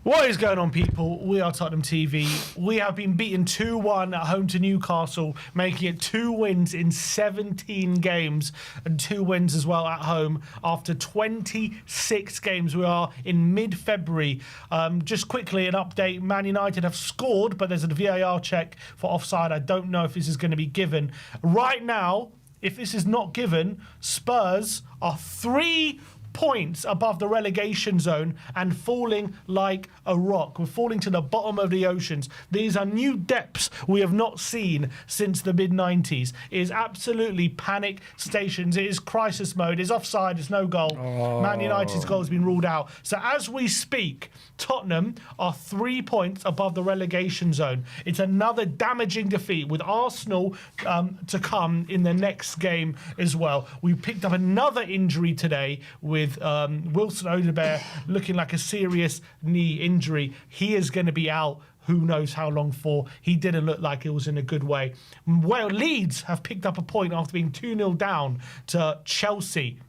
What is going on, people? We are Tottenham TV. We have been beaten 2-1 at home to Newcastle, making it 2 wins in 17 games and 2 wins as well at home after 26 games. We are in mid-February. Just quickly, an update. Man United have scored, but there's a VAR check for offside. I don't know if this is going to be given. Right now, if this is not given, Spurs are 3 points above the relegation zone and falling like a rock. We're falling to the bottom of the oceans. These are new depths we have not seen since the mid-90s. It is absolutely panic stations. It is crisis mode. It's offside. It's no goal. Man United's goal has been ruled out. So as we speak, Tottenham are 3 points above the relegation zone. It's another damaging defeat with Arsenal to come in the next game as well. We picked up another injury today with Wilson Odegaard looking like a serious knee injury. He is going to be out who knows how long for. He didn't look like it was in a good way. Well, Leeds have picked up a point after being 2-0 down to Chelsea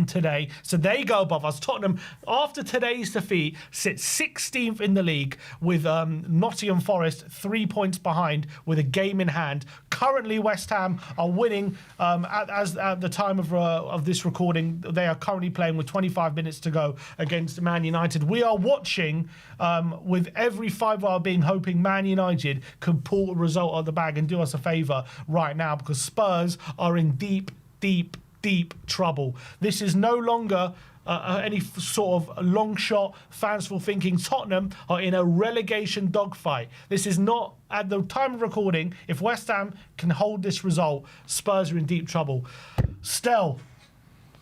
today, so they go above us. Tottenham, after today's defeat, sits 16th in the league with Nottingham Forest 3 points behind with a game in hand. Currently, West Ham are winning at the time of this recording. They are currently playing with 25 minutes to go against Man United. We are watching with every fibre of our being, hoping Man United could pull a result out of the bag and do us a favour right now, because Spurs are in deep trouble. This is no longer any sort of long shot, fanciful thinking. Tottenham are in a relegation dogfight. This is not, at the time of recording, if West Ham can hold this result, Spurs are in deep trouble. Stell,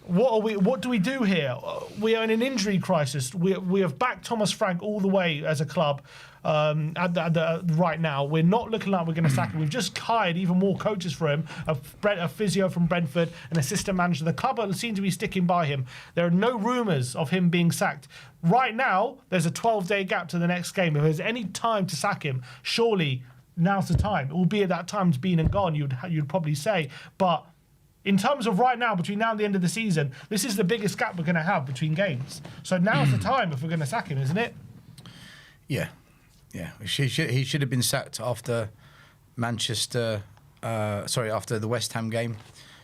what do we do here? We are in an injury crisis. We have backed Thomas Frank all the way as a club. Right now, we're not looking like we're going to sack him. We've just hired even more coaches for him, a physio from Brentford, an assistant manager. The club seem to be sticking by him. There are no rumours of him being sacked. Right now, there's a 12-day gap to the next game. If there's any time to sack him, surely now's the time. Albeit that time's been and gone, you'd probably say. But in terms of right now, between now and the end of the season, this is the biggest gap we're going to have between games. So now's the time if we're going to sack him, isn't it? Yeah. He should have been sacked after after the West Ham game.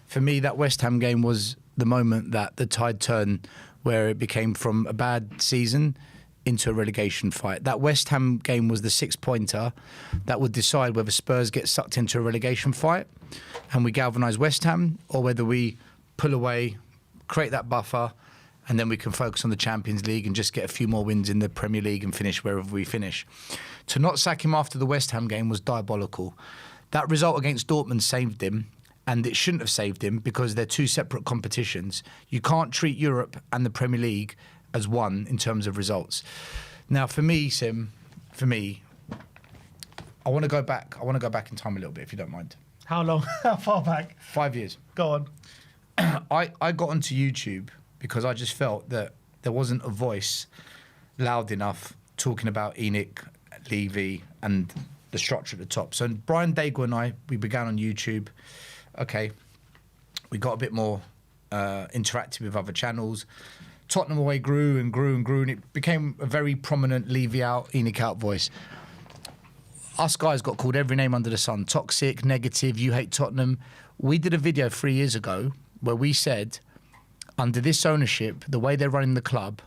For me, that West Ham game was the moment that the tide turned, where it became from a bad season into a relegation fight. That West Ham game was the 6-pointer that would decide whether Spurs get sucked into a relegation fight and we galvanise West Ham, or whether we pull away, create that buffer, and then we can focus on the Champions League and just get a few more wins in the Premier League and finish wherever we finish. To not sack him after the West Ham game was diabolical. That result against Dortmund saved him, and it shouldn't have saved him because they're two separate competitions. You can't treat Europe and the Premier League as one in terms of results. Now, for me, Sim, I want to go back. I want to go back in time a little bit, if you don't mind. How long? How far back? 5 years. Go on. I got onto YouTube because I just felt that there wasn't a voice loud enough talking about Enoch, Levy, and the structure at the top. So Brian Daigle and I, we began on YouTube. Okay, we got a bit more interactive with other channels. Tottenham Away grew and grew and grew, and it became a very prominent Levy out, Enoch out voice. Us guys got called every name under the sun. Toxic, negative, you hate Tottenham. We did a video 3 years ago where we said, under this ownership, the way they're running the club,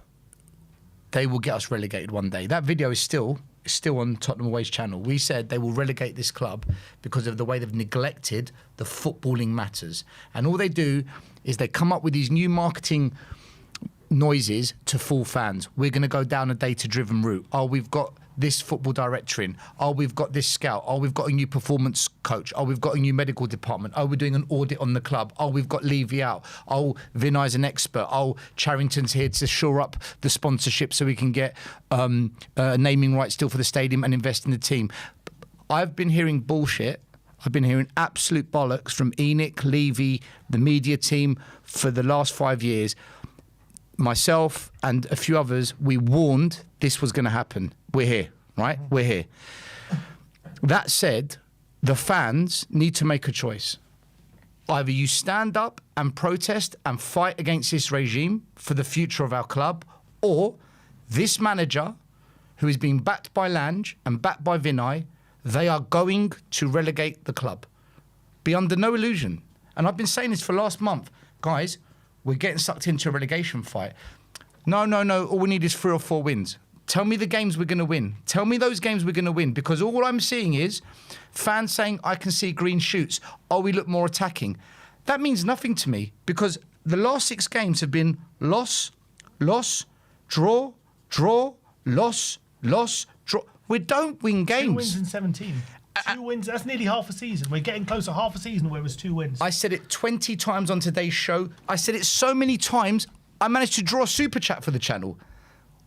they will get us relegated one day. That video is still on Tottenham Away's channel. We said they will relegate this club because of the way they've neglected the footballing matters. And all they do is they come up with these new marketing noises to fool fans. We're going to go down a data-driven route. Oh, we've got this football director in. Oh, we've got this scout. Oh, we've got a new performance coach. Oh, we've got a new medical department. Oh, we're doing an audit on the club. Oh, we've got Levy out. Oh, Vinay's an expert. Oh, Charrington's here to shore up the sponsorship so we can get naming rights still for the stadium and invest in the team. I've been hearing bullshit. I've been hearing absolute bollocks from Enoch, Levy, the media team for the last 5 years. Myself and a few others, we warned this was going to happen. We're here, right? We're here. That said, the fans need to make a choice. Either you stand up and protest and fight against this regime for the future of our club, or this manager who is being backed by Lange and backed by Vinay, they are going to relegate the club. Be under no illusion. And I've been saying this for last month. Guys, we're getting sucked into a relegation fight. No. All we need is 3 or 4 wins. Tell me the games we're going to win. Tell me those games we're going to win. Because all I'm seeing is fans saying, I can see green shoots. Oh, we look more attacking. That means nothing to me because the last 6 games have been loss, draw, loss, draw. We don't win games. 2 wins in 17. 2 wins, that's nearly half a season. We're getting close to half a season where it was 2 wins. I said it 20 times on today's show. I said it so many times, I managed to draw a super chat for the channel.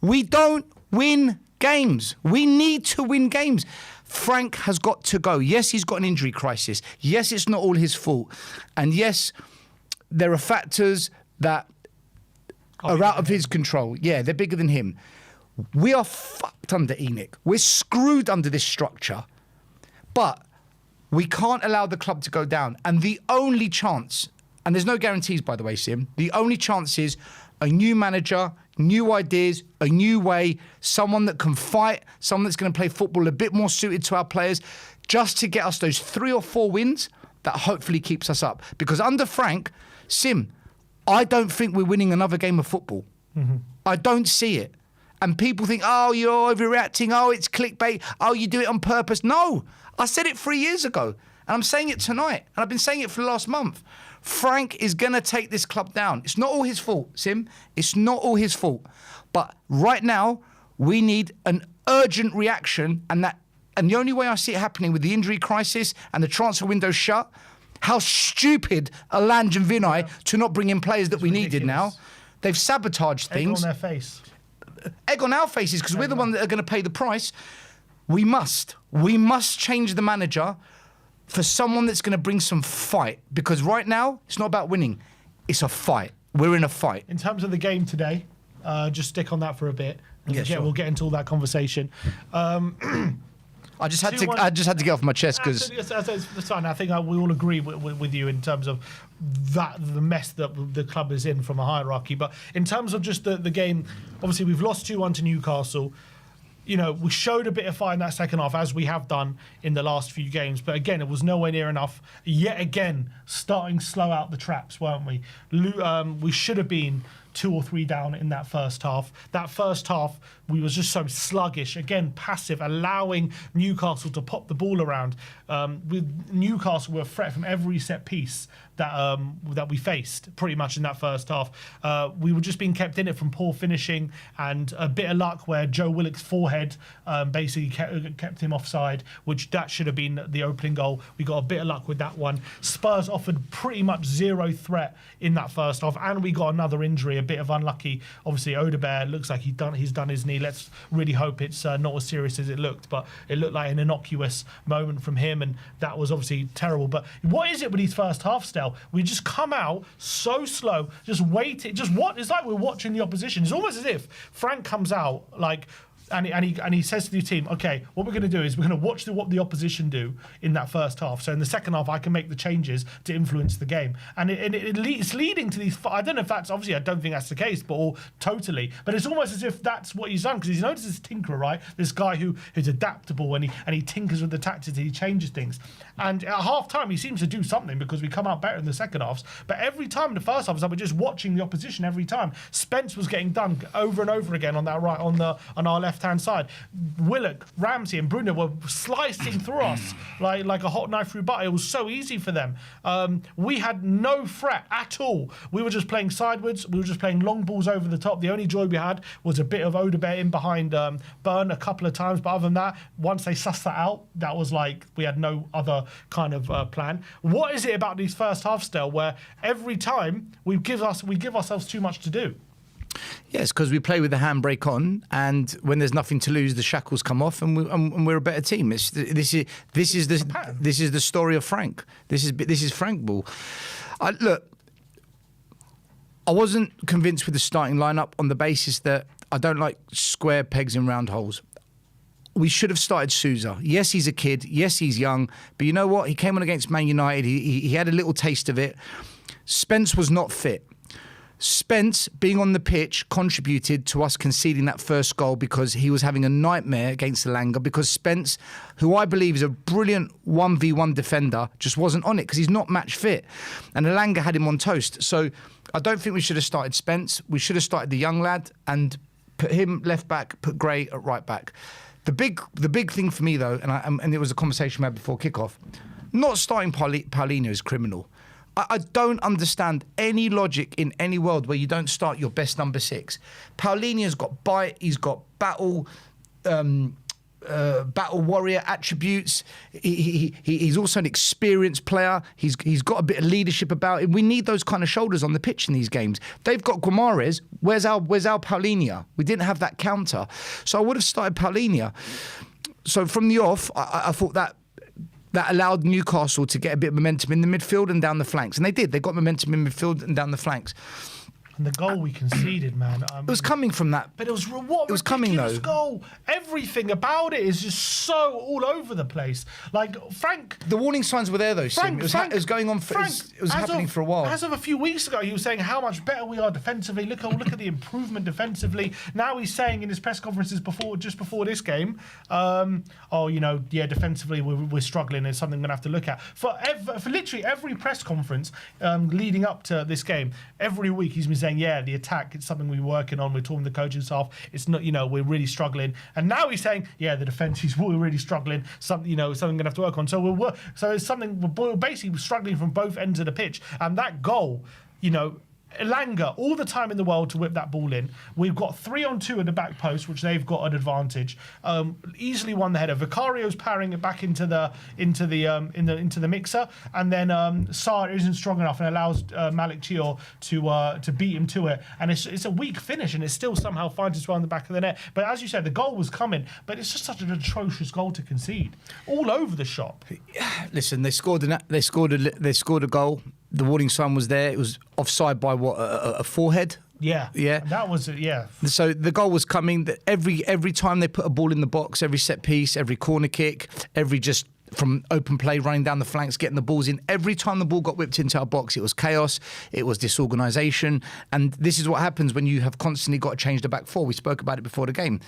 We don't win games. We need to win games. Frank has got to go. Yes, he's got an injury crisis. Yes, it's not all his fault. And yes, there are factors that are out of his control. Yeah, they're bigger than him. We are fucked under ENIC. We're screwed under this structure. But we can't allow the club to go down. And the only chance, and there's no guarantees, by the way, Sim, the only chance is a new manager, new ideas, a new way, someone that can fight, someone that's going to play football a bit more suited to our players, just to get us those 3 or 4 wins that hopefully keeps us up. Because under Frank, Sim, I don't think we're winning another game of football. Mm-hmm. I don't see it. And people think, oh, you're overreacting. Oh, it's clickbait. Oh, you do it on purpose. No, I said it 3 years ago. And I'm saying it tonight. And I've been saying it for the last month. Frank is going to take this club down. It's not all his fault, Sim. It's not all his fault. But right now, we need an urgent reaction. And the only way I see it happening with the injury crisis and the transfer window shut, how stupid are Lange and Vinay to not bring in players that we needed now. They've sabotaged things. Egg on their face. Egg on our faces because we're the ones that are going to pay the price. We must change the manager for someone that's going to bring some fight, because right now it's not about winning, it's a fight. We're in a fight. In terms of the game today, just stick on that for a bit. Yeah, sure. We'll get into all that conversation. I just had to get off my chest because that's fine. I think we all agree with you in terms of the mess that the club is in from a hierarchy. But in terms of just the game, obviously we've lost 2-1 to Newcastle. You know, we showed a bit of fight in that second half, as we have done in the last few games. But again, it was nowhere near enough. Yet again, starting slow out the traps, weren't we? We should have been 2 or 3 down in that first half. That first half, we was just so sluggish. Again, passive, allowing Newcastle to pop the ball around. With Newcastle, we were a threat from every set piece that we faced, pretty much in that first half. We were just being kept in it from poor finishing and a bit of luck where Joe Willock's forehead basically kept him offside, which that should have been the opening goal. We got a bit of luck with that one. Spurs offered pretty much zero threat in that first half, and we got another injury, a bit of unlucky. Obviously, Odegaard looks like he's done his knee. Let's really hope it's not as serious as it looked, but it looked like an innocuous moment from him, and that was obviously terrible. But what is it with these first half, Stel? We just come out so slow, just waiting, it's like we're watching the opposition. It's almost as if Frank comes out like, and he says to the team, okay, what we're going to do is we're going to watch what the opposition do in that first half. So in the second half, I can make the changes to influence the game. And it's leading to these, I don't know if that's, obviously I don't think that's the case, but totally. But it's almost as if that's what he's done, because he's noticed this tinkerer, right? This guy who's adaptable and he tinkers with the tactics and he changes things. And at half time, he seems to do something because we come out better in the second halves. But every time in the first half, we're just watching the opposition every time. Spence was getting done over and over again on that right, on our left-hand side. Willock, Ramsey and Bruno were slicing through us like a hot knife through butter. It was so easy for them. We had no threat at all. We were just playing sideways. We were just playing long balls over the top. The only joy we had was a bit of Odegaard in behind Burn a couple of times. But other than that, once they sussed that out, that was like we had no other kind of plan. What is it about these first half, Stel, where every time we give ourselves too much to do? Yes, because we play with the handbrake on, and when there's nothing to lose, the shackles come off, and we're a better team. This is the story of Frank. This is Frank ball. Look, I wasn't convinced with the starting lineup on the basis that I don't like square pegs in round holes. We should have started Sousa. Yes, he's a kid. Yes, he's young. But you know what? He came on against Man United. He had a little taste of it. Spence was not fit. Spence being on the pitch contributed to us conceding that first goal because he was having a nightmare against Elanga because Spence, who I believe is a brilliant 1v1 defender, just wasn't on it because he's not match fit. And Elanga had him on toast. So I don't think we should have started Spence. We should have started the young lad and put him left back, put Gray at right back. The big thing for me though, and it was a conversation we had before kickoff, not starting Paulinho is criminal. I don't understand any logic in any world where you don't start your best number 6. Paulinho's got bite, he's got battle warrior attributes. He's also an experienced player. He's got a bit of leadership about him. We need those kind of shoulders on the pitch in these games. They've got Guimaraes. Where's our Paulinho? We didn't have that counter, so I would have started Paulinho. So from the off, I thought that allowed Newcastle to get a bit of momentum in the midfield and down the flanks. And they did. They got momentum in midfield and down the flanks. And the goal we conceded, man. It was coming from that. But it was what it was coming though. Goal. Everything about it is just so all over the place. Like Frank. The warning signs were there though. Sim. It was going on. It was happening for a while. As of a few weeks ago, he was saying how much better we are defensively. Look at the improvement defensively. Now he's saying in his press conferences just before this game, defensively we're struggling. It's something we're gonna have to look at. For literally every press conference leading up to this game, every week he's been saying, the attack, it's something we're working on. We're talking to the coaching staff. It's not, we're really struggling. And now he's saying, the defence we're really struggling. Something we're gonna have to work on. So it's something we're basically struggling from both ends of the pitch. And that goal, Elanga, all the time in the world to whip that ball in. We've got 3-on-2 at the back post, which they've got an advantage. Easily won the header. Vicario's powering it back into the mixer, and then Sarr isn't strong enough and allows Malik Chior to beat him to it. And it's a weak finish, and it still somehow finds its way on the back of the net. But as you said, the goal was coming, but it's just such an atrocious goal to concede, all over the shop. Listen, they scored a goal. The warning sign was there. It was offside by a forehead. Yeah. That was it. Yeah. So the goal was coming. Every time they put a ball in the box, every set piece, every corner kick, every just from open play, running down the flanks, getting the balls in. Every time the ball got whipped into our box, it was chaos. It was disorganisation. And this is what happens when you have constantly got to change the back four. We spoke about it before the game.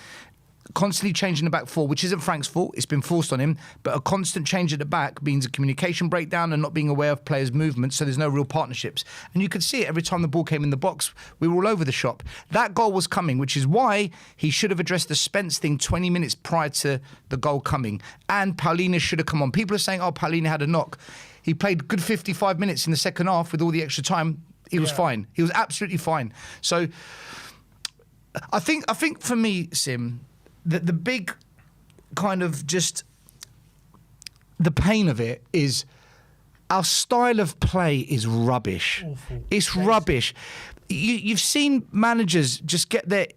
Constantly changing the back four, which isn't Frank's fault, it's been forced on him, but a constant change at the back means a communication breakdown and not being aware of players' movements, so there's no real partnerships. And you could see it every time the ball came in the box, we were all over the shop. That goal was coming, which is why he should have addressed the Spence thing 20 minutes prior to the goal coming. And Paulinho should have come on. People are saying, Paulinho had a knock. He played good 55 minutes in the second half with all the extra time. He was fine. He was absolutely fine. So I think for me, Sim, the big kind of just the pain of it is our style of play is rubbish. Awful. It's rubbish. You've seen managers just get their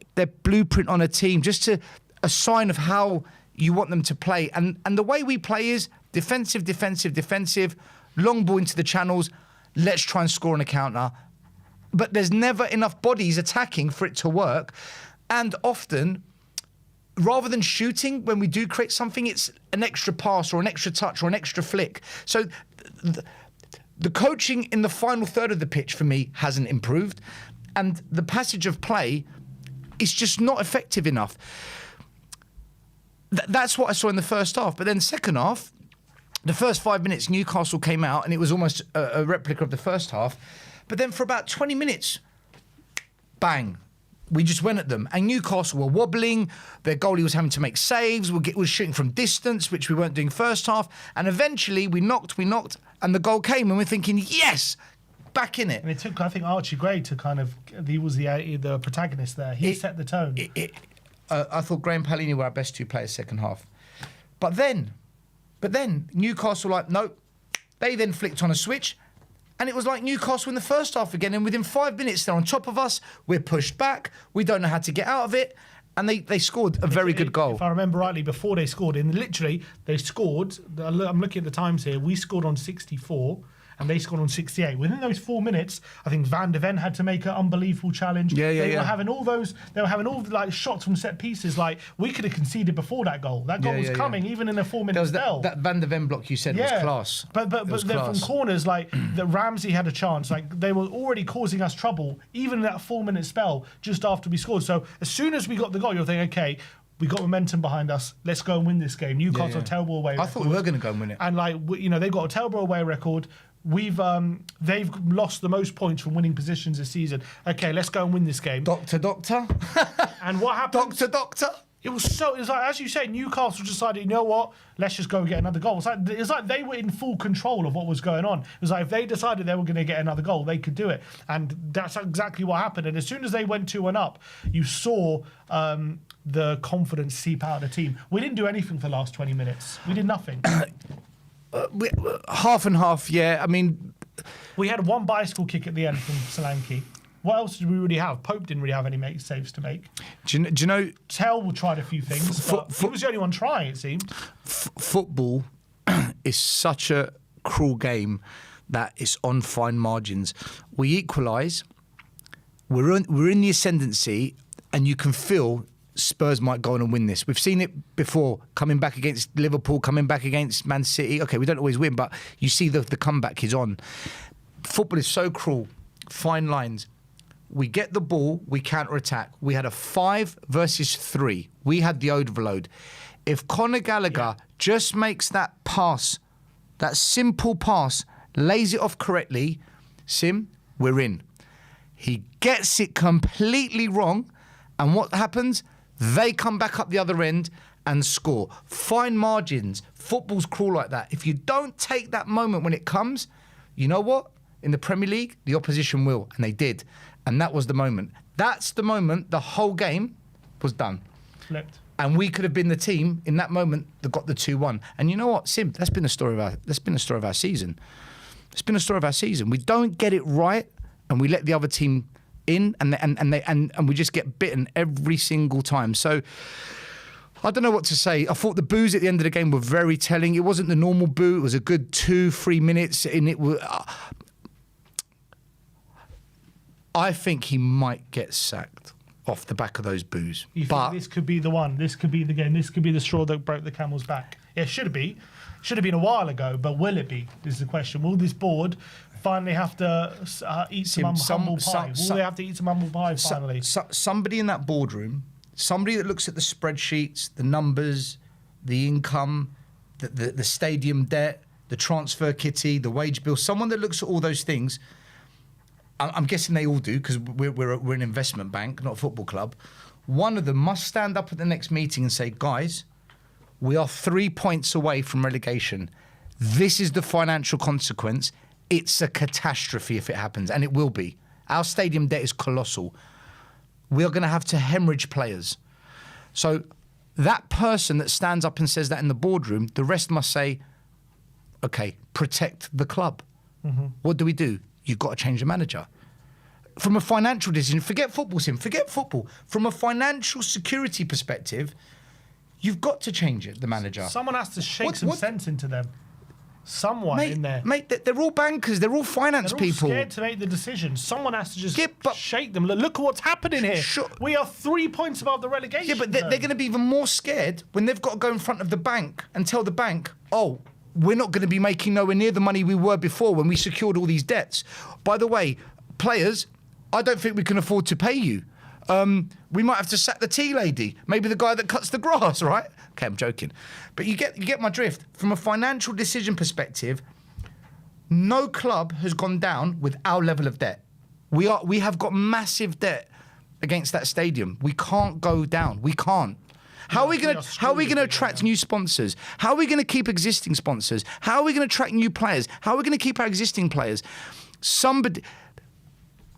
blueprint on a team just to a sign of how you want them to play. And the way we play is defensive, long ball into the channels, let's try and score on a counter. But there's never enough bodies attacking for it to work. And often, rather than shooting, when we do create something, it's an extra pass or an extra touch or an extra flick. So the coaching in the final third of the pitch for me hasn't improved. And the passage of play is just not effective enough. That's what I saw in the first half. But then second half, the first 5 minutes, Newcastle came out and it was almost a replica of the first half. But then for about 20 minutes, bang, we just went at them. And Newcastle were wobbling. Their goalie was having to make saves. Was shooting from distance, which we weren't doing first half. And eventually we knocked, and the goal came. And we're thinking, yes, back in it. And it took, I think, Archie Gray to kind of, he was the protagonist there. He set the tone. I thought Graham Paulinho were our best two players second half. But then Newcastle no. They then flicked on a switch. And it was like Newcastle in the first half again. And within 5 minutes, they're on top of us. We're pushed back. We don't know how to get out of it. And they scored a very good goal. If I remember rightly, before they scored, they scored, I'm looking at the times here, we scored on 64. and they scored on 68. Within those 4 minutes, I think Van de Ven had to make an unbelievable challenge. They were having all like shots from set pieces. Like, we could have conceded before that goal. That goal was coming even in a 4-minute spell. That Van de Ven block you said was class. But then from corners, like the Ramsey had a chance. Like, they were already causing us trouble even in that 4-minute spell just after we scored. So as soon as we got the goal, you're thinking, okay, we got momentum behind us. Let's go and win this game. Newcastle terrible away record. I thought we were going to go and win it. And like, they've got a terrible away record. They've lost the most points from winning positions this season. Okay, let's go and win this game. Doctor. And what happened? Doctor. It was like, as you say, Newcastle decided, you know what, let's just go and get another goal. It's like they were in full control of what was going on. It was like if they decided they were going to get another goal, they could do it. And that's exactly what happened. And as soon as they went 2-1 up, you saw the confidence seep out of the team. We didn't do anything for the last 20 minutes. We did nothing. Half and half, yeah. I mean, we had one bicycle kick at the end from Solanke. What else did we really have? Pope didn't really have any saves to make. Do you know? Tell tried a few things, but he was the only one trying, it seemed. Football is such a cruel game that it's on fine margins. We equalise, we're in the ascendancy, and you can feel Spurs might go on and win this. We've seen it before, coming back against Liverpool, coming back against Man City. Okay, we don't always win, but you see the comeback is on. Football is so cruel, fine lines. We get the ball, we counter-attack. We had a 5 versus 3. We had the overload. If Conor Gallagher just makes that pass, that simple pass, lays it off correctly, Sim, we're in. He gets it completely wrong, and what happens? They come back up the other end and score. Fine margins. Football's cruel like that. If you don't take that moment when it comes, you know what? In the Premier League, the opposition will, and they did. And that was the moment. That's the moment the whole game was done. Flipped. And we could have been the team in that moment that got the 2-1. And you know what, Sim? That's been the story of our season. It's been a story of our season. We don't get it right, and we let the other team in, and we just get bitten every single time. So I don't know what to say. I thought the boos at the end of the game were very telling. It wasn't the normal boo. It was a good 2-3 minutes, and it was. I think he might get sacked off the back of those boos. You think this could be the one? This could be the game. This could be the straw that broke the camel's back. Yeah, it should be. Should have been a while ago, but will it be? Is the question. Will this board finally have to eat some humble pie? Will they have to eat some humble pie finally? Somebody in that boardroom, somebody that looks at the spreadsheets, the numbers, the income, the stadium debt, the transfer kitty, the wage bill, someone that looks at all those things. I'm guessing they all do, because we're an investment bank, not a football club. One of them must stand up at the next meeting and say, guys, we are 3 points away from relegation. This is the financial consequence. It's a catastrophe if it happens, and it will be. Our stadium debt is colossal. We are going to have to hemorrhage players. So that person that stands up and says that in the boardroom, the rest must say, okay, protect the club. Mm-hmm. What do? You've got to change the manager. From a financial decision, forget football, Sim, forget football. From a financial security perspective, you've got to change it, the manager. Someone has to shake some sense into them. Someone in there. Mate, they're all bankers. They're all finance people. They're all scared to make the decision. Someone has to just shake them. Look at what's happening here. Sure. We are 3 points above the relegation. Yeah, but they're going to be even more scared when they've got to go in front of the bank and tell the bank, oh, we're not going to be making nowhere near the money we were before when we secured all these debts. By the way, players, I don't think we can afford to pay you. We might have to sack the tea lady, maybe the guy that cuts the grass, right? Okay, I'm joking. But you get my drift. From a financial decision perspective, no club has gone down with our level of debt. We have got massive debt against that stadium. We can't go down. We can't. How are we going to attract new sponsors? How are we going to keep existing sponsors? How are we going to attract new players? How are we going to keep our existing players? Somebody,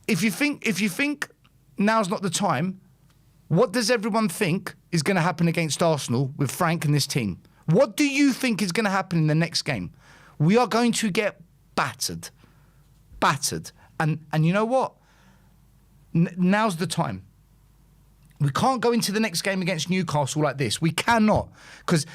if you think now's not the time, what does everyone think is going to happen against Arsenal with Frank and this team? What do you think is going to happen in the next game? We are going to get battered. And you know what? Now's the time. We can't go into the next game against Newcastle like this. We cannot. Because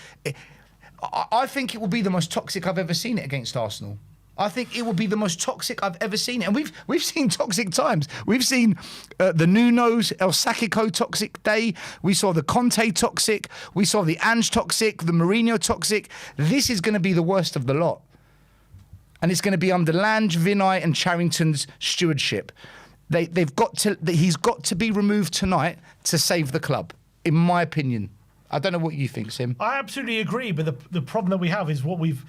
I think it will be the most toxic I've ever seen it against Arsenal. I think it will be the most toxic I've ever seen it. And we've seen toxic times. We've seen the Nuno's, El Sakiko toxic day. We saw the Conte toxic. We saw the Ange toxic, the Mourinho toxic. This is going to be the worst of the lot. And it's going to be under Lange, Vinay and Charrington's stewardship. He's got to be removed tonight to save the club, in my opinion. I don't know what you think, Sim. I absolutely agree, but the problem that we have is what we've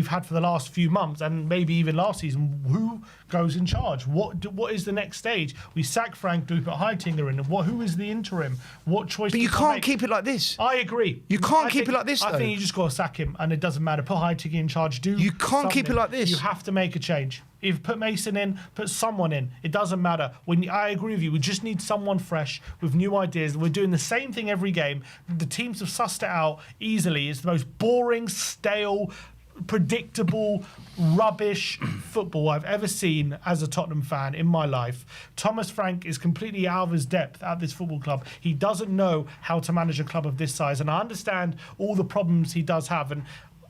had for the last few months and maybe even last season. Who goes in charge? What is the next stage? We sack Frank, we put Heitinger in. Who is the interim? What choice? But you can't keep it like this. I agree. You can't keep it like this, though. I think you just got to sack him, and it doesn't matter. Put Heitinger in charge. You can't keep it like this. You have to make a change. If put Mason in, put someone in. It doesn't matter. I agree with you. We just need someone fresh with new ideas. We're doing the same thing every game. The teams have sussed it out easily. It's the most boring, stale, predictable, rubbish football I've ever seen as a Tottenham fan in my life. Thomas Frank is completely out of his depth at this football club. He doesn't know how to manage a club of this size, and I understand all the problems he does have, and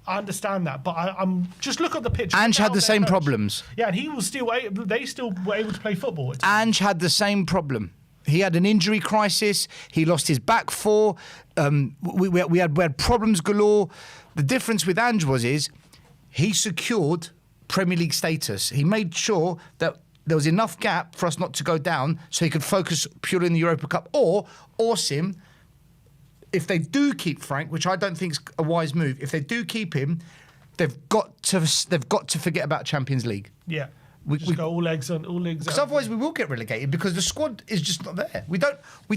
I understand that, but I'm just look at the pitch. Ange had the same problems. Yeah, and he was they still were able to play football. Ange had the same problem. He had an injury crisis. He lost his back four. We had problems galore. The difference with Ange is he secured Premier League status. He made sure that there was enough gap for us not to go down, so he could focus purely in the Europa Cup. Or Sim, if they do keep Frank, which I don't think is a wise move, if they do keep him, they've got to forget about Champions League. Yeah. We go all legs on all legs. Because otherwise we will get relegated because the squad is just not there. We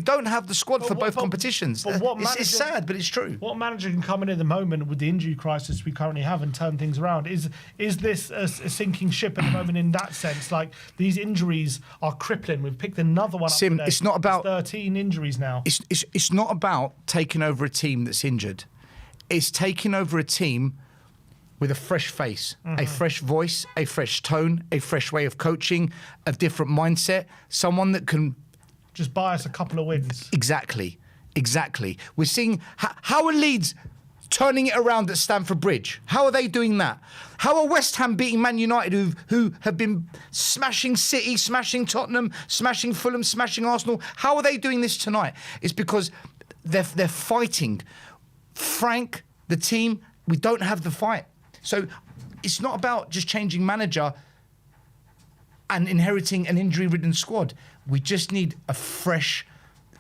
don't have the squad for both competitions. But it's sad, but it's true. What manager can come in at the moment with the injury crisis we currently have and turn things around? Is this a sinking ship at the moment in that sense? Like these injuries are crippling. We've picked another one up Sim, today. it's not about 13 injuries now. It's not about taking over a team that's injured. It's taking over a team with a fresh face, a fresh voice, a fresh tone, a fresh way of coaching, a different mindset, someone that can just buy us a couple of wins. Exactly. We're seeing how are Leeds turning it around at Stamford Bridge? How are they doing that? How are West Ham beating Man United, who have been smashing City, smashing Tottenham, smashing Fulham, smashing Arsenal? How are they doing this tonight? It's because they're fighting. Frank, the team, we don't have the fight. So it's not about just changing manager and inheriting an injury-ridden squad. We just need a fresh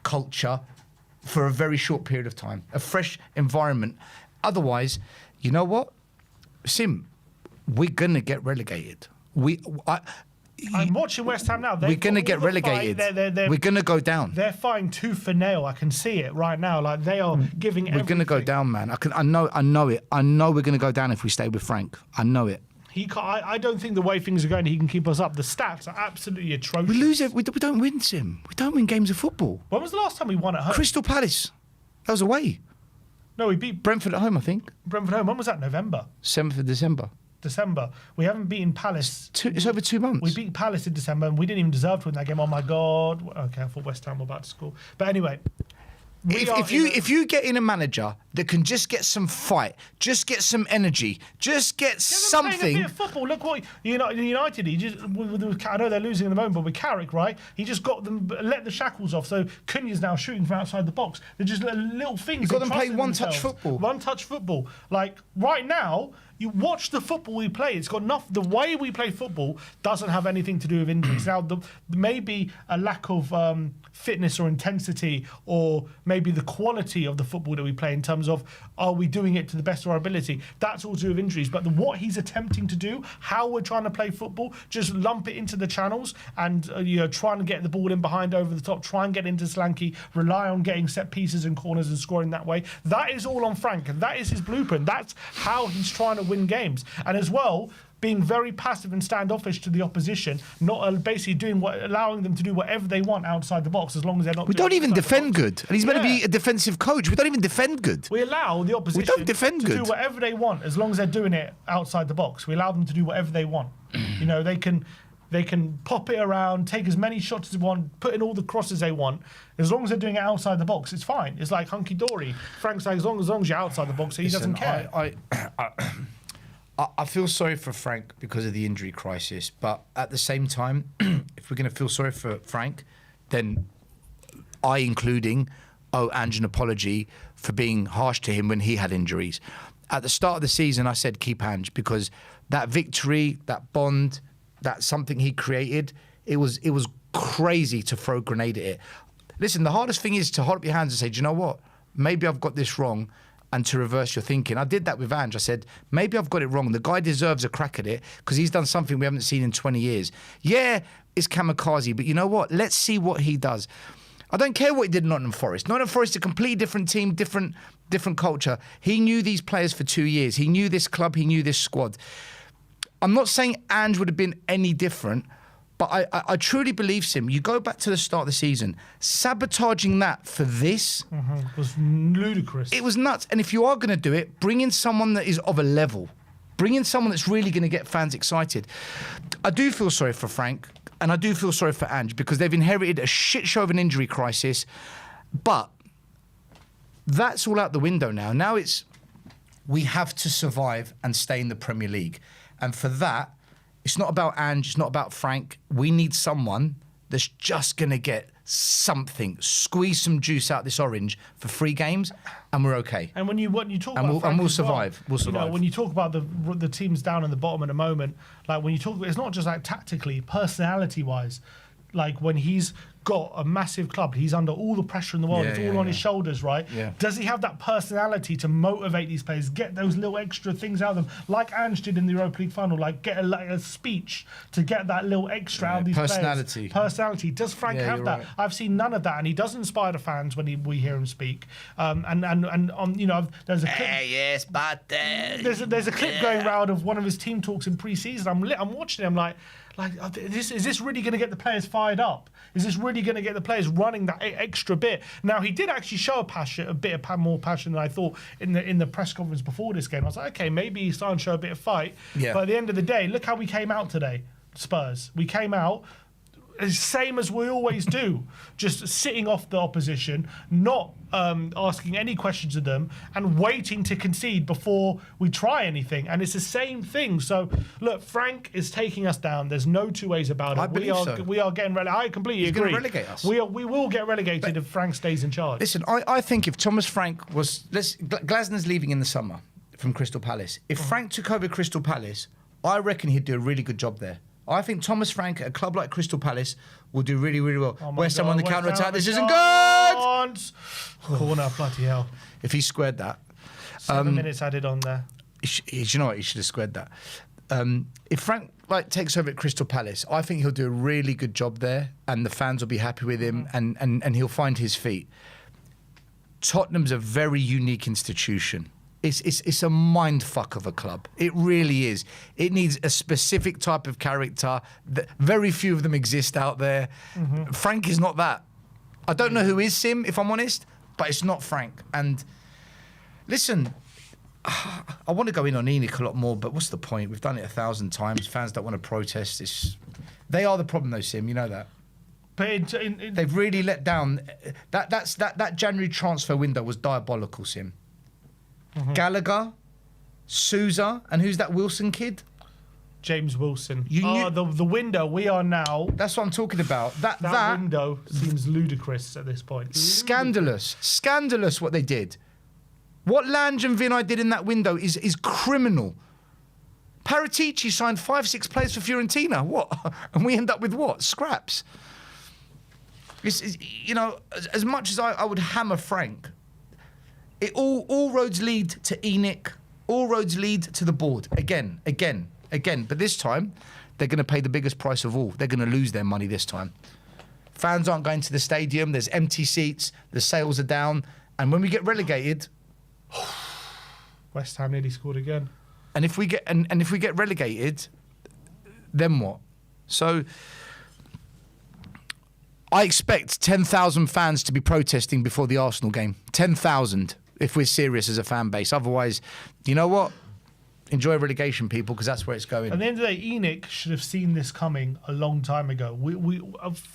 culture for a very short period of time, a fresh environment. Otherwise, you know what? Sim, we're going to get relegated. I'm watching West Ham now. We're going to get relegated. We're going to go down. They're fighting tooth for nail. I can see it right now. Like they are giving everything. We're going to go down, man. I know it. I know we're going to go down if we stay with Frank. I know it. I don't think the way things are going, he can keep us up. The stats are absolutely atrocious. We lose it. We don't win, Sim. We don't win games of football. When was the last time we won at home? Crystal Palace. That was away. No, we beat Brentford at home, I think. Brentford at home. When was that? November? 7th of December. We haven't beaten Palace. It's over 2 months. We beat Palace in December, and we didn't even deserve to win that game. Oh my God! Okay, I thought West Ham were about to score. But anyway, if you get in a manager that can just get some fight, just get some energy, just get something. Playing a bit of football. Look what United. He just. I know they're losing at the moment, but with Carrick, right? He just got them, let the shackles off. So Cunha's now shooting from outside the box. They're just little things. You got them playing one-touch football. One-touch football. Like right now. You watch the football we play. It's got enough. The way we play football doesn't have anything to do with injuries. Now, maybe a lack of fitness or intensity, or maybe the quality of the football that we play in terms of are we doing it to the best of our ability? That's all to do with injuries. But what he's attempting to do, how we're trying to play football, just lump it into the channels and trying to get the ball in behind over the top, try and get into Slanky, rely on getting set pieces and corners and scoring that way. That is all on Frank, and that is his blueprint. That's how he's trying to win games. And as well, being very passive and standoffish to the opposition, not basically allowing them to do whatever they want outside the box, as long as they're not. We don't even defend good, and he's meant to be a defensive coach. We don't even defend good. We allow the opposition to do whatever they want, as long as they're doing it outside the box. We allow them to do whatever they want. They can pop it around, take as many shots as they want, put in all the crosses they want. As long as they're doing it outside the box, it's fine. It's like hunky dory. Frank's like, as long as you're outside the box, he doesn't care. I feel sorry for Frank because of the injury crisis, but at the same time, if we're going to feel sorry for Frank, then I, including, owe Ange an apology for being harsh to him when he had injuries. At the start of the season, I said keep Ange because that victory, that bond, that something he created, it was crazy to throw a grenade at it. Listen, the hardest thing is to hold up your hands and say, do you know what? Maybe I've got this wrong, and to reverse your thinking. I did that with Ange. I said, maybe I've got it wrong. The guy deserves a crack at it because he's done something we haven't seen in 20 years. Yeah, it's kamikaze, but you know what? Let's see what he does. I don't care what he did in Nottingham Forest. Nottingham Forest is a completely different team, different culture. He knew these players for 2 years. He knew this club. He knew this squad. I'm not saying Ange would have been any different, but I truly believe, Sim, you go back to the start of the season, sabotaging that for this was ludicrous. It was nuts. And if you are going to do it, bring in someone that is of a level. Bring in someone that's really going to get fans excited. I do feel sorry for Frank, and I do feel sorry for Ange because they've inherited a shit show of an injury crisis. But that's all out the window now. Now it's we have to survive and stay in the Premier League. And for that, it's not about Ange, it's not about Frank. We need someone that's just going to get something, squeeze some juice out this orange for 3 games, and we're okay. And when you talk about Frank, and we'll as well, survive. We'll survive. You know, when you talk about the teams down in the bottom at the moment, like when you talk, it's not just like tactically, personality-wise. Like when he's got a massive club, he's under all the pressure in the world. It's all on his shoulders, right? Yeah. Does he have that personality to motivate these players, get those little extra things out of them, like Ange did in the Europa League final, like get a speech to get that little extra out of these personality. players? Personality. Does Frank have that? Right. I've seen none of that, and he does inspire the fans when we hear him speak. And you know, there's a clip. Yes, but There's a clip going round of one of his team talks in pre-season. I'm watching him like is this really going to get the players fired up? Is this really going to get the players running that extra bit? Now he did actually show a bit of more passion than I thought in the press conference before this game. I was like, okay, maybe he's starting to show a bit of fight. Yeah. But at the end of the day, look how we came out today, Spurs. We came out same as we always do, just sitting off the opposition, not asking any questions of them, and waiting to concede before we try anything. And it's the same thing. So, look, Frank is taking us down. There's no two ways about it. I believe so. We are getting relegated. I completely agree. He's going to relegate us. We will get relegated if Frank stays in charge. Listen, I think if Thomas Frank was... Glasner's leaving in the summer from Crystal Palace. If Frank took over Crystal Palace, I reckon he'd do a really good job there. I think Thomas Frank at a club like Crystal Palace will do really, really well. West Ham on the counter-attack. This isn't good! Corner, bloody hell. If he squared that... 7 minutes added on there. You know what? He should have squared that. If Frank takes over at Crystal Palace, I think he'll do a really good job there, and the fans will be happy with him, and he'll find his feet. Tottenham's a very unique institution. It's a mind fuck of a club. It really is. It needs a specific type of character. Very few of them exist out there. Frank is not that. I don't know who is Sim, if I'm honest, but it's not Frank. And listen, I want to go in on ENIC a lot more, but what's the point? We've done it 1,000 times. Fans don't want to protest. They are the problem, though, Sim. You know that. But they've really let down. That January transfer window was diabolical, Sim. Gallagher, Souza, and who's that Wilson kid? James Wilson. The window we are now. That's what I'm talking about. That window seems ludicrous at this point. Scandalous what they did. What Lange and Vinay did in that window is criminal. Paratici signed 5-6 players for Fiorentina. What? And we end up with what? Scraps. You know, as much as I would hammer Frank, all roads lead to ENIC. All roads lead to the board. Again. But this time, they're going to pay the biggest price of all. They're going to lose their money this time. Fans aren't going to the stadium. There's empty seats. The sales are down. And when we get relegated... West Ham nearly scored again. And if we get relegated, then what? So... I expect 10,000 fans to be protesting before the Arsenal game. 10,000, if we're serious as a fan base. Otherwise, you know what? Enjoy relegation, people, because that's where it's going. At the end of the day, ENIC should have seen this coming a long time ago. We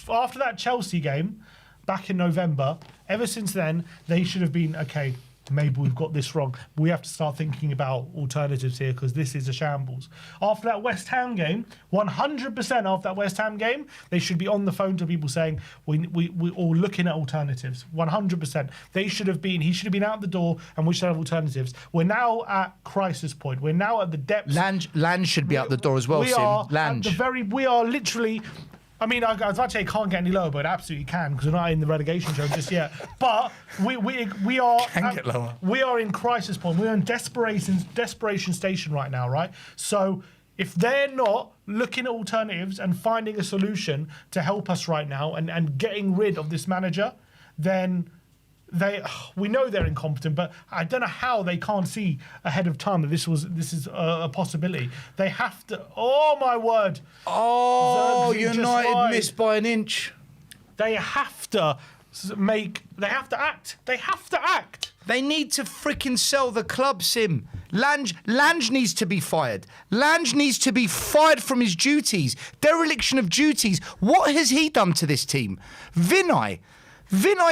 after that Chelsea game back in November, ever since then, they should have been, okay, maybe we've got this wrong. We have to start thinking about alternatives here because this is a shambles. After that West Ham game, 100% after that West Ham game, they should be on the phone to people saying, we all looking at alternatives. 100%. He should have been out the door and we should have alternatives. We're now at crisis point. We're now at the depths. Lange should be out the door as well, Sim. Lange. We are literally... I mean, I was about to say it can't get any lower, but it absolutely can because we're not in the relegation zone just yet. But we are Can get lower. We are in crisis point. We're in desperation station right now, right? So if they're not looking at alternatives and finding a solution to help us right now and getting rid of this manager, then we know they're incompetent, but I don't know how they can't see ahead of time that this is a possibility. They have to. Oh my word! Oh, United missed by an inch. They have to They have to act. They have to act. They need to freaking sell the club, Sim. Lange needs to be fired. Lange needs to be fired from his duties. Dereliction of duties. What has he done to this team? Vinay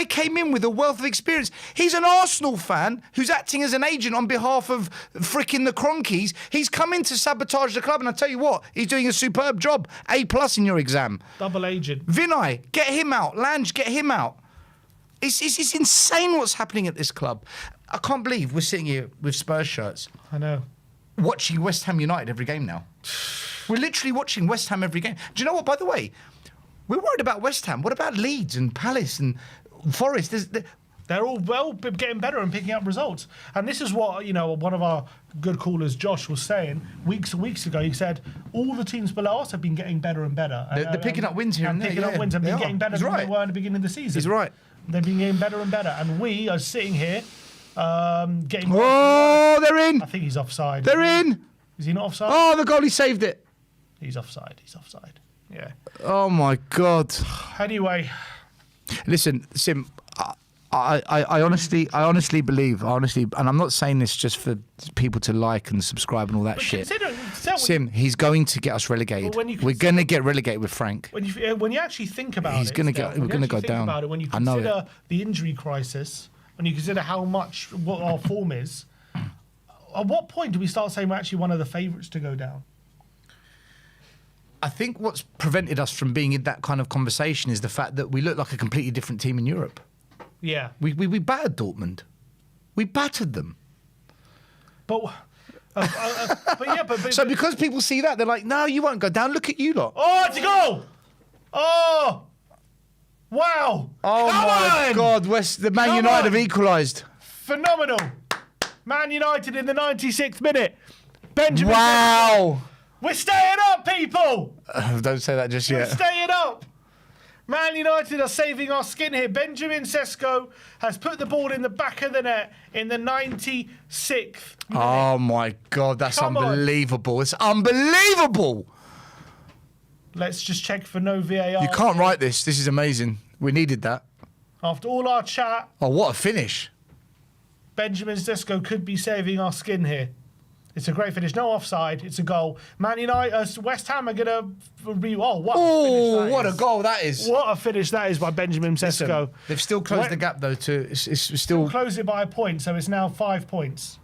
came in with a wealth of experience. He's an Arsenal fan who's acting as an agent on behalf of frickin' the Cronkies. He's come in to sabotage the club, and I tell you what, he's doing a superb job. A+ in your exam. Double agent. Vinay, get him out. Lange, get him out. It's insane what's happening at this club. I can't believe we're sitting here with Spurs shirts. I know. Watching West Ham United every game now. We're literally watching West Ham every game. Do you know what, by the way? We're worried about West Ham. What about Leeds and Palace and Forest? They're all getting better and picking up results. And this is what, one of our good callers, Josh, was saying weeks ago. He said all the teams below us have been getting better and better. They're picking up wins here and there. Picking up wins and been getting better than they were in the beginning of the season. He's right. They've been getting better and better. And we are sitting here getting... Oh, they're in. I think he's offside. They're in. Is he not offside? Oh, the goalie saved it. He's offside. Yeah. Oh, my God. Anyway. Listen, Sim, I honestly believe, and I'm not saying this just for people to like and subscribe and all that shit. Sim, he's going to get us relegated. We're going to get relegated with Frank. When you actually think about we're going to go down. When you consider the injury crisis, when you consider what our form is, at what point do we start saying we're actually one of the favourites to go down? I think what's prevented us from being in that kind of conversation is the fact that we look like a completely different team in Europe. Yeah. We battered Dortmund. We battered them. But so because people see that, they're like, no, you won't go down. Look at you lot. Oh, it's a goal! Oh! Wow! Oh, my God. The Man United have equalised. Phenomenal. Man United in the 96th minute. Benjamin. Wow. We're staying up, people! Don't say that just yet. We're staying up! Man United are saving our skin here. Benjamin Sesko has put the ball in the back of the net in the 96th minute. Oh, my God, that's unbelievable. It's unbelievable! Let's just check for no VAR. You can't write this. This is amazing. We needed that. After all our chat... Oh, what a finish. Benjamin Sesko could be saving our skin here. It's a great finish. No offside. It's a goal. Man United, West Ham are going to... what a goal that is. What a finish that is by Benjamin Sesko. Listen, they've still closed the gap, though, to... It's still closed it by a point, so it's now 5 points.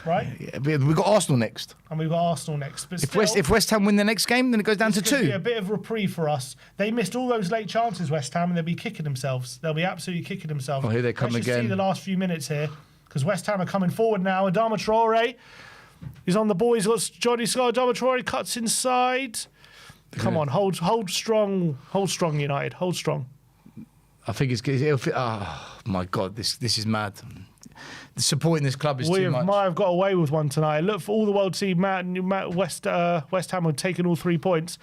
Right? Yeah, we've got Arsenal next. And we've got Arsenal next. But if West Ham win the next game, then it goes down to 2. Be a bit of reprieve for us. They missed all those late chances, West Ham, and they'll be kicking themselves. They'll be absolutely kicking themselves. Oh, here they come Let's again. Just see the last few minutes here, because West Ham are coming forward now. Adama Traore is on the ball. He's got Johnny Scott. Adama Traore cuts inside. Come on, hold strong. Hold strong, United. Hold strong. I think it'll fit. Oh, my God, this is mad. Supporting this club is too much. Might have got away with one tonight. Look for all the world team. West Ham have taken all 3 points.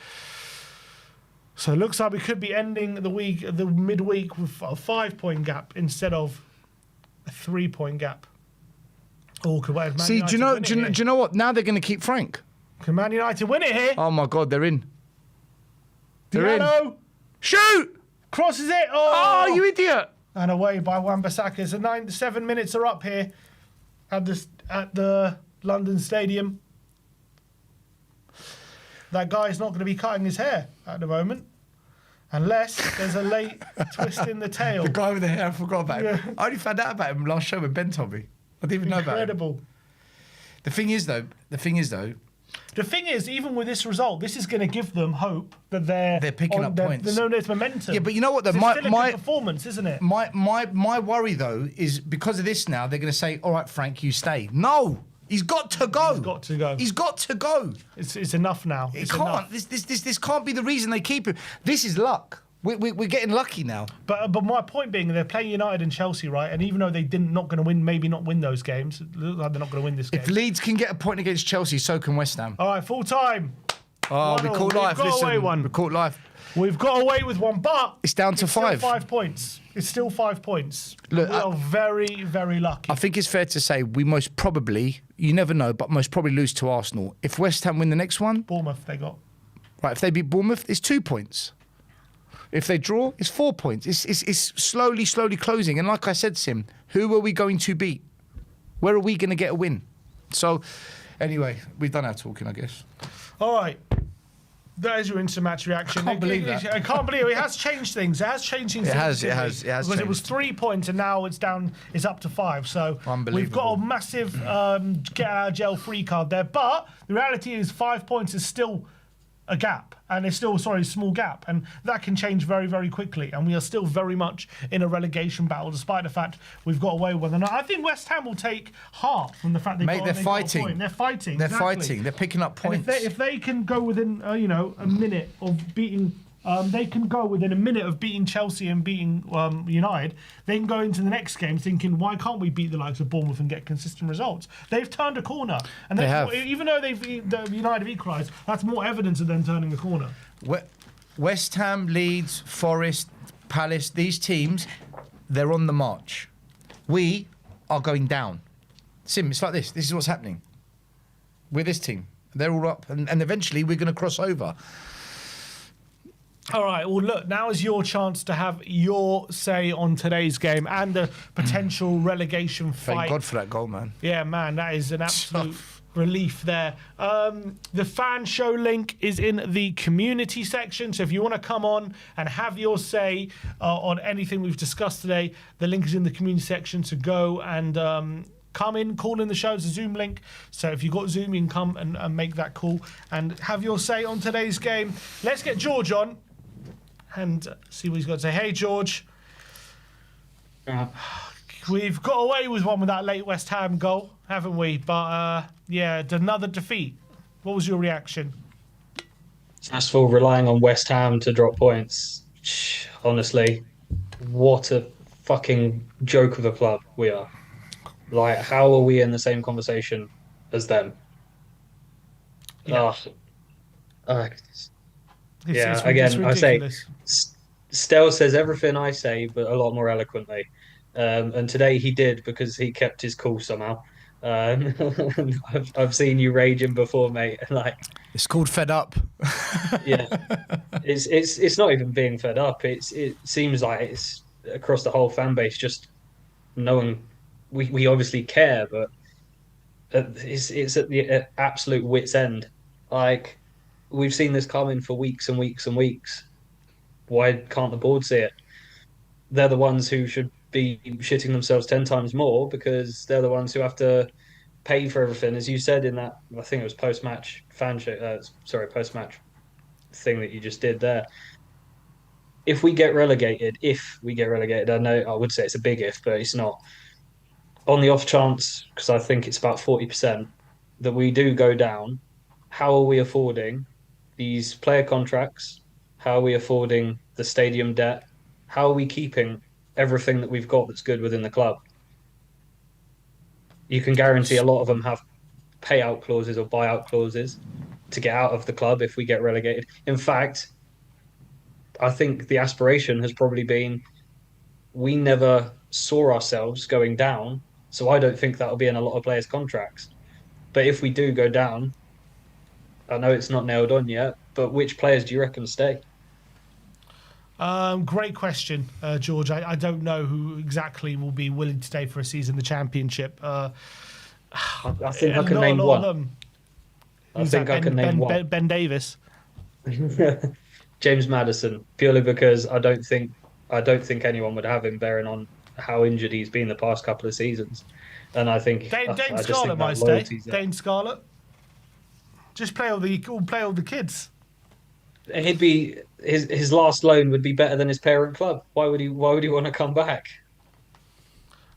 So it looks like we could be ending the midweek with a 5-point gap instead of a 3-point gap. Or could Man See, United do you know what? Now they're going to keep Frank. Can Man United win it here? Oh my God, they're in. They're in. Shoot! Crosses it. Oh, you idiot! And away by Wan-Bissaka. So 7 minutes are up here at the London Stadium. That guy's not going to be cutting his hair at the moment. Unless there's a late twist in the tail. The guy with the hair, I forgot about him. I only found out about him last show when Ben told me. I didn't even know about it. Incredible. The thing is, though, The thing is, even with this result, this is going to give them hope that they're picking up points. There's momentum. Yeah, but you know what? It's still a good performance, isn't it? My worry though is because of this. Now they're going to say, "All right, Frank, you stay." No, he's got to go. He's got to go. He's got to go. It's enough now. It can't. This can't be the reason they keep him. This is luck. We're getting lucky now. But my point being, they're playing United and Chelsea, right? And even though they not going to win, maybe not win those games, it looks like they're not going to win this game. If Leeds can get a point against Chelsea, so can West Ham. All right, full time. Oh, we caught live. Listen, we caught live. We've got away with one, but it's down to 5. Still 5 points. It's still 5 points. Look, we are very, very lucky. I think it's fair to say we most probably, you never know, but most probably lose to Arsenal. If West Ham win the next one, Bournemouth they got. Right, if they beat Bournemouth, it's 2 points. If they draw, it's 4 points. It's slowly closing. And like I said to him, who are we going to beat? Where are we going to get a win? So, anyway, we've done our talking, I guess. All right. That is your instant match reaction. I can't believe that. I can't believe it. It has changed things. It has changed things. It has because changed. it was 3 points and now it's up to 5. So we've got a massive get out of jail free card there. But the reality is 5 points is still a gap, and it's still a small gap, and that can change very, very quickly. And we are still very much in a relegation battle, despite the fact we've got away with it. And I think West Ham will take heart from the fact they're fighting. Got a point. They're fighting. They're exactly. fighting. They're picking up points. And if they can go within a minute of beating. They can go within a minute of beating Chelsea and beating United. They can go into the next game thinking, why can't we beat the likes of Bournemouth and get consistent results? They've turned a corner. And they have. Even though the United have equalised, that's more evidence of them turning a corner. West Ham, Leeds, Forest, Palace, these teams, they're on the march. We are going down. Sim, it's like this. This is what's happening. We're this team. They're all up. And eventually we're going to cross over. All right, well, look, now is your chance to have your say on today's game and the potential relegation fight. Thank God for that goal, man. Yeah, man, that is an absolute relief there. The fan show link is in the community section, so if you want to come on and have your say on anything we've discussed today, the link is in the community section, so go and come in, call in the show. It's a Zoom link. So if you've got Zoom, you can come and make that call and have your say on today's game. Let's get George on and see what he's got to say. Hey, George. We've got away with one with that late West Ham goal, haven't we? But, yeah, another defeat. What was your reaction? As for relying on West Ham to drop points, honestly, what a fucking joke of a club we are. Like, how are we in the same conversation as them? Yeah. Again, I say, Stell says everything I say, but a lot more eloquently. And today he did because he kept his cool somehow. I've seen you raging before, mate. Like, it's called fed up. Yeah, it's not even being fed up. It seems like it's across the whole fan base. Just knowing we obviously care, but it's at the absolute wit's end. Like, we've seen this coming for weeks and weeks and weeks. Why can't the board see it? They're the ones who should be shitting themselves 10 times more because they're the ones who have to pay for everything. As you said in that, I think it was post-match post-match thing that you just did there. If we get relegated, I know I would say it's a big if, but it's not. On the off chance, because I think it's about 40%, that we do go down, how are we affording these player contracts? How are we affording the stadium debt? How are we keeping everything that we've got that's good within the club? You can guarantee a lot of them have payout clauses or buyout clauses to get out of the club if we get relegated. In fact, I think the aspiration has probably been we never saw ourselves going down, so I don't think that'll be in a lot of players' contracts. But if we do go down, I know it's not nailed on yet, but which players do you reckon stay? Great question, George. I don't know who exactly will be willing to stay for a season in the Championship. I think I can name one. I think I can name one. Ben Davis. James Maddison, purely because I don't think anyone would have him bearing on how injured he's been the past couple of seasons. And I think Dane I just Scarlett think that might stay. loyalty's there. Dane Scarlett. Just play all the kids. He'd be his last loan would be better than his parent club. Why would he want to come back?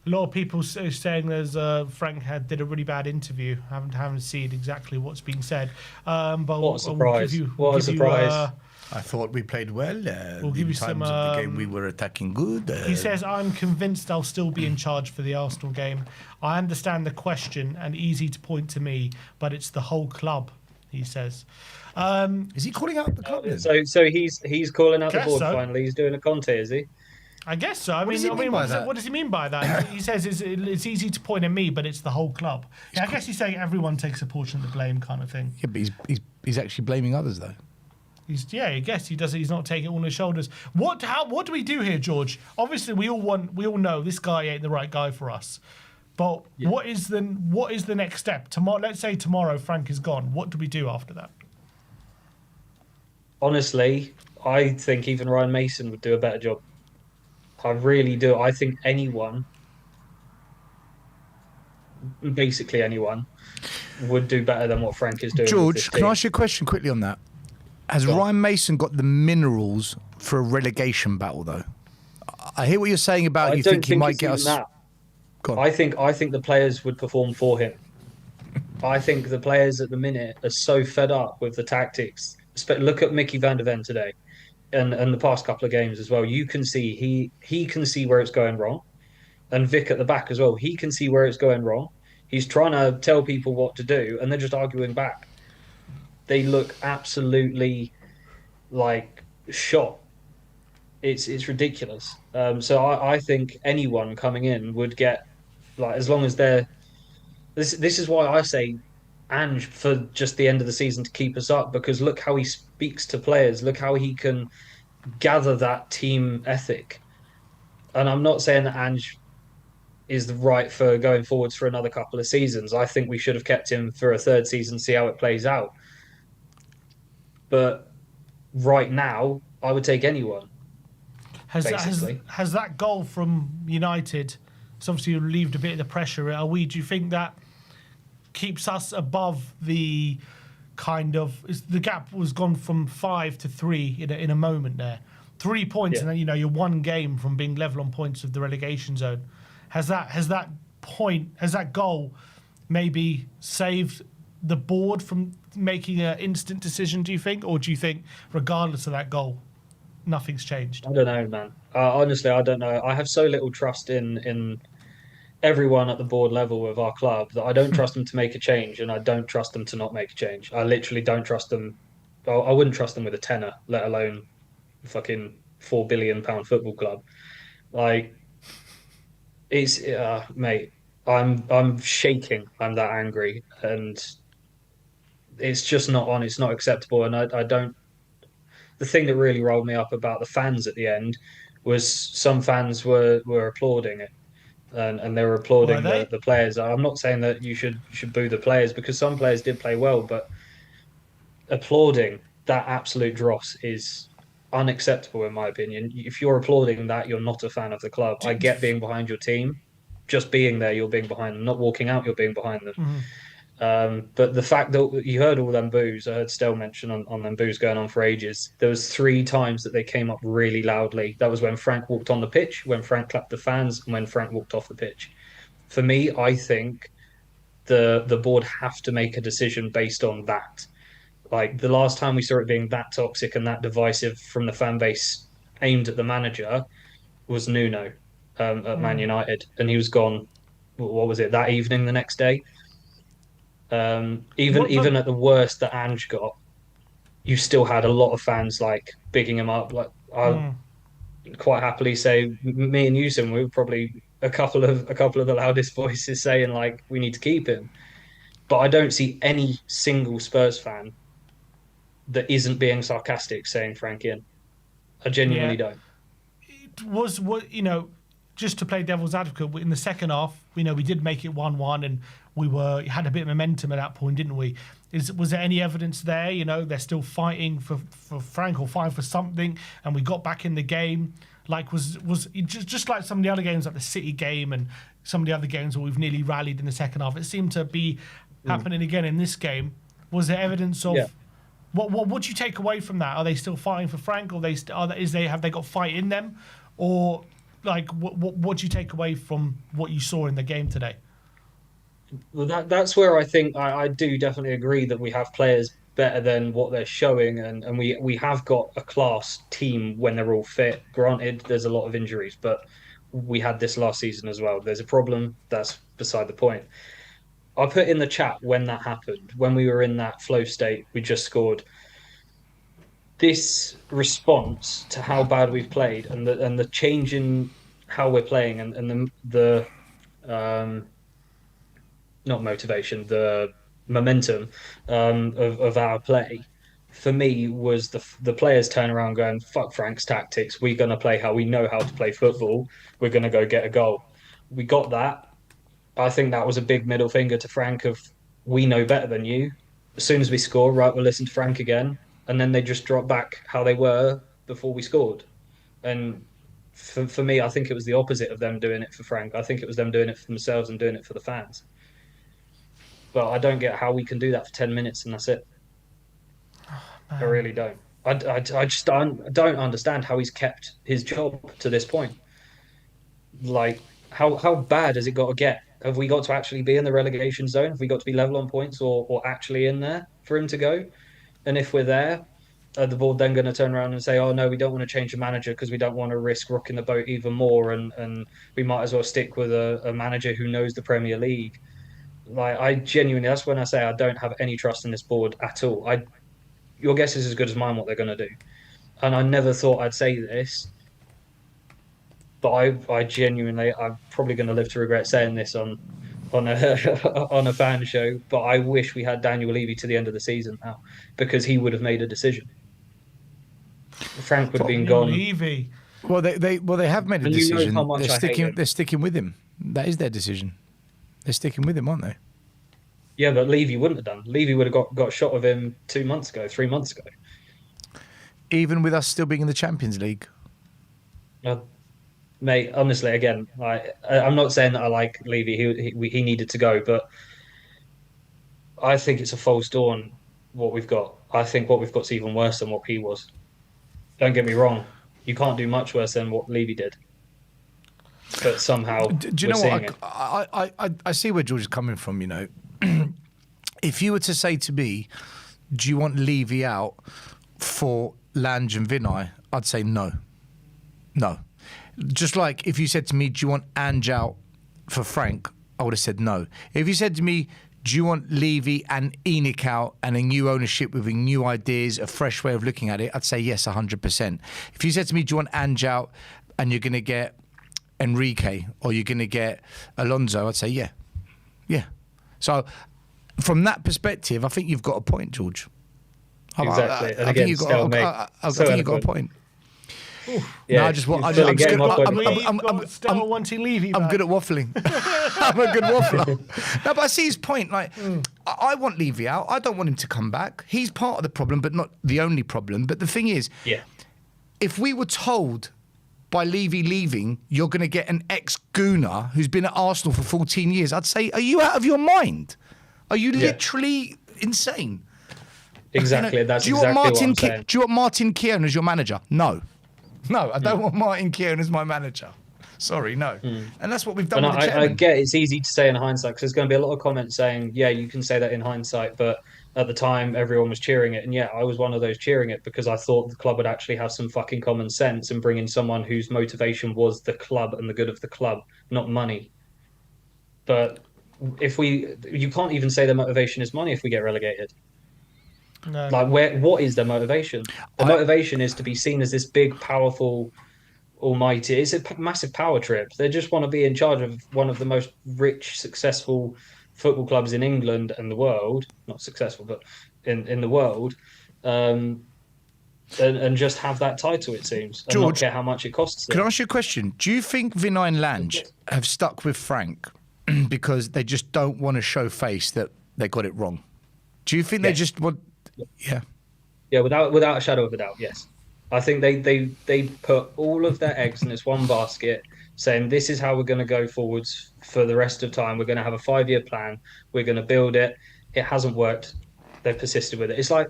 A lot of people saying there's Frank did a really bad interview. Haven't seen exactly what's being said. But What a surprise! What a surprise! I thought we played well. We'll give you some, of the game we were attacking good. He says, I'm convinced I'll still be in charge for the Arsenal game. I understand the question and easy to point to me, but it's the whole club, he says. Is he calling out the club then? So he's calling out the Guess board so. finally. He's doing a Conte, is he? I guess so. What does he mean by that? What does he mean by that? He says it's easy to point at me, but it's the whole club. Yeah, I guess he's saying everyone takes a portion of the blame kind of thing. Yeah, but he's actually blaming others though. I guess he does. He's not taking it on his shoulders. What do we do here, George? Obviously, we all know this guy ain't the right guy for us. But what is the next step? Tomorrow, let's say tomorrow Frank is gone. What do we do after that? Honestly, I think even Ryan Mason would do a better job. I really do. I think anyone, basically anyone, would do better than what Frank is doing. George, can I ask you a question quickly on that? Has Ryan Mason got the minerals for a relegation battle, though? I hear what you're saying about you think he might get us. Go on. I think the players would perform for him. I think the players at the minute are so fed up with the tactics. Look at Mickey van der Ven today, and the past couple of games as well. You can see he can see where it's going wrong, and Vic at the back as well. He can see where it's going wrong. He's trying to tell people what to do, and they're just arguing back. They look absolutely like shot. It's ridiculous. So I think anyone coming in would get, like, as long as they're. This is why I say Ange for just the end of the season to keep us up, because look how he speaks to players. Look how he can gather that team ethic. And I'm not saying that Ange is the right for going forwards for another couple of seasons. I think we should have kept him for a third season, see how it plays out. But right now, I would take anyone. Has that goal from United, it's obviously relieved a bit of the pressure. Do you think that keeps us above the kind of... The gap was gone from 5 to 3 in a moment there. 3 points, and then you're one game from being level on points of the relegation zone. Has that goal maybe saved the board from making an instant decision, do you think? Or do you think, regardless of that goal, nothing's changed? I don't know, man. Honestly, I don't know. I have so little trust in everyone at the board level of our club that I don't trust them to make a change, and I don't trust them to not make a change. I literally don't trust them. I wouldn't trust them with a tenner, let alone fucking £4 billion football club. Like, it's mate. I'm shaking. I'm that angry, and it's just not on. It's not acceptable, and I don't. The thing that really rolled me up about the fans at the end was some fans were applauding it, and they were applauding the players. I'm not saying that you should boo the players, because some players did play well, but applauding that absolute dross is unacceptable in my opinion. If you're applauding that, you're not a fan of the club. I get being behind your team. Just being there, you're being behind them. Not walking out, you're being behind them. Mm-hmm. But the fact that you heard all them boos, I heard Stell mention on them boos going on for ages. There was 3 times that they came up really loudly. That was when Frank walked on the pitch, when Frank clapped the fans, and when Frank walked off the pitch. For me, I think the board have to make a decision based on that. Like, the last time we saw it being that toxic and that divisive from the fan base aimed at the manager was Nuno at Man United, and he was gone. What was it, that evening, the next day? Even at the worst that Ange got, you still had a lot of fans like bigging him up. Like, I quite happily say, me and Newsom, we were probably a couple of the loudest voices saying, like, we need to keep him. But I don't see any single Spurs fan that isn't being sarcastic saying Frank in. I genuinely don't. It was just to play devil's advocate, in the second half, we did make it 1-1, and we had a bit of momentum at that point, didn't we? Was there any evidence there? They're still fighting for Frank, or fighting for something, and we got back in the game. like was just like some of the other games, like the City game and some of the other games where we've nearly rallied in the second half. It seemed to be happening again in this game. Was there evidence of? Yeah. What do you take away from that? Are they still fighting for Frank, or have they got fight in them, or like what do you take away from what you saw in the game today? Well, that's where I think I do definitely agree that we have players better than what they're showing, and we have got a class team when they're all fit. Granted, there's a lot of injuries, but we had this last season as well. There's a problem. That's beside the point. I put in the chat when that happened, when we were in that flow state, we just scored. This response to how bad we've played and the change in how we're playing and the not motivation, the momentum of our play for me was the players turn around going, fuck Frank's tactics. We're going to play how we know how to play football. We're going to go get a goal. We got that. I think that was a big middle finger to Frank of we know better than you. As soon as we score, right, we'll listen to Frank again. And then they just drop back how they were before we scored. And for me, I think it was the opposite of them doing it for Frank. I think it was them doing it for themselves and doing it for the fans. But I don't get how we can do that for 10 minutes and that's it. I really don't. I just don't understand how he's kept his job to this point. Like, how bad has it got to get? Have we got to actually be in the relegation zone? Have we got to be level on points or actually in there for him to go? And if we're there, are the board then going to turn around and say, oh, no, we don't want to change the manager because we don't want to risk rocking the boat even more and we might as well stick with a manager who knows the Premier League? Like, I genuinely, that's when I say I don't have any trust in this board at all. Your guess is as good as mine what they're going to do. And I never thought I'd say this, but I genuinely, I'm probably going to live to regret saying this on a on a fan show. But I wish we had Daniel Levy to the end of the season now, because he would have made a decision. Frank would have been gone. Levy. Well, they have made a And you know decision. how much I hate him. They're sticking with him. That is their decision. They're sticking with him, aren't they? Yeah, but Levy wouldn't have done. Levy would have got a shot of him 2 months ago, 3 months ago. Even with us still being in the Champions League. Mate, honestly, again, I'm not saying that I like Levy. He needed to go, but I think it's a false dawn what we've got. I think what we've got is even worse than what he was. Don't get me wrong. You can't do much worse than what Levy did. But somehow, do you know what? I see where George is coming from, you know. If you were to say to me, do you want Levy out for Lange and Vinay? I'd say no. No. Just like if you said to me, do you want Ange out for Frank? I would have said no. If you said to me, do you want Levy and ENIC out and a new ownership with new ideas, a fresh way of looking at it, I'd say yes, 100%. If you said to me, do you want Ange out and you're going to get Enrique or you're going to get Alonso, I'd say yeah. Yeah. So from that perspective, I think you've got a point, George. Exactly. I think you've got a point. Yeah, no, I'm still wanting Levy back. I'm good at waffling. I'm a good waffler. No, but I see his point. Like, I want Levy out. I don't want him to come back. He's part of the problem, but not the only problem. But the thing is, if we were told by Levy leaving, you're going to get an ex-Gooner who's been at Arsenal for 14 years, I'd say, are you out of your mind? Are you literally insane? Exactly. You know, That's exactly what I'm saying. Do you want Martin Keown as your manager? No. No, I don't want Martin Keown as my manager. Sorry, no. And that's what we've done with the chairman. I get it's easy to say in hindsight because there's going to be a lot of comments saying, yeah, you can say that in hindsight, but at the time everyone was cheering it. And yeah, I was one of those cheering it because I thought the club would actually have some fucking common sense and bring in someone whose motivation was the club and the good of the club, not money. But you can't even say the motivation is money if we get relegated. No. Like, what is their motivation? The motivation is to be seen as this big, powerful, almighty. It's a massive power trip. They just want to be in charge of one of the most rich, successful football clubs in England and the world. Not successful, but in the world. And just have that title, it seems. And George, not care how much it costs them. Can I ask you a question? Do you think Vinay and Lange have stuck with Frank because they just don't want to show face that they got it wrong? Do you think they just want... Yeah. Yeah, without a shadow of a doubt, yes. I think they put all of their eggs in this one basket, saying this is how we're going to go forwards for the rest of time. We're going to have a 5 year plan. We're going to build it. It hasn't worked. They've persisted with it. It's like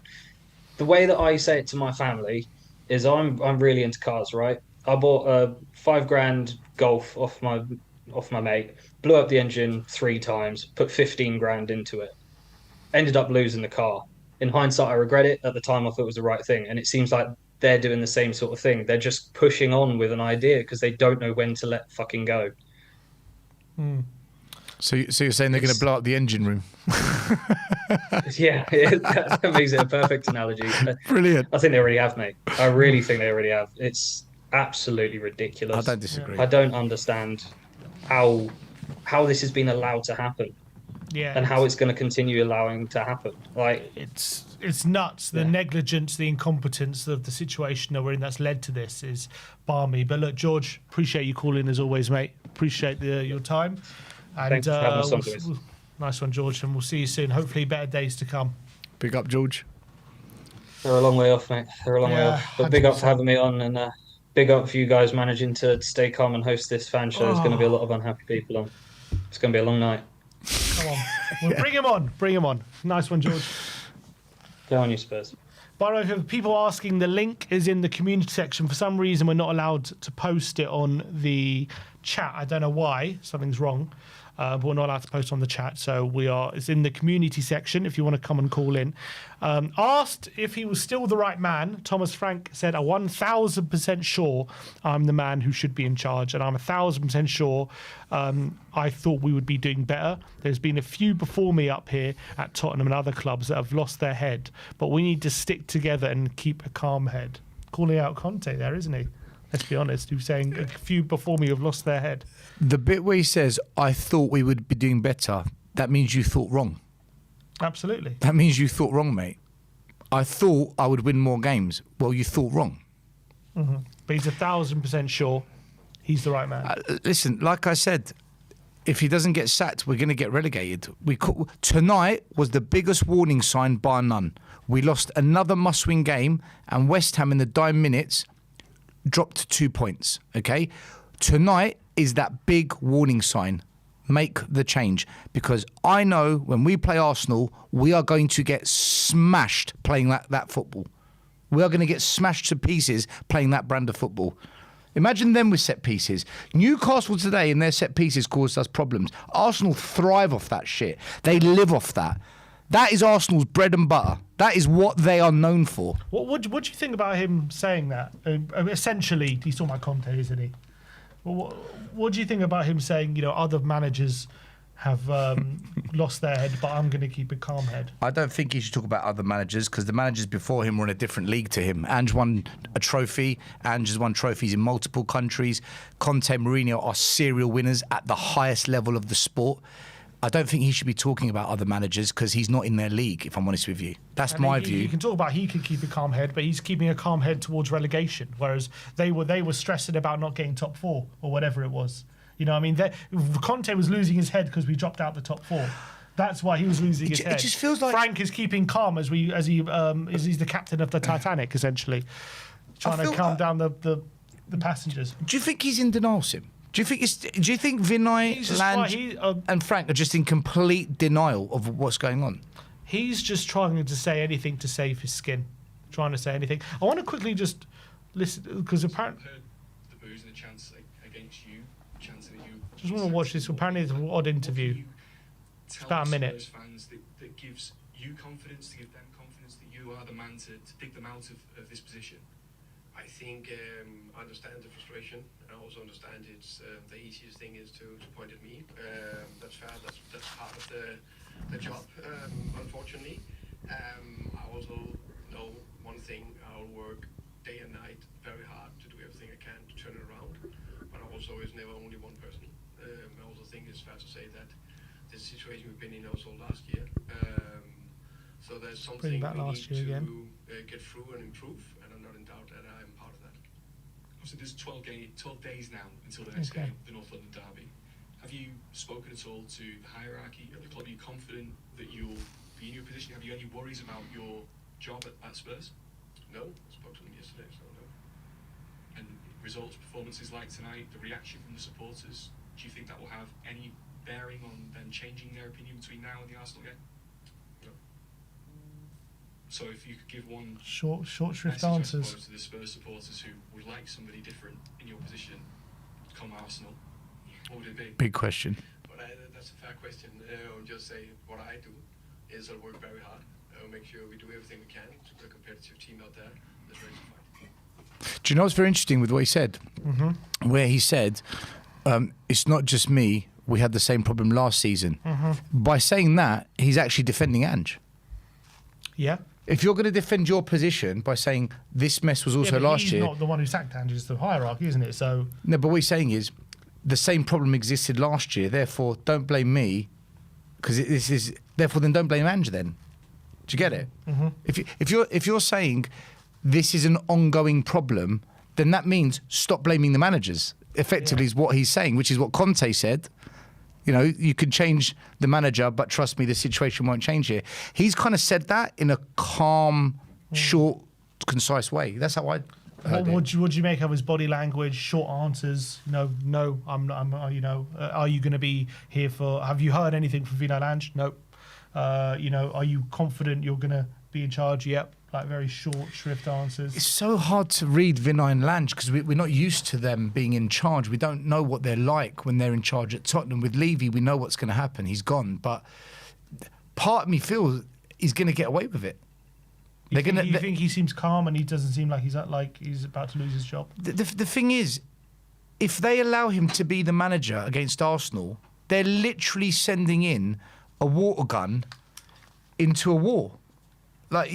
the way that I say it to my family is I'm really into cars, right? I bought a 5 grand Golf off my mate, blew up the engine 3 times, put 15 grand into it, ended up losing the car. In hindsight, I regret it. At the time, I thought it was the right thing. And it seems like they're doing the same sort of thing. They're just pushing on with an idea because they don't know when to let fucking go. So you're saying they're going to blow up the engine room? Yeah, that makes it a perfect analogy. Brilliant. I think they already have, mate. I really think they already have. It's absolutely ridiculous. I don't disagree. I don't understand how this has been allowed to happen. Yeah, and how it's going to continue allowing to happen. Like it's nuts. The negligence, the incompetence of the situation that we're in that's led to this is balmy. But look, George, appreciate you calling as always, mate. Appreciate your time. And thanks for having us on, boys. Nice one, George, and we'll see you soon. Hopefully, better days to come. Big up, George. They're a long way off, mate. They're a long way off. But big up for having me on, and big up for you guys managing to stay calm and host this fan show. There's going to be a lot of unhappy people on. It's going to be a long night. Come on. Well, bring him on. Bring him on. Nice one, George. Go on, you Spurs. By the way, people asking, the link is in the community section. For some reason, we're not allowed to post it on the chat. I don't know why. Something's wrong. But we're not allowed to post on the chat. So it's in the community section if you want to come and call in. Asked if he was still the right man, Thomas Frank said, I'm 1,000% sure I'm the man who should be in charge. And I'm 1,000% sure I thought we would be doing better. There's been a few before me up here at Tottenham and other clubs that have lost their head. But we need to stick together and keep a calm head. Calling out Conte there, isn't he? Let's be honest, who's saying a few before me have lost their head. The bit where he says, I thought we would be doing better, that means you thought wrong. Absolutely. That means you thought wrong, mate. I thought I would win more games. Well, you thought wrong. Mm-hmm. But he's 1,000% sure he's the right man. Listen, like I said, if he doesn't get sacked, we're going to get relegated. Tonight was the biggest warning sign bar none. We lost another must-win game, and West Ham in the dying minutes dropped 2 points, okay? Tonight is that big warning sign. Make the change. Because I know when we play Arsenal, we are going to get smashed playing that football. We are going to get smashed to pieces playing that brand of football. Imagine them with set pieces. Newcastle today in their set pieces caused us problems. Arsenal thrive off that shit. They live off that. That is Arsenal's bread and butter. That is what they are known for. What do you think about him saying that? Essentially, he's talking about Conte, isn't he? What do you think about him saying, other managers have lost their head, but I'm going to keep a calm head? I don't think he should talk about other managers because the managers before him were in a different league to him. Ange won a trophy. Ange has won trophies in multiple countries. Conte, Mourinho are serial winners at the highest level of the sport. I don't think he should be talking about other managers because he's not in their league, if I'm honest with you. That's my view. You can talk about he could keep a calm head, but he's keeping a calm head towards relegation, whereas they were stressing about not getting top four or whatever it was. Conte was losing his head because we dropped out the top four. That's why he was losing his head. It just feels like Frank is keeping calm as he's the captain of the Titanic, essentially, trying to calm down the passengers. Do you think he's in denial, Sim? Do you think Vinay, Lange and Frank are just in complete denial of what's going on? He's just trying to say anything to save his skin. Trying to say anything. I want to quickly just listen because apparently heard the boos and the chants against you, chanting at you. Just want to watch this. Apparently, it's an odd interview. It's about a minute. Fans that gives you confidence, to give them confidence that you are the man to dig them out of this position. I think I understand the frustration. I also understand it's the easiest thing is to point at me. That's fair. That's part of the job. Unfortunately, I also know one thing. I'll work day and night very hard to do everything I can to turn it around. But also, it's never only one person. I also think it's fair to say that this situation we've been in also last year. So there's something we need to get through and improve, and I'm not in doubt that I'm part of that. Obviously, there's 12 days now until the next game, the North London derby. Have you spoken at all to the hierarchy at the club? Are you confident that you'll be in your position? Have you any worries about your job at Spurs? No, I spoke to them yesterday, so no. results, performances like tonight, the reaction from the supporters, do you think that will have any bearing on them changing their opinion between now and the Arsenal game? No. So if you could give one Short shrift message, I answers. suppose, to the Spurs supporters who would like somebody different in your position come Arsenal, what would it be? Big question. But that's a fair question. I'll just say what I do is I'll work very hard. I'll make sure we do everything we can to put a competitive team out there that's ready to fight. Do you know what's very interesting with what he said? Mm-hmm. Where he said, it's not just me, we had the same problem last season. Mm-hmm. By saying that, he's actually defending Ange. Yeah. If you're going to defend your position by saying this mess was also Yeah, but last he's year... not the one who sacked Ange, it's the hierarchy, isn't it? So No, but what he's saying is the same problem existed last year, therefore don't blame me, because this is... Therefore, then don't blame Ange then. Do you get it? Mm-hmm. If you're saying this is an ongoing problem, then that means stop blaming the managers. Effectively, is what he's saying, which is what Conte said. You know, you can change the manager, but trust me, the situation won't change here. He's kind of said that in a calm, short, concise way. That's how I heard it. what do you make of his body language? Short answers. No, I'm not. Are you going to be here for? Have you heard anything from Vinal Ange? Nope. Are you confident you're going to be in charge? Yep. Like very short shrift answers. It's so hard to read Vinay and Lange because we're not used to them being in charge. We don't know what they're like when they're in charge at Tottenham. With Levy, we know what's going to happen. He's gone. But part of me feels he's going to get away with it. You think he seems calm and he doesn't seem like he's about to lose his job? The thing is, if they allow him to be the manager against Arsenal, they're literally sending in a water gun into a war. Like,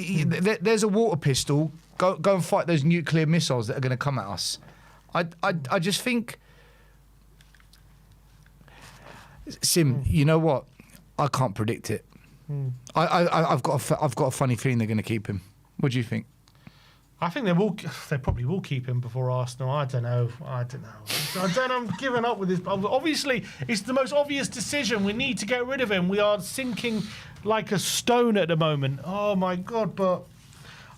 there's a water pistol. Go and fight those nuclear missiles that are going to come at us. I just think, Sim, you know what? I can't predict it. I've got a funny feeling they're going to keep him. What do you think? I think they probably will keep him before Arsenal. I don't know. I'm giving up with this. Obviously, it's the most obvious decision. We need to get rid of him. We are sinking like a stone at the moment. Oh my God! But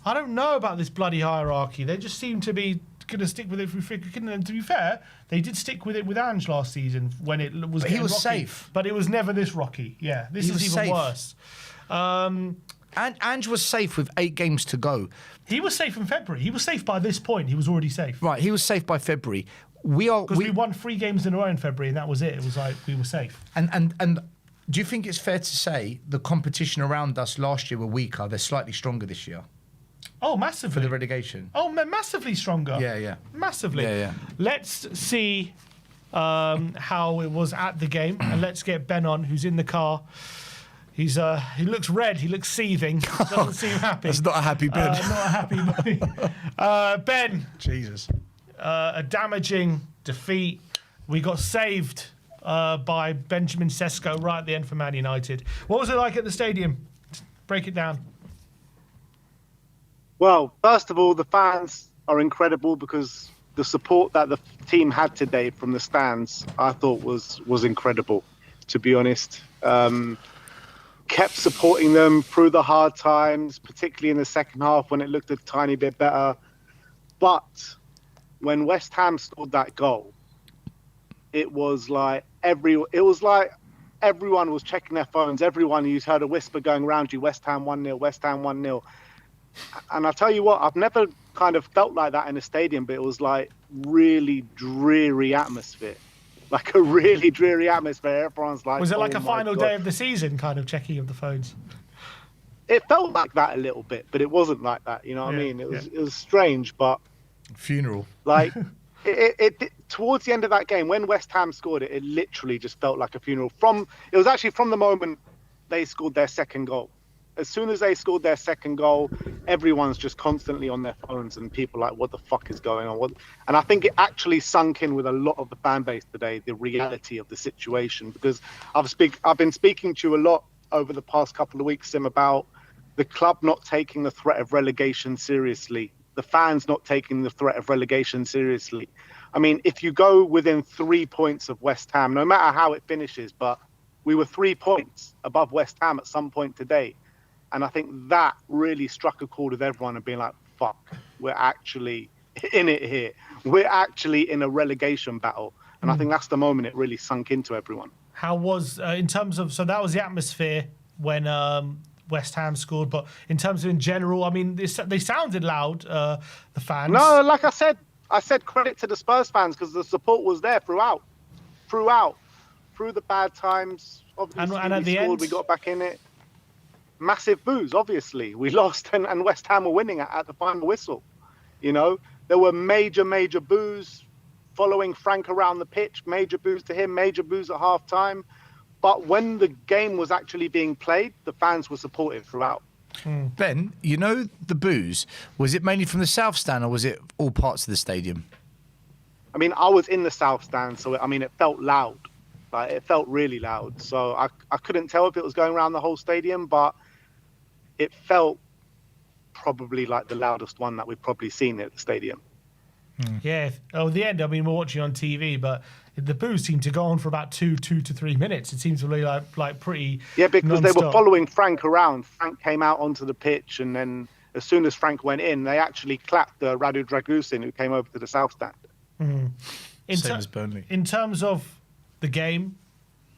I don't know about this bloody hierarchy. They just seem to be going to stick with it. And to be fair, they did stick with it with Ange last season when it was. But he was rocky, safe. But it was never this rocky. Yeah, this is even worse. Ange was safe with 8 games to go. He was safe in February. He was safe by this point. He was already safe. Right, he was safe by February. Because we won 3 games in a row in February, and that was it. It was like we were safe. And do you think it's fair to say the competition around us last year were weaker? They're slightly stronger this year Oh, massively. for the relegation. Oh, massively stronger. Yeah. Massively. Yeah. Let's see how it was at the game, and let's get Ben on, who's in the car. He looks red. He looks seething. Doesn't seem happy. That's not a happy Ben. Not a happy Ben. Ben. Jesus. A damaging defeat. We got saved by Benjamin Sesko right at the end for Man United. What was it like at the stadium? Break it down. Well, first of all, the fans are incredible because the support that the team had today from the stands, I thought was incredible, to be honest. Kept supporting them through the hard times, particularly in the second half when it looked a tiny bit better. But when West Ham scored that goal, it was like everyone was checking their phones. You heard a whisper going around you, West Ham 1-0, West Ham 1-0. And I tell you what, I've never kind of felt like that in a stadium, but it was like really dreary atmosphere. Like a really dreary atmosphere. Everyone's like, was it like oh a final God. day of the season kind of checking of the phones? It felt like that a little bit, but it wasn't like that. You know what I mean? It was strange, but Funeral. like it towards the end of that game when West Ham scored it literally just felt like a funeral. It was actually from the moment they scored their second goal. As soon as they scored their second goal, everyone's just constantly on their phones and people are like, what the fuck is going on? And I think it actually sunk in with a lot of the fan base today, the reality of the situation, because I've been speaking to you a lot over the past couple of weeks, Sim, about the club not taking the threat of relegation seriously, the fans not taking the threat of relegation seriously. I mean, if you go within 3 points of West Ham, no matter how it finishes, but we were 3 points above West Ham at some point today. And I think that really struck a chord with everyone and being like, fuck, we're actually in it here. We're actually in a relegation battle. And I think that's the moment it really sunk into everyone. How was, in terms of, so that was the atmosphere when West Ham scored, but in terms of in general, I mean, they sounded loud, the fans. No, like I said credit to the Spurs fans because the support was there throughout, through the bad times. Obviously, and at the scored, end, we got back in it. Massive boos, obviously. We lost and West Ham were winning at the final whistle. You know, there were major boos following Frank around the pitch, major boos to him, major boos at half time. But when the game was actually being played, the fans were supportive throughout. Ben, you know the boos, was it mainly from the south stand or was it all parts of the stadium? I mean, I was in the south stand, so it felt loud. Like, it felt really loud. So I couldn't tell if it was going around the whole stadium, but it felt probably like the loudest one that we've probably seen at the stadium. Yeah. Oh, the end. I mean, we're watching on TV, but the boos seemed to go on for about two to 3 minutes. It seems to be like pretty. Yeah, because non-stop. they were following Frank around. Frank came out onto the pitch, and then as soon as Frank went in, they actually clapped Radu Dragusin, who came over to the south stand. Same as Burnley. In terms of the game,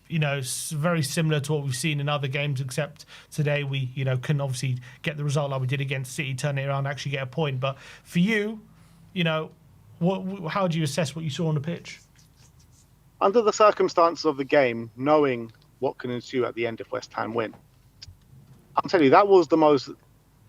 you know, very similar to what we've seen in other games, except today we, you know, couldn't obviously get the result like we did against City, turn it around, actually get a point. But for you, you know, how do you assess what you saw on the pitch? Under the circumstances of the game, knowing what can ensue at the end if West Ham win, I'll tell you, that was the most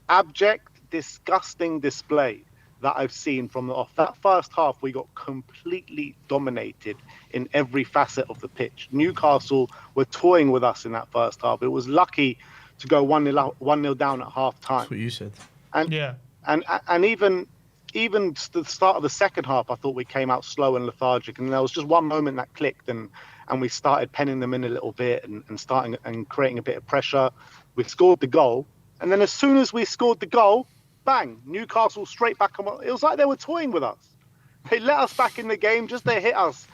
abject, disgusting display that I've seen from the off. That first half, we got completely dominated in every facet of the pitch. Newcastle were toying with us in that first half. It was lucky to go 1-0 down at half time. That's what you said. And Yeah. And even the start of the second half, I thought we came out slow and lethargic. And there was just one moment that clicked, and we started penning them in a little bit and starting and creating a bit of pressure. We scored the goal, and then as soon as we scored the goal, bang! Newcastle straight back on. It was like they were toying with us. They let us back in the game just to hit us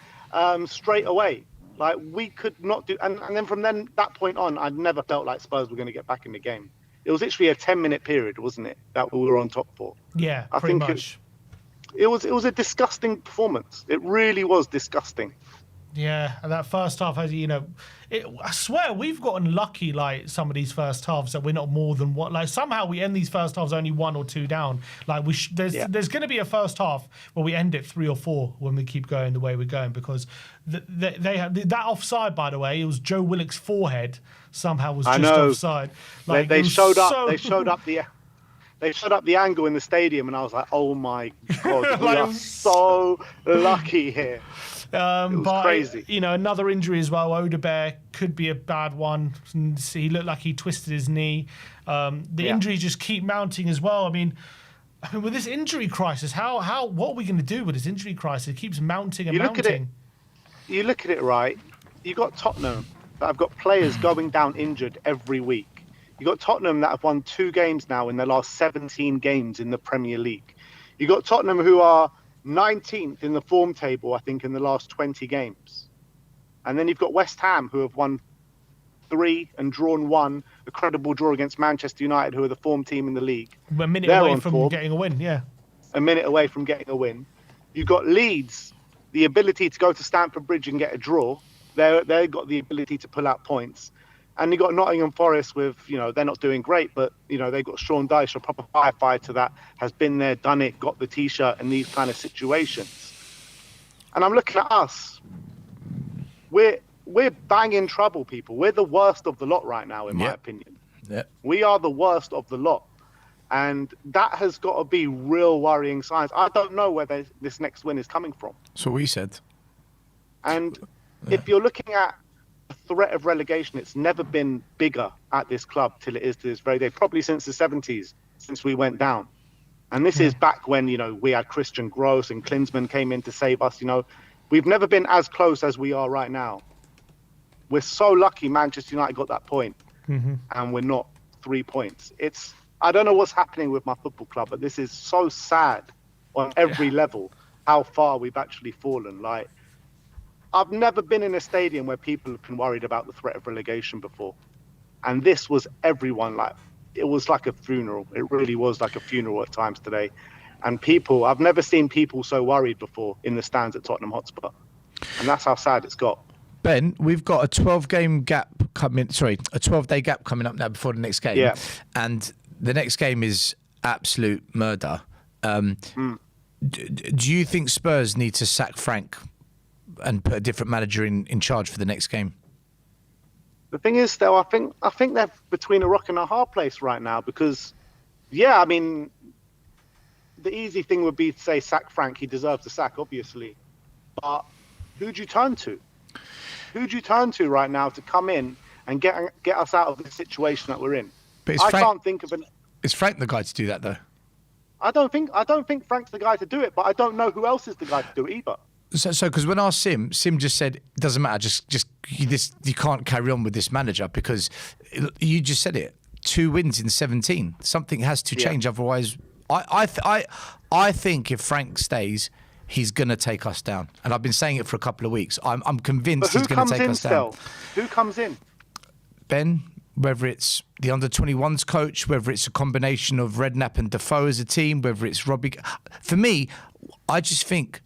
straight away. Like, we could not do. And then from that point on, I'd never felt like Spurs were going to get back in the game. It was literally a 10-minute period, wasn't it, that we were on top for? Yeah, I pretty think much. It was a disgusting performance. It really was disgusting. Yeah, and that first half, as you know, I swear we've gotten lucky. Like, some of these first halves that we're not more than one. Like, somehow we end these first halves only 1 or 2 down. Like, there's going to be a first half where we end it 3 or 4 when we keep going the way we're going, because they had that offside. By the way, it was Joe Willock's forehead somehow was just offside. Like, They showed up the angle in the stadium, and I was like, oh my god, we are so lucky here. But crazy. You know, another injury as well. Odebear could be a bad one. He looked like he twisted his knee. The injuries just keep mounting as well. I mean, with this injury crisis, what are we going to do with this injury crisis? It keeps mounting and mounting. You look at it, right? You got Tottenham that have got players going down injured every week. You got Tottenham that have won 2 games now in their last 17 games in the Premier League. You got Tottenham who are 19th in the form table, I think, in the last 20 games. And then you've got West Ham, who have won 3 and drawn 1, a credible draw against Manchester United, who are the form team in the league. A minute away from getting a win, yeah. A minute away from getting a win. You've got Leeds, the ability to go to Stamford Bridge and get a draw. They've got the ability to pull out points. And you've got Nottingham Forest with, you know, they're not doing great, but, you know, they've got Sean Dyche, a proper firefighter that has been there, done it, got the T-shirt in these kind of situations. And I'm looking at us. We're bang in trouble, people. We're the worst of the lot right now, in my opinion. Yep. We are the worst of the lot. And that has got to be real worrying signs. I don't know where this next win is coming from. That's what we said. And if you're looking at the threat of relegation, it's never been bigger at this club till it is to this very day, probably since the 70s, since we went down. And this is back when, you know, we had Christian Gross and Klinsmann came in to save us. You know, we've never been as close as we are right now. We're so lucky Manchester United got that point, and we're not 3 points. I don't know what's happening with my football club, but this is so sad on every level, how far we've actually fallen. Like, I've never been in a stadium where people have been worried about the threat of relegation before. And this was everyone. Like, it was like a funeral. It really was like a funeral at times today. And I've never seen people so worried before in the stands at Tottenham Hotspur. And that's how sad it's got. Ben, we've got a 12-day gap coming up now before the next game. Yeah. And the next game is absolute murder. Do you think Spurs need to sack Frank and put a different manager in charge for the next game? The thing is, though, I think they're between a rock and a hard place right now because, yeah, I mean, the easy thing would be to say sack Frank. He deserves a sack, obviously. But who do you turn to? Who do you turn to right now to come in and get us out of the situation that we're in? But can't think of an. Is Frank the guy to do that, though? I don't think Frank's the guy to do it, but I don't know who else is the guy to do it either. So because when I asked Sim just said it doesn't matter. You can't carry on with this manager because you just said it. 2 wins in 17. Something has to change, otherwise. I think if Frank stays, he's going to take us down. And I've been saying it for a couple of weeks. I'm convinced he's going to take us down. Who comes in? Ben, whether it's the under-21s coach, whether it's a combination of Redknapp and Defoe as a team, whether it's Robbie. For me, I just think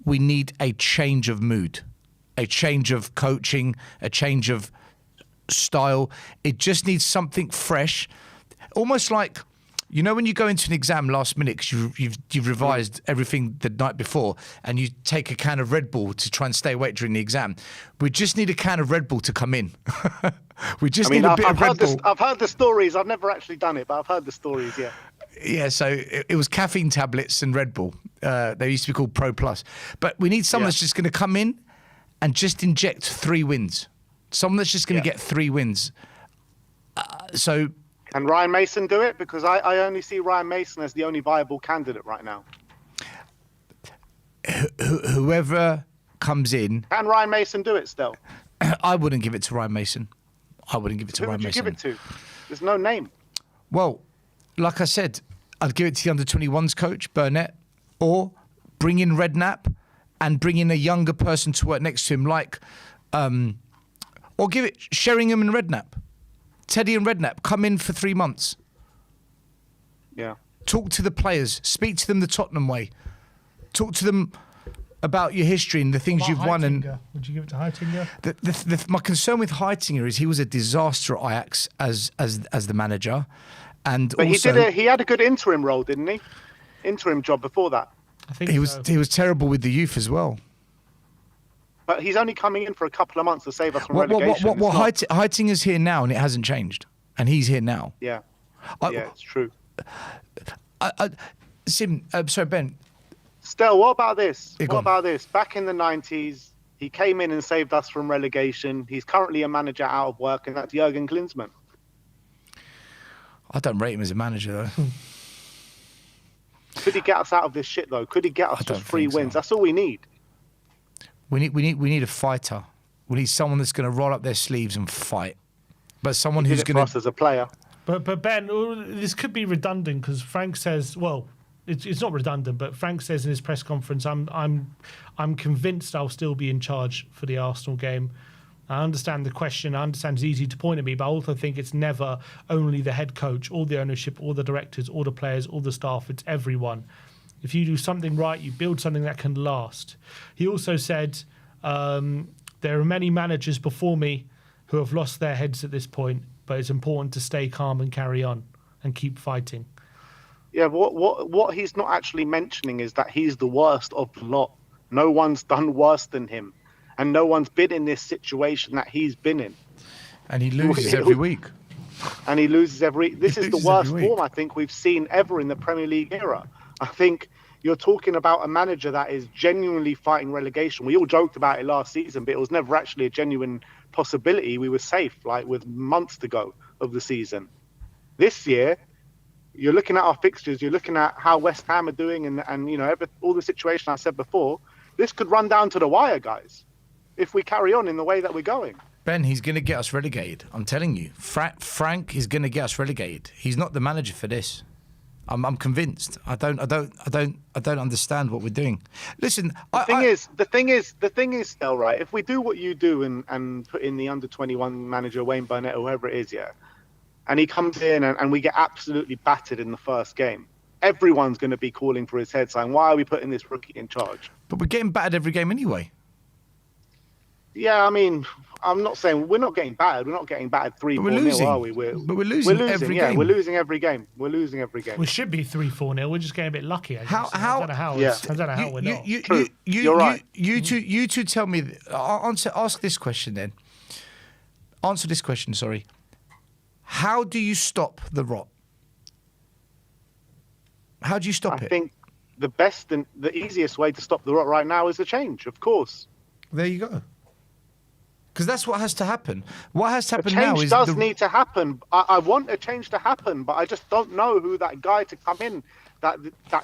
we need a change of mood, a change of coaching, a change of style. It just needs something fresh, almost like, you know, when you go into an exam last minute because you've revised everything the night before and you take a can of Red Bull to try and stay awake during the exam. We just need a can of Red Bull to come in. We just need a bit of Red Bull. I've heard the stories. I've never actually done it, but I've heard the stories, yeah. Yeah, so it was caffeine tablets and Red Bull. They used to be called Pro Plus. But we need someone that's just going to come in and just inject 3 wins. Someone that's just going to get 3 wins. Can Ryan Mason do it? Because I only see Ryan Mason as the only viable candidate right now. Whoever comes in... Can Ryan Mason do it still? I wouldn't give it to Ryan Mason. Who would you give it to? There's no name. Well, like I said, I'd give it to the under-21s coach, Burnett, or bring in Redknapp and bring in a younger person to work next to him, like... or give it Sheringham and Redknapp. Teddy and Redknapp, come in for 3 months. Yeah. Talk to the players. Speak to them the Tottenham way. Talk to them about your history and the things you've won. And would you give it to Heitinga? My concern with Heitinga is he was a disaster at Ajax as the manager, but he had a good interim role, didn't he? Interim job before that. I think he was terrible with the youth as well. But he's only coming in for a couple of months to save us from relegation. Heitinga's here now and it hasn't changed, and he's here now. Yeah, it's true. Sorry, Ben. Stel, what about this? Back in the 90s, he came in and saved us from relegation. He's currently a manager out of work, and that's Jurgen Klinsmann. I don't rate him as a manager, though. Could he get us out of this shit, though? Could he get us just 3 wins? That's all we need. We need a fighter. We need someone that's going to roll up their sleeves and fight. But someone who's going to... us as a player. But Ben, this could be redundant because Frank says, well, it's not redundant, but Frank says in his press conference, I'm convinced I'll still be in charge for the Arsenal game. I understand the question. I understand it's easy to point at me, but I also think it's never only the head coach, or the ownership, or the directors, or the players, or the staff. It's everyone. If you do something right, you build something that can last. He also said, there are many managers before me who have lost their heads at this point, but it's important to stay calm and carry on and keep fighting. Yeah, what he's not actually mentioning is that he's the worst of the lot. No one's done worse than him, and no one's been in this situation that he's been in. And he loses every week. This is the worst form I think we've seen ever in the Premier League era. I think you're talking about a manager that is genuinely fighting relegation. We all joked about it last season, but it was never actually a genuine possibility. We were safe, like with months to go of the season. This year, you're looking at our fixtures, you're looking at how West Ham are doing, and you know, all the situation I said before. This could run down to the wire, guys, if we carry on in the way that we're going. Ben, he's going to get us relegated. I'm telling you, Frank is going to get us relegated. He's not the manager for this. I'm convinced. I don't understand what we're doing. Listen, the thing is, Stel, right? If we do what you do and put in the under-21 manager Wayne Burnett or whoever it is, yeah, and he comes in and we get absolutely battered in the first game, everyone's going to be calling for his head, saying, why are we putting this rookie in charge? But we're getting battered every game anyway. Yeah, I mean, I'm not saying we're not getting battered. We're not getting battered 3-4-0, are we? But we're losing every game. We're losing every game. We're losing every game. We should be 3-4-0. We're just getting a bit lucky, I guess. How? I don't know how. Yeah. I don't know how we're not. You're right. You two tell me. Ask this question then. Answer this question. Sorry. How do you stop the rot? How do you stop it? I think the best and the easiest way to stop the rot right now is a change, of course. There you go. Because that's what has to happen. What has to happen A now change is does need to happen. I want a change to happen, but I just don't know who that guy to come in that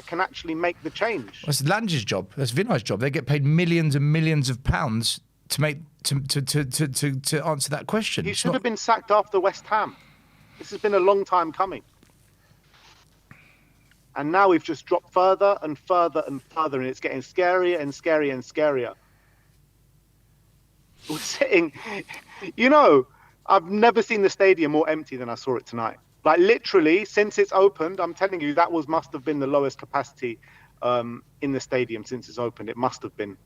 can actually make the change. That's Lange's job. That's Vinay's job. They get paid millions and millions of pounds to make to answer that question. He should have been sacked after West Ham. This has been a long time coming. And now we've just dropped further and further and further, and it's getting scarier and scarier and scarier. We're sitting, I've never seen the stadium more empty than I saw it tonight. Like literally, since it's opened, I'm telling you, that must have been the lowest capacity in the stadium since it's opened. It must have been.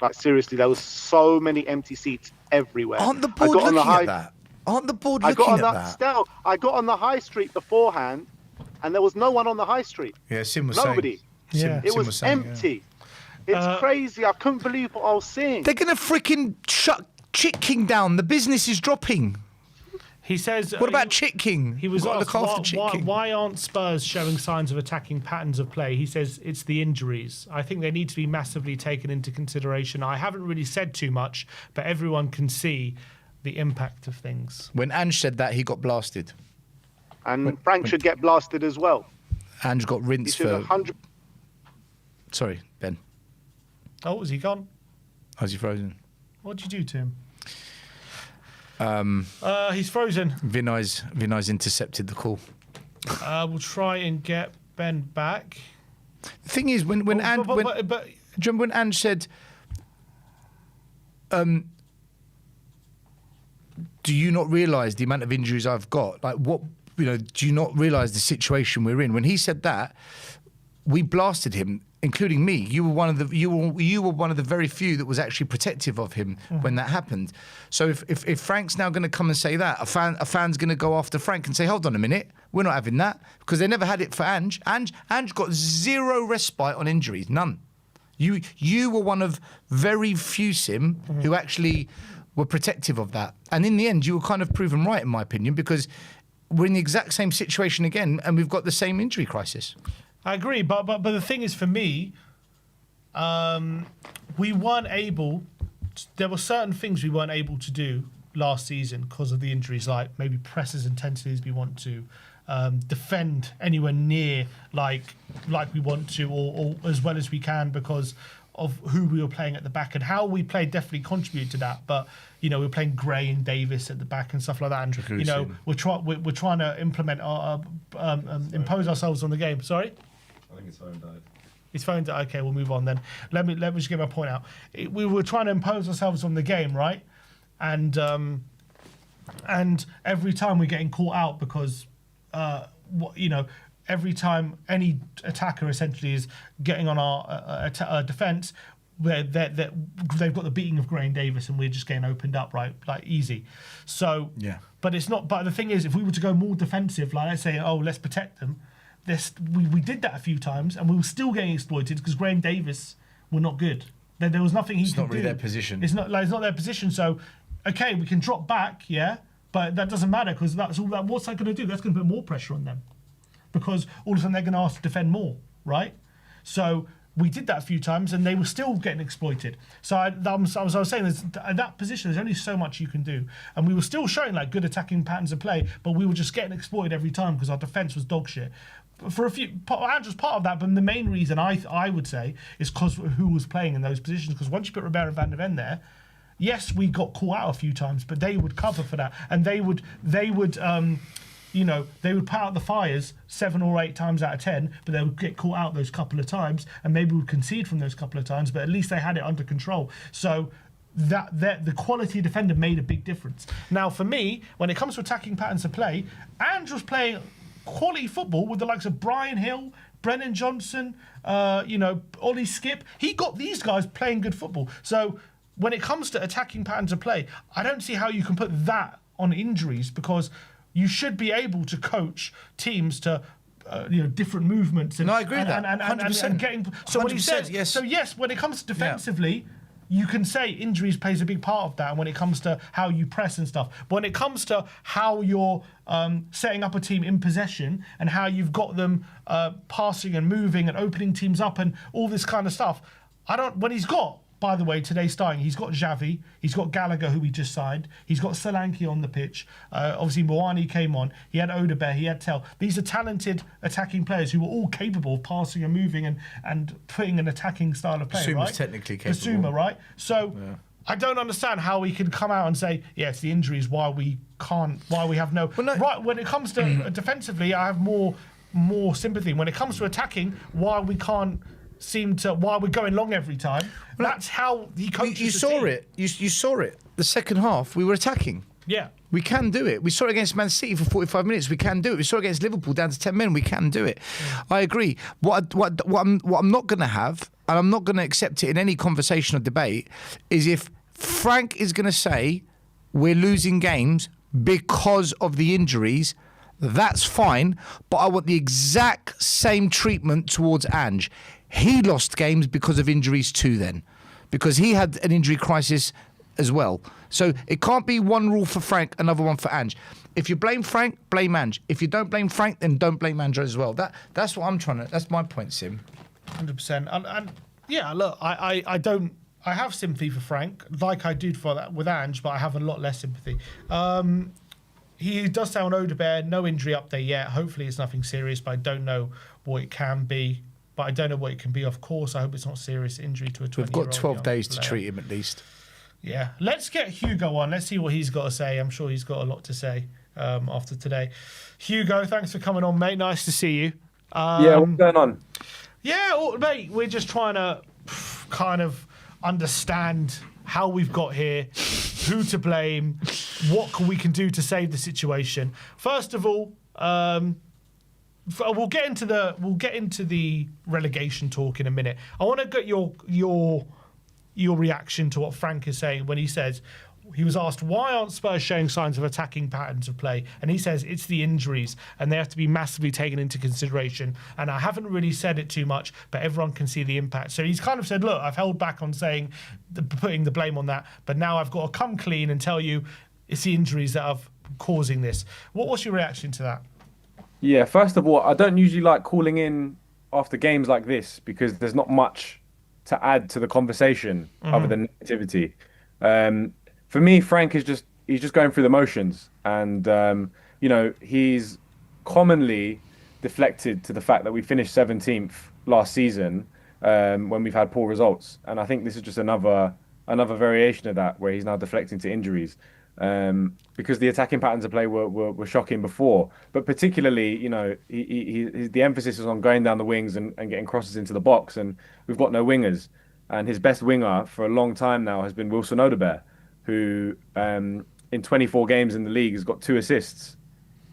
Like seriously, there was so many empty seats everywhere. Aren't the board looking at that? Aren't the board looking at that? Still, I got on the high street beforehand, and there was no one on the high street. Yeah, Sim was Nobody. saying. It was empty. It's crazy. I couldn't believe what I was seeing. They're going to freaking shut Chit King down. The business is dropping. He says. What about Chit King? He was We've got to asked, look after Chit King. why aren't Spurs showing signs of attacking patterns of play? He says it's the injuries. I think they need to be massively taken into consideration. I haven't really said too much, but everyone can see the impact of things. When Ange said that, he got blasted. And Frank should get blasted as well. Ange got He rinsed should for... 100. Sorry, Ben. Oh, was he gone? How's he frozen? What'd you do to him? He's frozen. Vinay's intercepted the call. We'll try and get Ben back. The thing is, when Ange... Do you remember when Ange said... do you not realise the amount of injuries I've got? Like, what... do you not realise the situation we're in? When he said that, we blasted him, including me. You were one of the very few that was actually protective of him when that happened. So if Frank's now going to come and say that, a fan's going to go after Frank and say, hold on a minute, we're not having that, because they never had it for Ange. Ange got zero respite on injuries, none. You were one of very few, Sim, who actually were protective of that. And in the end, you were kind of proven right, in my opinion, because we're in the exact same situation again, and we've got the same injury crisis. I agree, but the thing is, for me, we weren't able. There were certain things we weren't able to do last season because of the injuries, like maybe press as intensely as we want to, defend anywhere near like we want to, or as well as we can because of who we were playing at the back and how we played. Definitely contributed to that, but. We're playing Gray and Davis at the back and stuff like that. And, we're trying to implement impose ourselves on the game. Sorry? I think his phone died. His phone died. Okay, we'll move on then. Let me just get my point out. We were trying to impose ourselves on the game, right? And every time we're getting caught out because, every time any attacker essentially is getting on our defence, where they've got the beating of Gray and Davis and we're just getting opened up, right? Like easy. So, yeah. But it's not. But the thing is, if we were to go more defensive, like let's say, let's protect them. We did that a few times and we were still getting exploited because Gray and Davis were not good. There was nothing he could do. It's not really their position. It's not their position. So, okay, we can drop back, yeah, but that doesn't matter because that's all that. What's that going to do? That's going to put more pressure on them because all of a sudden they're going to ask to defend more, right? So. We did that a few times, and they were still getting exploited. So I was saying, at that position, there's only so much you can do, and we were still showing like good attacking patterns of play, but we were just getting exploited every time because our defence was dog shit. For a few, Andrew's part of that, but the main reason I would say is because who was playing in those positions. Because once you put Ribeiro and Van der Ven there, yes, we got caught out a few times, but they would cover for that, and they would put out the fires 7 or 8 times out of 10, but they would get caught out those couple of times, and maybe would concede from those couple of times, but at least they had it under control. So the quality defender made a big difference. Now, for me, when it comes to attacking patterns of play, Andrew's playing quality football with the likes of Brian Hill, Brennan Johnson, Ollie Skip. He got these guys playing good football. So when it comes to attacking patterns of play, I don't see how you can put that on injuries, because you should be able to coach teams to different movements. And, No, I agree with that. 100%. And getting. So when he 100%, says, yes. so yes, when it comes to defensively. You can say injuries plays a big part of that when it comes to how you press and stuff. But when it comes to how you're setting up a team in possession and how you've got them passing and moving and opening teams up and all this kind of stuff, when he's got, by the way, today starting, he's got Xavi, he's got Gallagher, who he just signed, he's got Solanke on the pitch, obviously Moani came on, he had Odebear, he had Tell. These are talented attacking players who were all capable of passing and moving and putting an attacking style of play, Basuma's right? technically capable. Basuma, right? So I don't understand how we can come out and say, yes, the injury is why we have no... Right, when it comes to defensively, I have more sympathy. When it comes to attacking, why we're going long every time. That's how he coaches You saw it. You saw it. The second half, we were attacking. Yeah. We can do it. We saw it against Man City for 45 minutes. We can do it. We saw it against Liverpool down to 10 men. We can do it. I agree. What I'm not going to have, and I'm not going to accept it in any conversation or debate, is if Frank is going to say we're losing games because of the injuries. That's fine, but I want the exact same treatment towards Ange. He lost games because of injuries too then, because he had an injury crisis as well. So it can't be one rule for Frank, another one for Ange. If you blame Frank, blame Ange. If you don't blame Frank, then don't blame Ange as well. That's what I'm trying to... That's my point, Sim. 100%. And yeah, look, I have sympathy for Frank, like I do for that with Ange, but I have a lot less sympathy. He does sound Odebear, no injury update yet. Hopefully it's nothing serious, but I don't know what it can be. But I don't know what it can be, of course. I hope it's not serious injury to a 20-year-old. We've got 12 days player. to treat him at least. Yeah. Let's get Hugo on. Let's see what he's got to say. I'm sure he's got a lot to say after today. Hugo, thanks for coming on, mate. Nice to see you. Yeah, what's going on? Yeah, mate, we're just trying to kind of understand how we've got here, who to blame, what we can do to save the situation. First of all, we'll get into the relegation talk in a minute. I want to get your reaction to what Frank is saying when he says, he was asked, why aren't Spurs showing signs of attacking patterns of play? And he says it's the injuries and they have to be massively taken into consideration. And I haven't really said it too much, but everyone can see the impact. So he's kind of said, look, I've held back on putting the blame on that, but now I've got to come clean and tell you it's the injuries that are causing this. What's your reaction to that? Yeah, first of all, I don't usually like calling in after games like this because there's not much to add to the conversation other than negativity. For me, Frank is just going through the motions, and he's commonly deflected to the fact that we finished 17th last season when we've had poor results, and I think this is just another variation of that, where he's now deflecting to injuries. Because the attacking patterns of play were shocking before, but particularly, the emphasis is on going down the wings and getting crosses into the box, and we've got no wingers. And his best winger for a long time now has been Wilson Odebear, who in 24 games in the league has got 2 assists.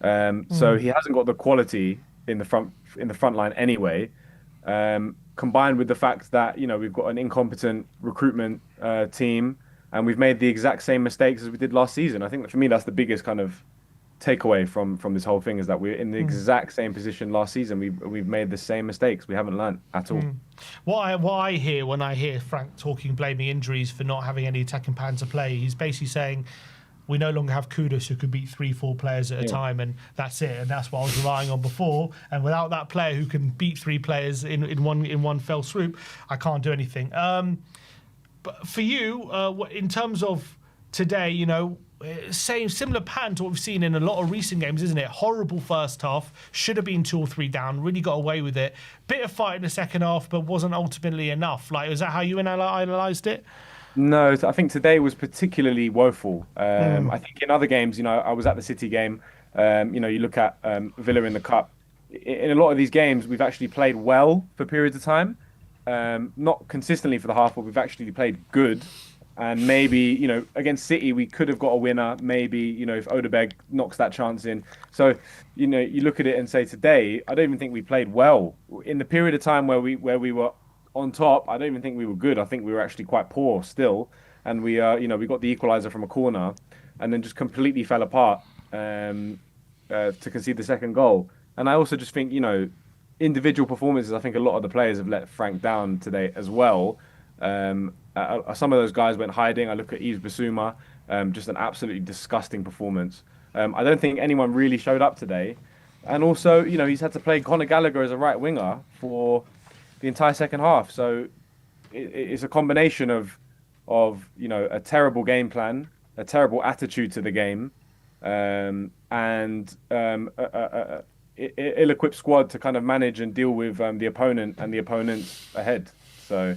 So he hasn't got the quality in the front line anyway. Combined with the fact that we've got an incompetent recruitment team. And we've made the exact same mistakes as we did last season. I think that for me, that's the biggest kind of takeaway from this whole thing, is that we're in the exact same position last season. We've made the same mistakes. We haven't learned at all. What I hear when I hear Frank blaming injuries for not having any attacking patterns of play, he's basically saying we no longer have Kudus who could beat 3-4 players at a time, and that's it. And that's what I was relying on before. And without that player who can beat 3 players in one fell swoop, I can't do anything. But for you, in terms of today, similar pattern to what we've seen in a lot of recent games, isn't it? Horrible first half, should have been 2 or 3 down, really got away with it. Bit of fight in the second half, but wasn't ultimately enough. Is that how you analysed it? No, I think today was particularly woeful. I think in other games, I was at the City game. You look at Villa in the Cup. In a lot of these games, we've actually played well for periods of time. Not consistently for the half, but we've actually played good. And maybe, you know, against City, we could have got a winner. Maybe, you know, if Odeberg knocks that chance in. So, you know, you look at it and say today, I don't even think we played well. In the period of time where we were on top, I don't even think we were good. I think we were actually quite poor still. And we, you know, we got the equaliser from a corner and then just completely fell apart to concede the second goal. And I also just think, you know, individual performances, I think a lot of the players have let Frank down today as well. Some of those guys went hiding. I look at Yves Bissouma, just an absolutely disgusting performance. I don't think anyone really showed up today. And also, you know, he's had to play Conor Gallagher as a right winger for the entire second half. So it's a combination of, you know, a terrible game plan, a terrible attitude to the game, and ill-equipped squad to kind of manage and deal with the opponent and the opponents ahead. So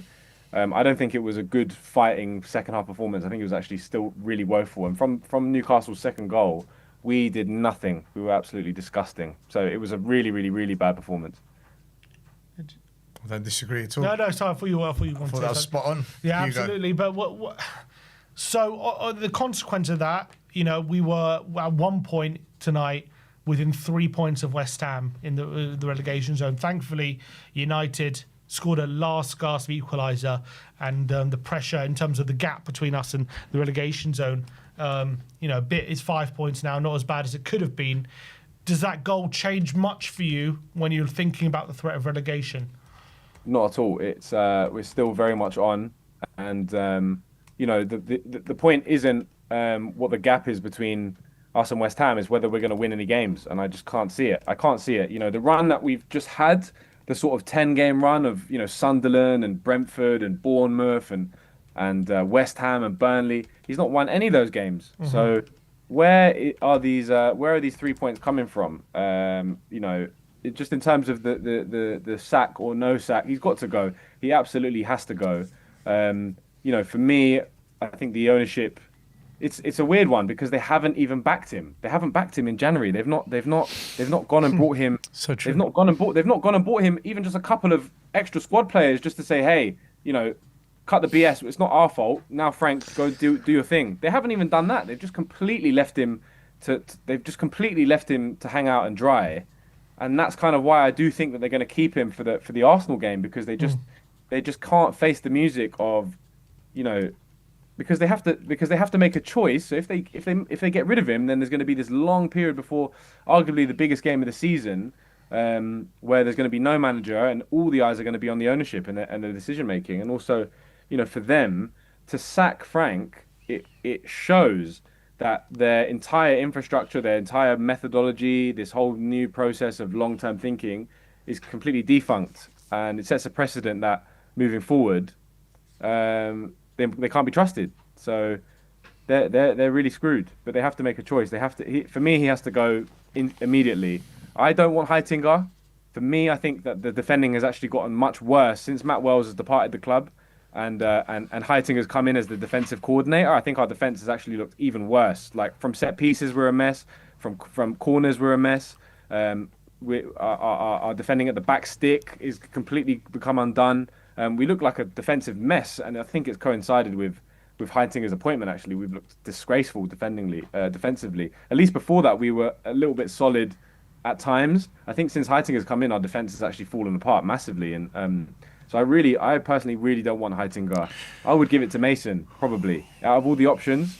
I don't think it was a good fighting second half performance. I think it was actually still really woeful. And from Newcastle's second goal, we did nothing. We were absolutely disgusting. So it was a really, really, really bad performance. I don't disagree at all. No, sorry, I thought you wanted to. I thought that was spot on. Yeah, You go. absolutely. But what so the consequence of that, you know, we were at one point tonight within 3 points of West Ham in the relegation zone. Thankfully, United scored a last gasp equaliser, and the pressure in terms of the gap between us and the relegation zone, you know, is 5 points now, not as bad as it could have been. Does that goal change much for you when you're thinking about the threat of relegation? Not at all. It's we're still very much on, and you know, the point isn't what the gap is between us and West Ham, is whether we're going to win any games, and I just can't see it. I can't see it. You know, the run that we've just had, the sort of 10-game run of, you know, Sunderland and Brentford and Bournemouth and West Ham and Burnley, he's not won any of those games. Mm-hmm. So where are these 3 points coming from? You know, just in terms of the sack or no sack, he's got to go. He absolutely has to go. You know, for me, I think the ownership, it's a weird one because they haven't even backed him. They haven't backed him in January. They've not gone and brought him. So true. They've not gone and bought him even just a couple of extra squad players just to say, hey, you know, cut the BS. It's not our fault. Now, Frank, go do your thing. They haven't even done that. They've just completely left him to hang out and dry. And that's kind of why I do think that they're going to keep him for the Arsenal game, because they just can't face the music of, you know, because they have to make a choice. So if they get rid of him, then there's going to be this long period before arguably the biggest game of the season, where there's going to be no manager and all the eyes are going to be on the ownership and the decision making. And also, you know, for them to sack Frank, it shows that their entire infrastructure, their entire methodology, this whole new process of long-term thinking is completely defunct, and it sets a precedent that moving forward, they can't be trusted. So they're really screwed. But they have to make a choice. They have to. For me, he has to go immediately. I don't want Heitinga. For me, I think that the defending has actually gotten much worse since Matt Wells has departed the club, and Heitinga's come in as the defensive coordinator. I think our defense has actually looked even worse. Like from set pieces, we're a mess. From corners, we're a mess. Our defending at the back stick is completely become undone. We look like a defensive mess, and I think it's coincided with Heitinga's appointment. Actually, we've looked disgraceful defensively. At least before that, we were a little bit solid at times. I think since Heitinga's come in, our defense has actually fallen apart massively. And so I personally really don't want Heitinga. I would give it to Mason, probably. Out of all the options,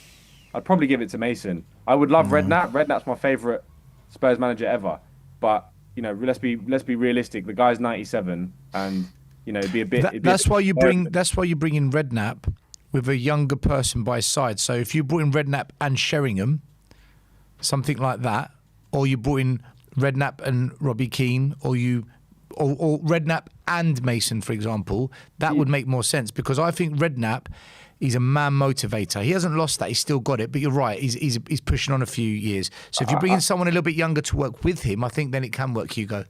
I'd probably give it to Mason. I would love Redknapp. Redknapp's my favourite Spurs manager ever. But you know, let's be realistic. The guy's 97, and you know, it'd be a bit. That's why you bring in Redknapp with a younger person by his side. So if you brought in Redknapp and Sheringham, something like that, or you brought in Redknapp and Robbie Keane, or Redknapp and Mason, for example, that would make more sense, because I think Redknapp, he's a man motivator. He hasn't lost that. He's still got it. But you're right. He's pushing on a few years. So if you bring in someone a little bit younger to work with him, I think then it can work, Hugo.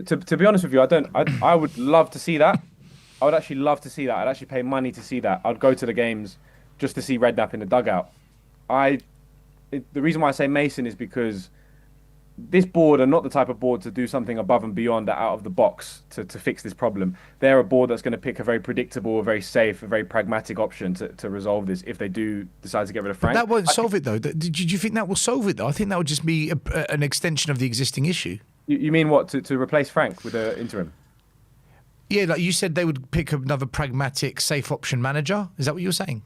To be honest with you, I would love to see that. I would actually love to see that. I'd actually pay money to see that. I'd go to the games just to see Redknapp in the dugout. The reason why I say Mason is because this board are not the type of board to do something above and beyond out of the box to fix this problem. They're a board that's going to pick a very predictable, a very safe, a very pragmatic option to resolve this if they do decide to get rid of Frank. But that won't solve it, though. Did you think that will solve it, though? I think that would just be an extension of the existing issue. You mean what, to replace Frank with an interim? Yeah, like you said, they would pick another pragmatic, safe option manager. Is that what you were saying?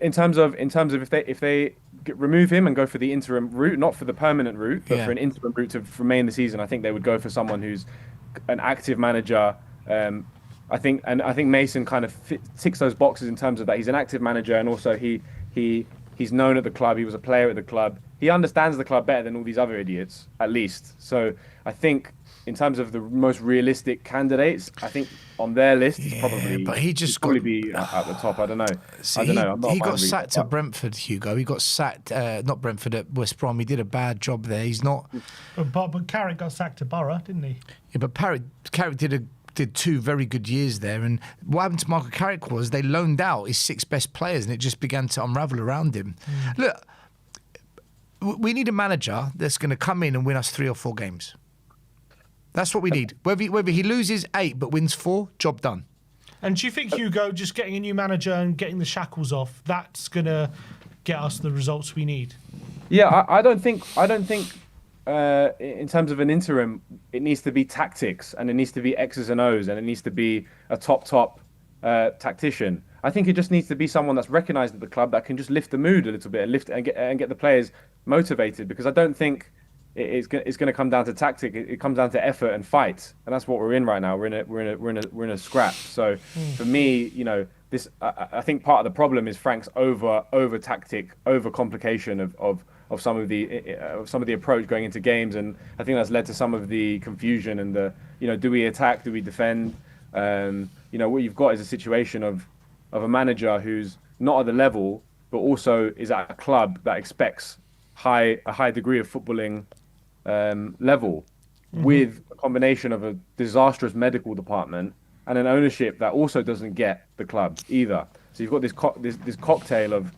In terms of if they remove him and go for the interim route, not for the permanent route, but for an interim route to remain the season, I think they would go for someone who's an active manager. I think Mason kind of ticks those boxes in terms of that he's an active manager, and also he's known at the club. He was a player at the club. He understands the club better than all these other idiots, at least. So I think in terms of the most realistic candidates, I think on their list, he's probably, but he just probably be at the top. I don't know. See, he got sacked at Brentford, Hugo. He got sacked, not Brentford, at West Brom. He did a bad job there. He's not. But Carrick got sacked to Borough, didn't he? Yeah, but Carrick did 2 very good years there. And what happened to Michael Carrick was they loaned out his 6 best players, and it just began to unravel around him. Look, we need a manager that's going to come in and win us 3 or 4 games. That's what we need. Whether he loses 8 but wins 4, job done. And do you think, Hugo, just getting a new manager and getting the shackles off, that's going to get us the results we need? Yeah, I don't think in terms of an interim, it needs to be tactics, and it needs to be X's and O's, and it needs to be a top tactician. I think it just needs to be someone that's recognised at the club that can just lift the mood a little bit and get the players motivated, because I don't think it's going to come down to tactic. It comes down to effort and fight, and that's what we're in right now. We're in a scrap. So for me, this I think part of the problem is Frank's over tactic, over complication of some of the approach going into games, and I think that's led to some of the confusion and the do we attack, do we defend? What you've got is a situation of a manager who's not at the level, but also is at a club that expects a high degree of footballing level, with a combination of a disastrous medical department and an ownership that also doesn't get the club either. So you've got this cocktail of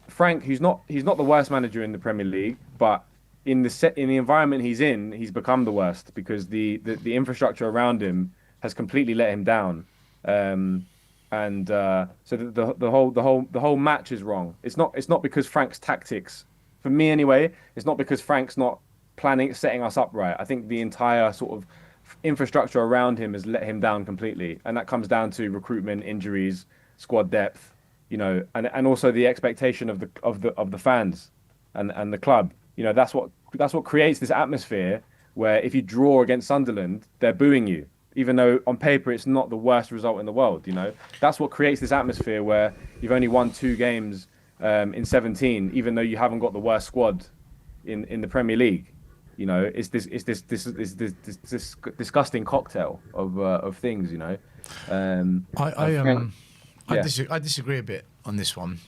Frank, who's not the worst manager in the Premier League, but in the environment he's in, he's become the worst because the infrastructure around him has completely let him down. So the whole match is wrong. It's not because Frank's tactics, for me anyway, it's not because Frank's not setting us up right. I think the entire sort of infrastructure around him has let him down completely, and that comes down to recruitment, injuries, squad depth, and also the expectation of the fans and the club. That's what creates this atmosphere where if you draw against Sunderland, they're booing you, even though on paper it's not the worst result in the world. That's what creates this atmosphere where you've only won 2 games in 17, even though you haven't got the worst squad in the Premier League. It's this disgusting cocktail of things. I disagree a bit on this one.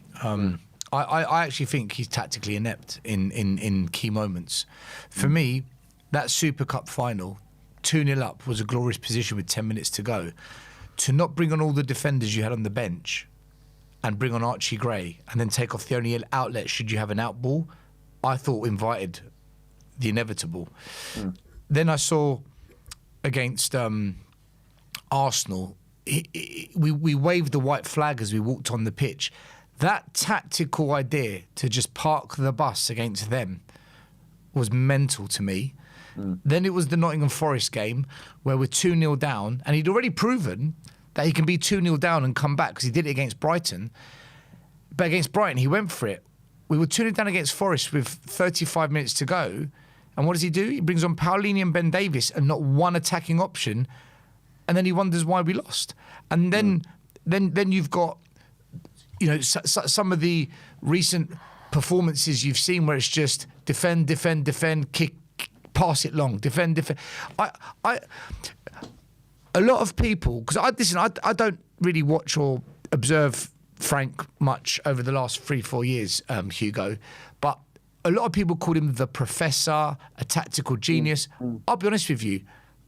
I actually think he's tactically inept in key moments. For me, that Super Cup final, 2-0 up, was a glorious position with 10 minutes to go. To not bring on all the defenders you had on the bench and bring on Archie Gray and then take off the only outlet should you have an out ball, I thought invited the inevitable. Then I saw against Arsenal, we waved the white flag as we walked on the pitch. That tactical idea to just park the bus against them was mental to me. Then it was the Nottingham Forest game where we're 2-0 down, and he'd already proven that he can be 2-0 down and come back because he did it against Brighton. But against Brighton, he went for it. We were 2-0 down against Forest with 35 minutes to go. And what does he do? He brings on Paulinho and Ben Davis and not one attacking option. And then he wonders why we lost. And then you've got, some of the recent performances you've seen where it's just defend, kick, pass it long, defend. A lot of people, because I don't really watch or observe Frank much over the last 3-4 years, Hugo, but a lot of people called him the professor, a tactical genius. I'll be honest with you,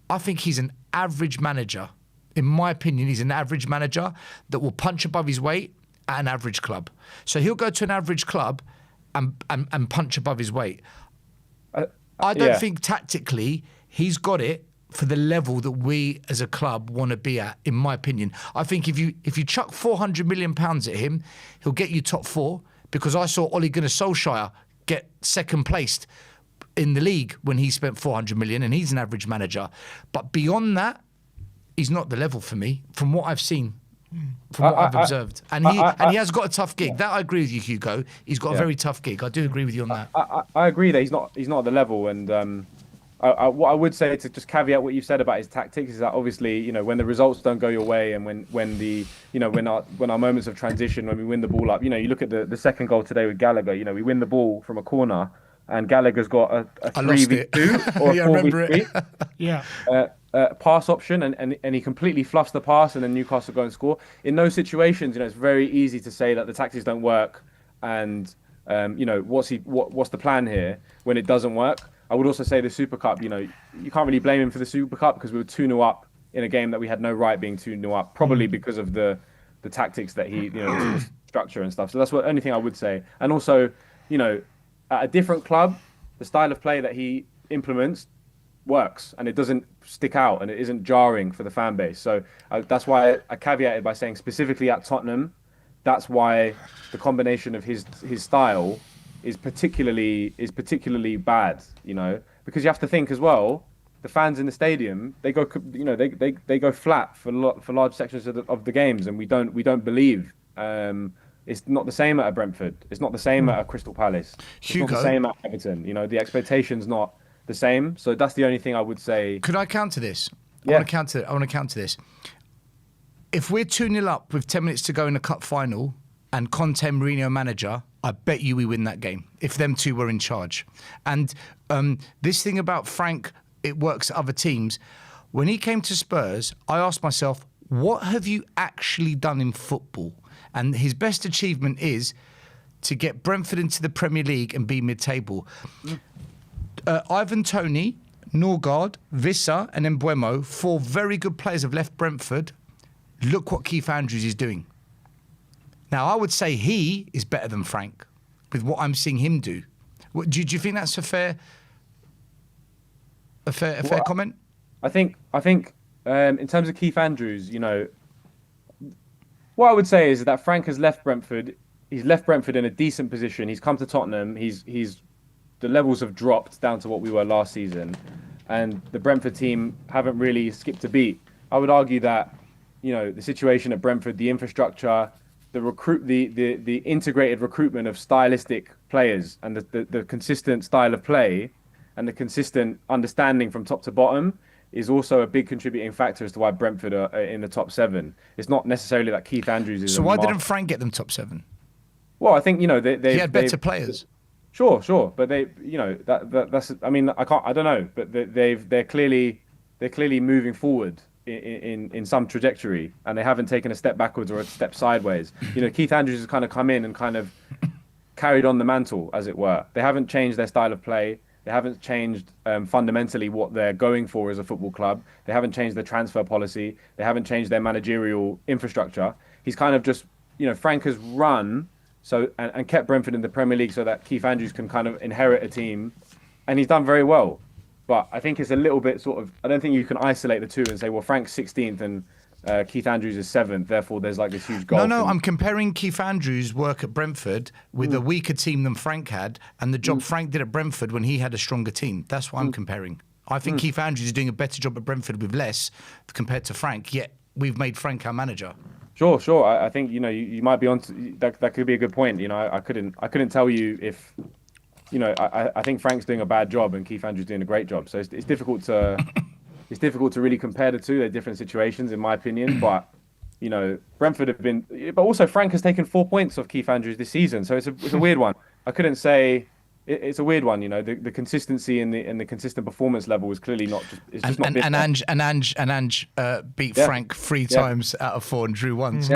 I think he's an average manager. In my opinion, he's an average manager that will punch above his weight at an average club. So he'll go to an average club and punch above his weight. I don't think tactically he's got it for the level that we as a club want to be at, in my opinion. I think if you chuck £400 million at him, he'll get you top 4, because I saw Ole Gunnar Solskjaer get second placed in the league when he spent 400 million, and he's an average manager. But beyond that, he's not the level for me, from what I've seen, from what I've observed. And he has got a tough gig. That I agree with you, Hugo. He's got a very tough gig. I do agree with you on that. I agree that he's not at the level. And what I would say, to just caveat what you said about his tactics, is that obviously, you know, when the results don't go your way, and when our moments of transition, when we win the ball up, you know, you look at the second goal today with Gallagher. You know, we win the ball from a corner, and Gallagher's got a 3v2 or a 4v3. Yeah. Pass option, and he completely fluffs the pass, and then Newcastle go and score. In those situations, you know, it's very easy to say that the tactics don't work, and you know, what's the plan here when it doesn't work. I would also say the Super Cup, you know, you can't really blame him for the Super Cup, because we were 2-0 up in a game that we had no right being 2-0 up, probably because of the tactics that he, you know, the structure and stuff. So that's the only thing I would say. And also, you know, at a different club, the style of play that he implements works, and it doesn't stick out, and it isn't jarring for the fan base. So that's why I caveated by saying specifically at Tottenham, that's why the combination of his style is particularly bad, you know, because you have to think as well, the fans in the stadium, they go, you know, they go flat for large sections of the games, and we don't believe. It's not the same at a Brentford. It's not the same at a Crystal Palace. It's not the same at Everton. You know, the expectation's not the same. So that's the only thing I would say. Could I counter this? Yeah. I want to counter this. If we're 2-0 up with 10 minutes to go in the cup final, and Conte Mourinho manager, I bet you we win that game if them two were in charge. And this thing about Frank, it works at other teams. When he came to Spurs, I asked myself, what have you actually done in football? And his best achievement is to get Brentford into the Premier League and be mid-table. Ivan Toney, Norgard, Visser and Mbeumo, 4 very good players have left Brentford. Look what Keith Andrews is doing. Now, I would say he is better than Frank with what I'm seeing him do. Do you think that's a fair comment? I think in terms of Keith Andrews, you know, what I would say is that Frank has left Brentford. He's left Brentford in a decent position. He's come to Tottenham. The levels have dropped down to what we were last season, and the Brentford team haven't really skipped a beat. I would argue that, you know, the situation at Brentford, the infrastructure, the integrated recruitment of stylistic players, and the consistent style of play, and the consistent understanding from top to bottom is also a big contributing factor as to why Brentford are in the top 7. It's not necessarily that Keith Andrews is. So why didn't Frank get them top 7? Well, I think, you know, he had better players. Sure, but they, you know, that's. I mean, I don't know, but they're clearly moving forward in some trajectory, and they haven't taken a step backwards or a step sideways. You know, Keith Andrews has kind of come in and kind of carried on the mantle, as it were. They haven't changed their style of play. They haven't changed fundamentally what they're going for as a football club. They haven't changed their transfer policy. They haven't changed their managerial infrastructure. He's kind of just, you know, Frank has run and kept Brentford in the Premier League so that Keith Andrews can kind of inherit a team, and he's done very well. But I think it's a little bit sort of, I don't think you can isolate the two and say, well, Frank's 16th and Keith Andrews is 7th, therefore there's like this huge gulf. No, I'm comparing Keith Andrews' work at Brentford with a weaker team than Frank had, and the job Frank did at Brentford when he had a stronger team. That's what I'm comparing. I think Keith Andrews is doing a better job at Brentford with less compared to Frank, yet we've made Frank our manager. Sure. I think, you know, you might be on that could be a good point. You know, I couldn't tell you if, you know, I think Frank's doing a bad job and Keith Andrews doing a great job. So it's difficult to really compare the two. They're different situations, in my opinion. But, you know, Brentford have been, but also Frank has taken 4 points off Keith Andrews this season. So it's a weird one. I couldn't say. It's a weird one, you know. The consistency and the consistent performance level is clearly not just. It's just not. And Ange beat Frank 3 times out of 4 and drew once.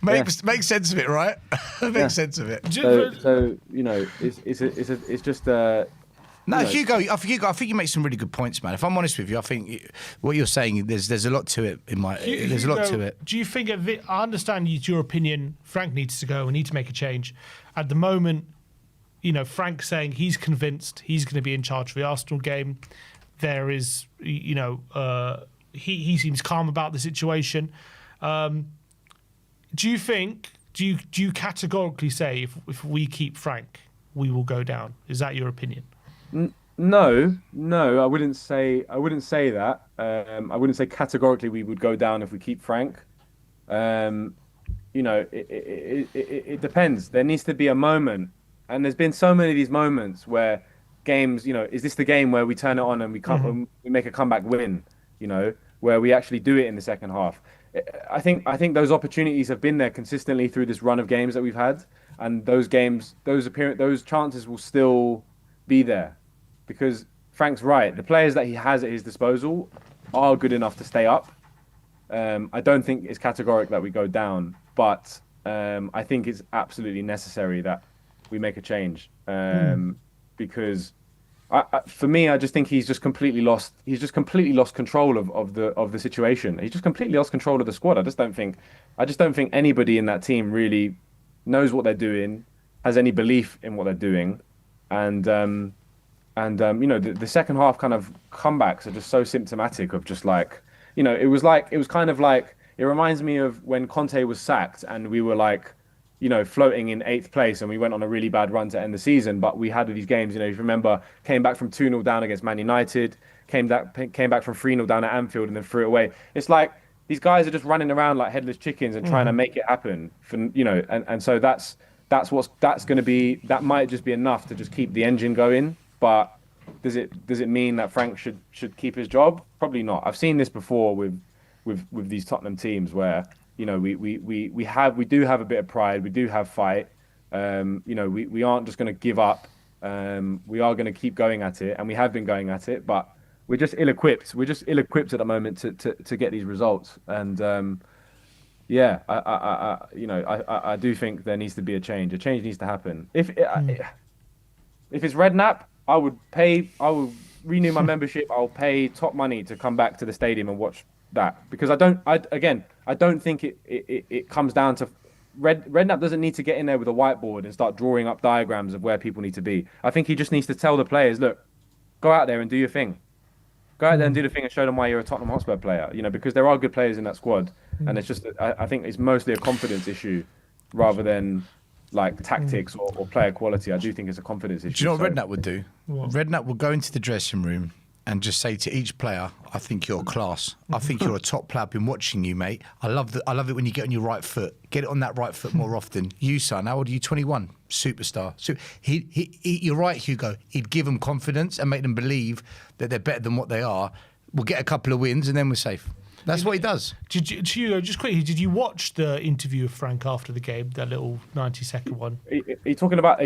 Makes sense of it, right? Makes sense of it. So you know, it's just. No, Hugo, I think you make some really good points, man. If I'm honest with you, I think what you're saying, there's a lot to it. There's a lot to it. Do you think? I understand it's your opinion. Frank needs to go. We need to make a change. At the moment, Frank saying he's convinced he's going to be in charge of the Arsenal game. There is, he seems calm about the situation. Do you categorically say if we keep Frank, we will go down? Is that your opinion? No, I wouldn't say that. I wouldn't say categorically we would go down if we keep Frank. It depends. There needs to be a moment, and there's been so many of these moments where games, is this the game where we turn it on and we make a comeback win? Where we actually do it in the second half. I think those opportunities have been there consistently through this run of games that we've had, and those chances will still be there, because Frank's right. The players that he has at his disposal are good enough to stay up. I don't think it's categoric that we go down, but I think it's absolutely necessary that we make a change, because for me, I just think he's just completely lost. He's just completely lost control of the situation. He's just completely lost control of the squad. I just don't think anybody in that team really knows what they're doing, has any belief in what they're doing, and the second half kind of comebacks are just so symptomatic of just like, it reminds me of when Conte was sacked and we were like, floating in 8th place and we went on a really bad run to end the season. But we had these games, if you remember, came back from 2-0 down against Man United, came back from 3-0 down at Anfield and then threw it away. It's like these guys are just running around like headless chickens and trying to make it happen. And so that's going to be, that might just be enough to just keep the engine going. But does it mean that Frank should keep his job? Probably not. I've seen this before with these Tottenham teams where, we do have a bit of pride, we do have fight. We aren't just going to give up. We are going to keep going at it, and we have been going at it, but we're just ill-equipped. We're just ill-equipped at the moment to get these results. And I do think there needs to be a change. A change needs to happen. If it's Redknapp, I will renew my membership. I'll pay top money to come back to the stadium and watch that, because I don't think it comes down to Redknapp doesn't need to get in there with a whiteboard and start drawing up diagrams of where people need to be. I think he just needs to tell the players, look, go out there and do your thing. Go out there and do the thing and show them why you're a Tottenham Hotspur player. Because there are good players in that squad, and it's just I think it's mostly a confidence issue rather than like tactics or player quality. I do think it's a confidence issue. Do you know what Redknapp would do? What? Redknapp would go into the dressing room and just say to each player, I think you're class. I think you're a top player. I've been watching you, mate. I love it when you get on your right foot. Get it on that right foot more often. You, son, how old are you? 21. Superstar. So you're right, Hugo. He'd give them confidence and make them believe that they're better than what they are. We'll get a couple of wins and then we're safe. That's what he does. Hugo, just quickly, did you watch the interview of Frank after the game, that little 90-second one? Are you talking about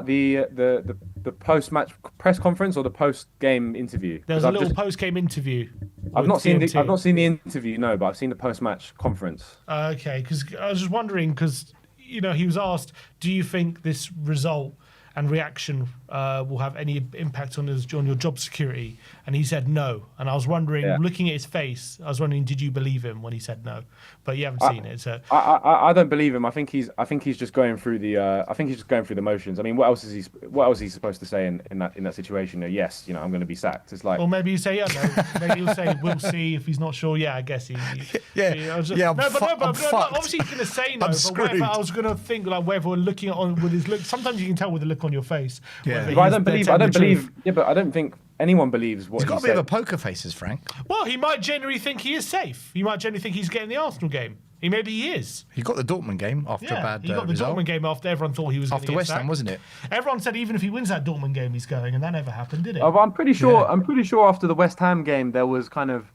the post-match press conference or the post-game interview? There was a little post-game interview. I've not seen the interview, no, but I've seen the post-match conference. Okay, because I was just wondering, because he was asked, do you think this result and reaction will have any impact on your job security? And he said no. And I was wondering, looking at his face, I was wondering, did you believe him when he said no? But you haven't seen it. So I don't believe him. I think he's just going through the motions. I mean, what else is he supposed to say in that situation? Yes, I'm going to be sacked. It's like, or maybe you say maybe he'll say we'll see if he's not sure. Yeah, I guess he. Obviously he's going to say no. But whether I was going to think like whether we're looking with his look. Sometimes you can tell with the look on your face. Yeah. But I don't believe. Yeah, but I don't think anyone believes what he's got a bit of a poker face, as Frank. Well, he might genuinely think he is safe. He might genuinely think he's getting the Arsenal game. Maybe he is. He got the Dortmund game after a bad result. He got the Dortmund game after everyone thought he was going to get West Ham, wasn't it? Everyone said even if he wins that Dortmund game, he's going, and that never happened, did it? Oh, I'm pretty sure. Yeah. I'm pretty sure after the West Ham game, there was kind of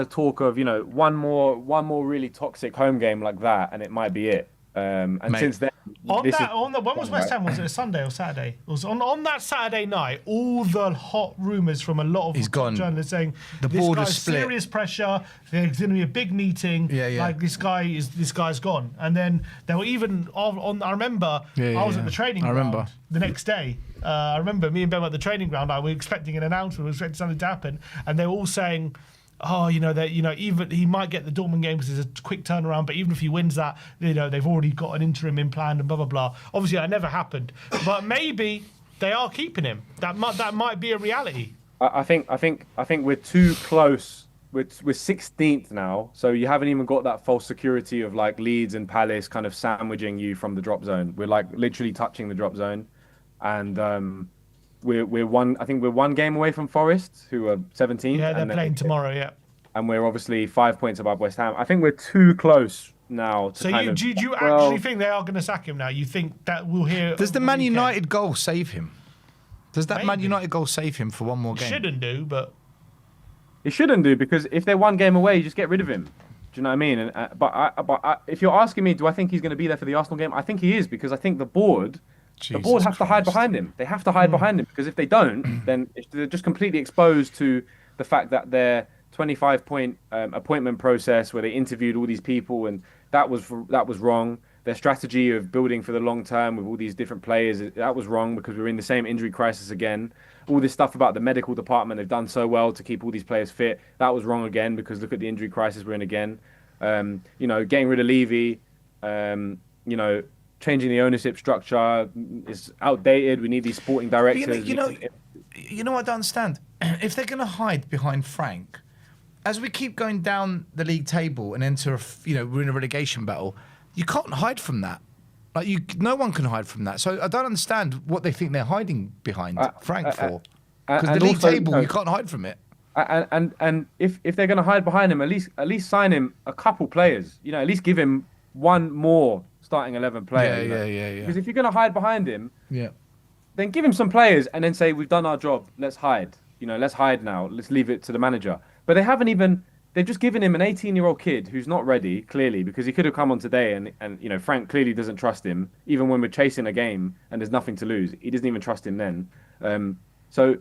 talk of one more really toxic home game like that, and it might be it. And since then, when was West Ham? Was it a Sunday or Saturday? It was on that Saturday night. All the hot rumours from a lot of journalists saying this guy's serious pressure. There's going to be a big meeting. Like this guy's gone. And then there were even on. I remember I was at the training ground the next day. I remember me and Ben were at the training ground. We were expecting an announcement. We were expecting something to happen, and they were all saying, oh, even he might get the Dortmund game because it's a quick turnaround, but even if he wins that, they've already got an interim in plan and blah blah blah. Obviously, that never happened, but maybe they are keeping him. That might be a reality. I think we're too close. We're 16th now, so you haven't even got that false security of like Leeds and Palace kind of sandwiching you from the drop zone. We're like literally touching the drop zone, and we're one game away from Forest, who are 17th. Yeah, they're playing tomorrow. Yeah, and we're obviously 5 points above West Ham. I think we're too close now. To so do you actually think they are going to sack him now? You think that we'll hear? Does the Man United goal save him? Does that Man United goal save him for one more game? Shouldn't do, but. It shouldn't do, because if they're one game away, you just get rid of him. Do you know what I mean? And but if you're asking me, do I think he's going to be there for the Arsenal game? I think he is, because I think the board has to hide behind him. They have to hide behind him, because if they don't, then they're just completely exposed to the fact that their 25-point appointment process, where they interviewed all these people, and that was wrong. Their strategy of building for the long term with all these different players, that was wrong, because we're in the same injury crisis again. All this stuff about the medical department, they've done so well to keep all these players fit. That was wrong again, because look at the injury crisis we're in again. Getting rid of Levy, changing the ownership structure is outdated. We need these sporting directors. You know what I don't understand? If they're going to hide behind Frank, as we keep going down the league table and enter, we're in a relegation battle, you can't hide from that. No one can hide from that. So I don't understand what they think they're hiding behind Frank for. Because the league table, you can't hide from it. And if they're going to hide behind him, at least sign him a couple players. At least give him one more starting 11 player. Yeah. Because if you're going to hide behind him, yeah, then give him some players and then say, we've done our job. Let's hide. Let's hide now. Let's leave it to the manager. But they haven't even. They've just given him an 18-year-old kid who's not ready, clearly, because he could have come on today and Frank clearly doesn't trust him, even when we're chasing a game and there's nothing to lose. He doesn't even trust him then. So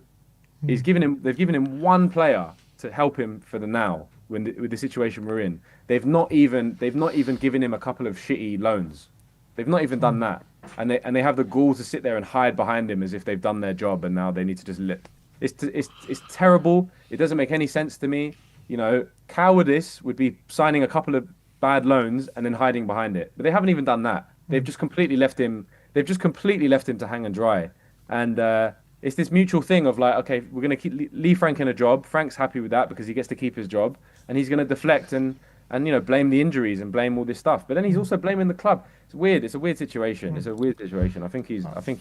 they've given him one player to help him for the now with the situation we're in. They've not even given him a couple of shitty loans. They've not even done that. And they have the gall to sit there and hide behind him as if they've done their job, and now they need to just let. It's terrible. It doesn't make any sense to me. Cowardice would be signing a couple of bad loans and then hiding behind it. But they haven't even done that. They've just completely left him. They've just completely left him to hang and dry. And it's this mutual thing of like, okay, we're going to leave Frank in a job. Frank's happy with that because he gets to keep his job, and he's going to deflect and blame the injuries and blame all this stuff. But then he's also blaming the club. It's weird. It's a weird situation. I think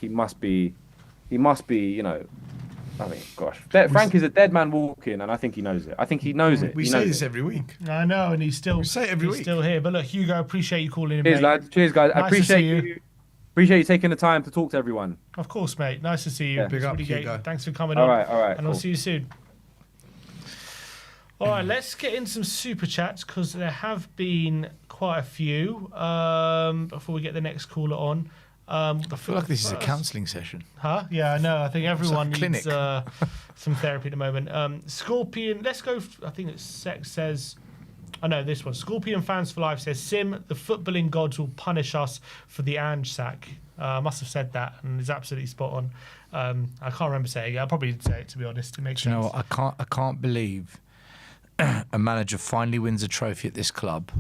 he must be. Frank is a dead man walking, and I think he knows it. We say this every week. I know, and he's still still here. But look, Hugo, appreciate you calling in. Cheers, mate. lads. Cheers, guys. I Nice to see you. Appreciate you taking the time to talk to everyone. Of course, mate. Nice to see you. Yeah. Big up, Really great. Hugo. Thanks for coming All on. right, And cool. I'll see you soon. All right, let's get in some super chats, because there have been quite a few before we get the next caller on. I feel like this is a counselling session. Huh? Yeah, I know. I think everyone like a needs some therapy at the moment. Scorpion, let's go. I think it's Sex says. I know this one. Scorpion Fans for Life says, Sim, the footballing gods will punish us for the Ange sack. I must have said that, and it's absolutely spot on. I can't remember saying it. I'll probably say it, to be honest. It makes sense. You know what? I can't believe a manager finally wins a trophy at this club.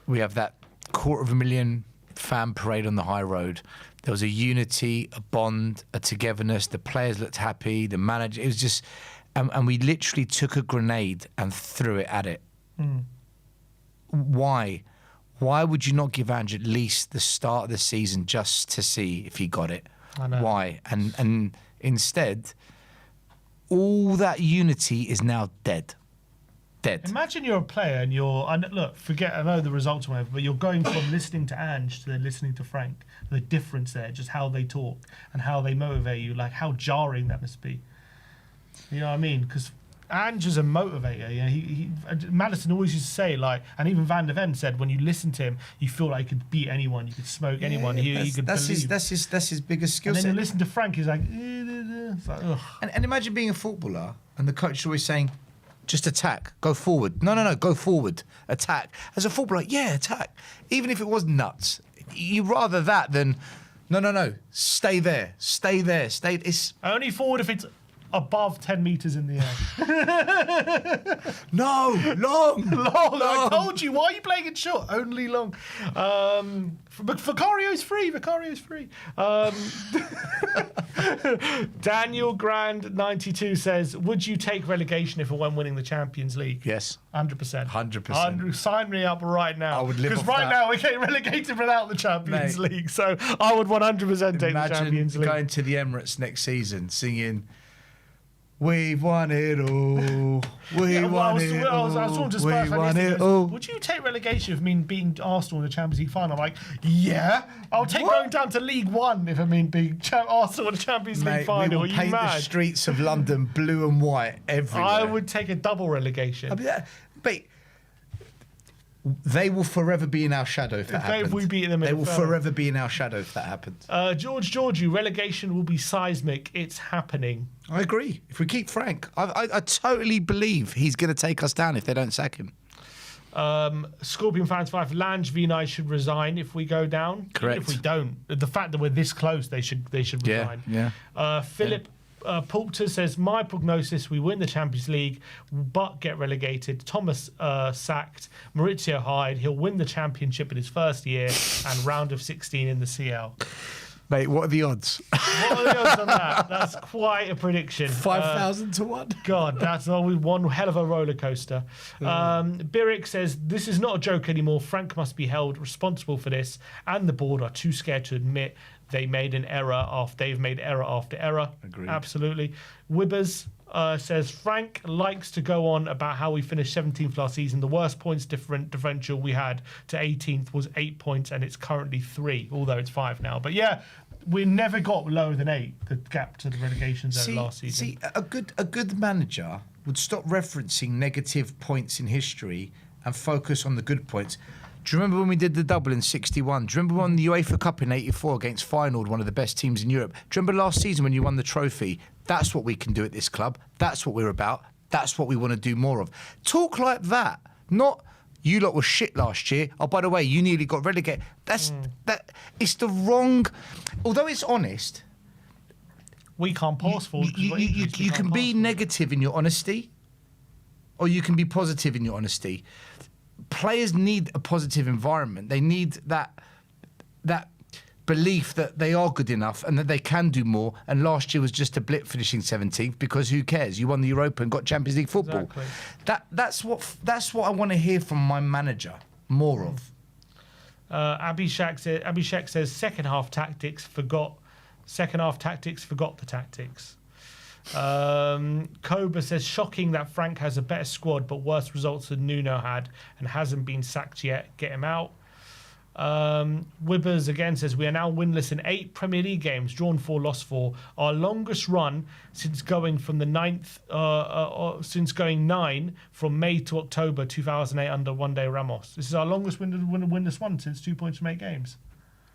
We have that 250,000 fan parade on the high road. There was a unity, a bond, a togetherness. The players looked happy. The manager, it was just, and we literally took a grenade and threw it at it. Why would you not give Ange at least the start of the season just to see if he got it? I know. Why? And instead, all that unity is now dead. Imagine you're a player and I know the results or whatever, but you're going from listening to Ange to then listening to Frank. The difference there, just how they talk and how they motivate you, like how jarring that must be. You know what I mean? Because Ange is a motivator. Yeah, Maddison always used to say, like, and even Van der Ven said, when you listen to him, you feel like you could beat anyone, you could smoke anyone. He could believe. That's his biggest skill And set. then you listen to Frank, he's like, it's like, ugh. And imagine being a footballer and the coach is always saying, just attack, go forward. No, go forward, attack. As a footballer, yeah, attack. Even if it was nuts, you rather that than, no, stay there. It's Only forward if it's above 10 meters in the air. No, long. Long. I told you. Why are you playing it short? Only long. Vicario's free. Daniel Grand 92 says, would you take relegation if it weren't winning the Champions League? Yes. 100%. 100%. Sign me up right now. I would live because off right that. now we're getting relegated without the Champions Mate. League. So I would 100% take the Imagine Champions League. going to the Emirates next season singing, "We've won it all. We won it I was all. talking to We Spurs won fans. it all." Would you take relegation if it mean beating Arsenal in the Champions League final? I'm like, yeah. I'll take What? going down to League One if it mean beating Arsenal in the Champions League Mate, we final. will Are you paint the mad? streets of London blue and white everywhere. I would take a double relegation. I mean, but they will forever be in our shadow if that happens. If we beat them in they the will final. forever be in our shadow if that happens. Georgiou, relegation will be seismic. It's happening. I agree. If we keep Frank, I totally believe he's going to take us down if they don't sack him. Scorpion fans 5. Lange Vinay should resign if we go down. Correct. If we don't, the fact that we're this close, they should resign. Yeah. Philip Poulter says, my prognosis: we win the Champions League, but get relegated. Thomas sacked. Maurizio Hyde, he'll win the championship in his first year and round of 16 in the CL. Mate, what are the odds? What are the odds on that? That's quite a prediction. 5,000 to 1. God, that's always one hell of a roller coaster. Birick says, this is not a joke anymore. Frank must be held responsible for this, and the board are too scared to admit they've made error after error. Agreed. Absolutely. Wibbers says, Frank likes to go on about how we finished 17th last season. The worst points differential we had to 18th was 8 points, and it's currently 3, although it's 5 now. But yeah, we never got lower than 8, the gap to the relegation zone last season. See, a good manager would stop referencing negative points in history and focus on the good points. Do you remember when we did the double in 61? Do you remember when the UEFA Cup in 84 against Feyenoord, one of the best teams in Europe? Do you remember last season when you won the trophy? That's what we can do at this club. That's what we're about. That's what we want to do more of. Talk like that. Not, you lot were shit last year. Oh, by the way, you nearly got relegated. It's the wrong... Although it's honest... We can't pass forward. You can be negative in your honesty, or you can be positive in your honesty. Players need a positive environment. They need that belief that they are good enough and that they can do more. And last year was just a blip, finishing 17th, because who cares? You won the Europa and got Champions League football. Exactly. That's what I want to hear from my manager more of. Abhishek says second half tactics forgot the tactics. Cobra says, shocking that Frank has a better squad but worse results than Nuno had and hasn't been sacked yet. Get him out. Wibbers again says, we are now winless in 8 Premier League games, drawn 4, lost 4. Our longest run since going from the 9th, since going 9 from May to October 2008 under One Day Ramos. This is our longest winless run since 2 points from 8 games.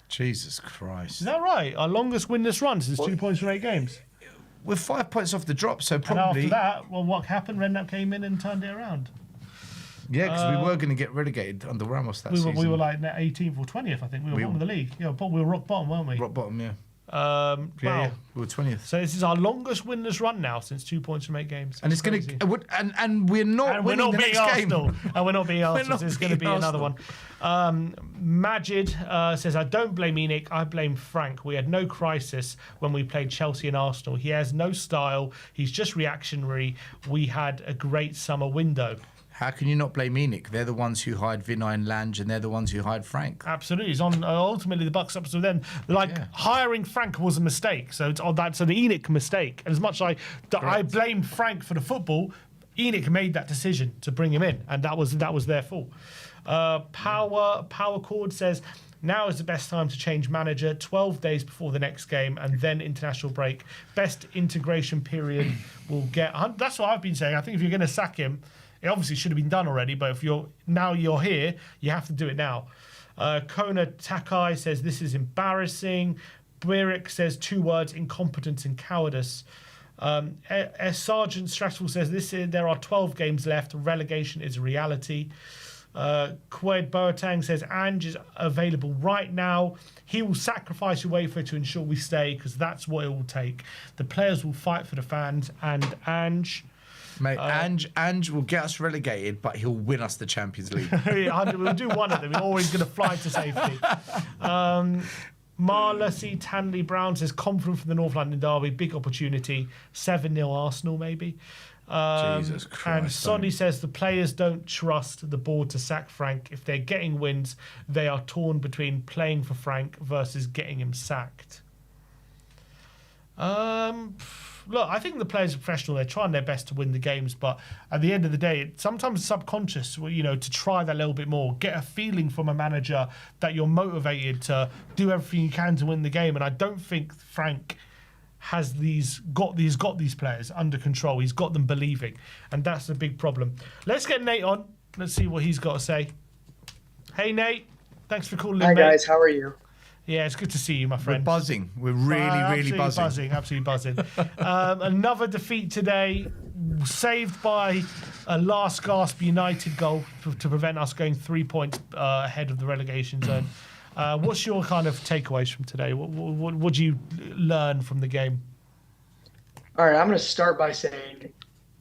Jesus Christ. Is that right? Our longest winless run since 2 points from 8 games. We're 5 points off the drop, so And probably... after that, well, what happened? Redknapp came in and turned it around. Yeah, because we were going to get relegated under Ramos that season. We were like 18th or 20th, I think. We were bottom of the league. Yeah, we were rock bottom, weren't we? Rock bottom, yeah. Wow. Yeah, we were 20th. So this is our longest winless run now since 2 points from 8 games. And it's going to... And we're not winning the next Arsenal. game. And we're not beating Arsenal. So it's going to be another one. Majid says, I don't blame Enoch, I blame Frank. We had no crisis when we played Chelsea and Arsenal. He has no style. He's just reactionary. We had a great summer window. How can you not blame Enoch? They're the ones who hired Vinay and Lange, and they're the ones who hired Frank. Absolutely. It's on ultimately the buck's up to them. Hiring Frank was a mistake. So it's on that's an Enoch mistake. And as much as I blamed Frank for the football, Enoch made that decision to bring him in, and that was their fault. Power Chord says, now is the best time to change manager, 12 days before the next game and then international break. Best integration period will get... That's what I've been saying. I think if you're going to sack him, it obviously should have been done already, but if you're here, you have to do it now. Kona Takai says, this is embarrassing. Birick says 2 words, incompetence and cowardice. Sergeant Stressful says, there are 12 games left. Relegation is a reality. Qued Boateng says Ange is available right now. He will sacrifice UEFA to ensure we stay because that's what it will take. The players will fight for the fans and Ange. Mate, Ange will get us relegated, but he'll win us the Champions League. We'll do one of them. We're always going to fly to safety. Marla C. Tanley Brown says confident for the North London derby. Big opportunity. 7-0 Arsenal, maybe. Jesus Christ. And Sonny says the players don't trust the board to sack Frank. If they're getting wins, they are torn between playing for Frank versus getting him sacked. Look, I think the players are professional. They're trying their best to win the games, but at the end of the day, sometimes it's subconscious, to try that little bit more. Get a feeling from a manager that you're motivated to do everything you can to win the game. And I don't think Frank has got these players under control. He's got them believing, and that's a big problem. Let's get Nate on. Let's see what he's got to say. Hey, Nate. Thanks for calling in, Hi, mate. guys. How are you? Yeah, it's good to see you, my We're friend. buzzing. We're really buzzing. Absolutely buzzing. Another defeat today, saved by a last gasp United goal to prevent us going 3 points ahead of the relegation zone. What's your kind of takeaways from today? What do you learn from the game? All right, I'm going to start by saying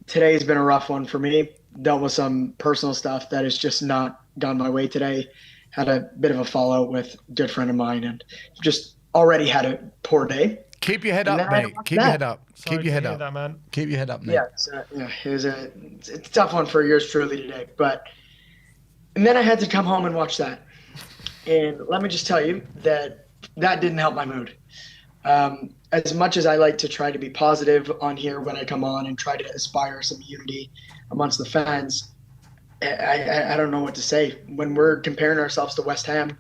today's been a rough one for me. Dealt with some personal stuff that has just not gone my way today. Had a bit of a fallout with a good friend of mine and just already had a poor day. Keep your head up, And mate. Keep your head up. Sorry Keep your to head hear up. that, man. Keep your head up, mate. Yeah, it's a tough one for yours truly today. And then I had to come home and watch that. And let me just tell you that didn't help my mood. As much as I like to try to be positive on here when I come on and try to aspire some unity amongst the fans, I don't know what to say. When we're comparing ourselves to West Ham,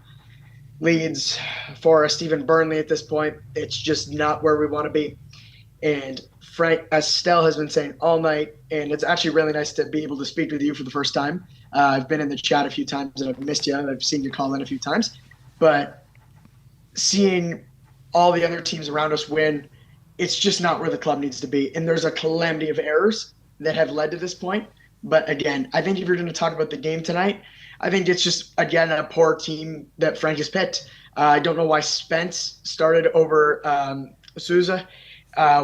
Leeds, Forest, even Burnley at this point, it's just not where we want to be. And Frank, as Stell has been saying all night, and it's actually really nice to be able to speak with you for the first time. I've been in the chat a few times and I've missed you. I've seen you call in a few times. But seeing all the other teams around us win, it's just not where the club needs to be. And there's a calamity of errors that have led to this point. But again, I think if you're going to talk about the game tonight, I think it's just, again, a poor team that Frank has picked. I don't know why Spence started over Souza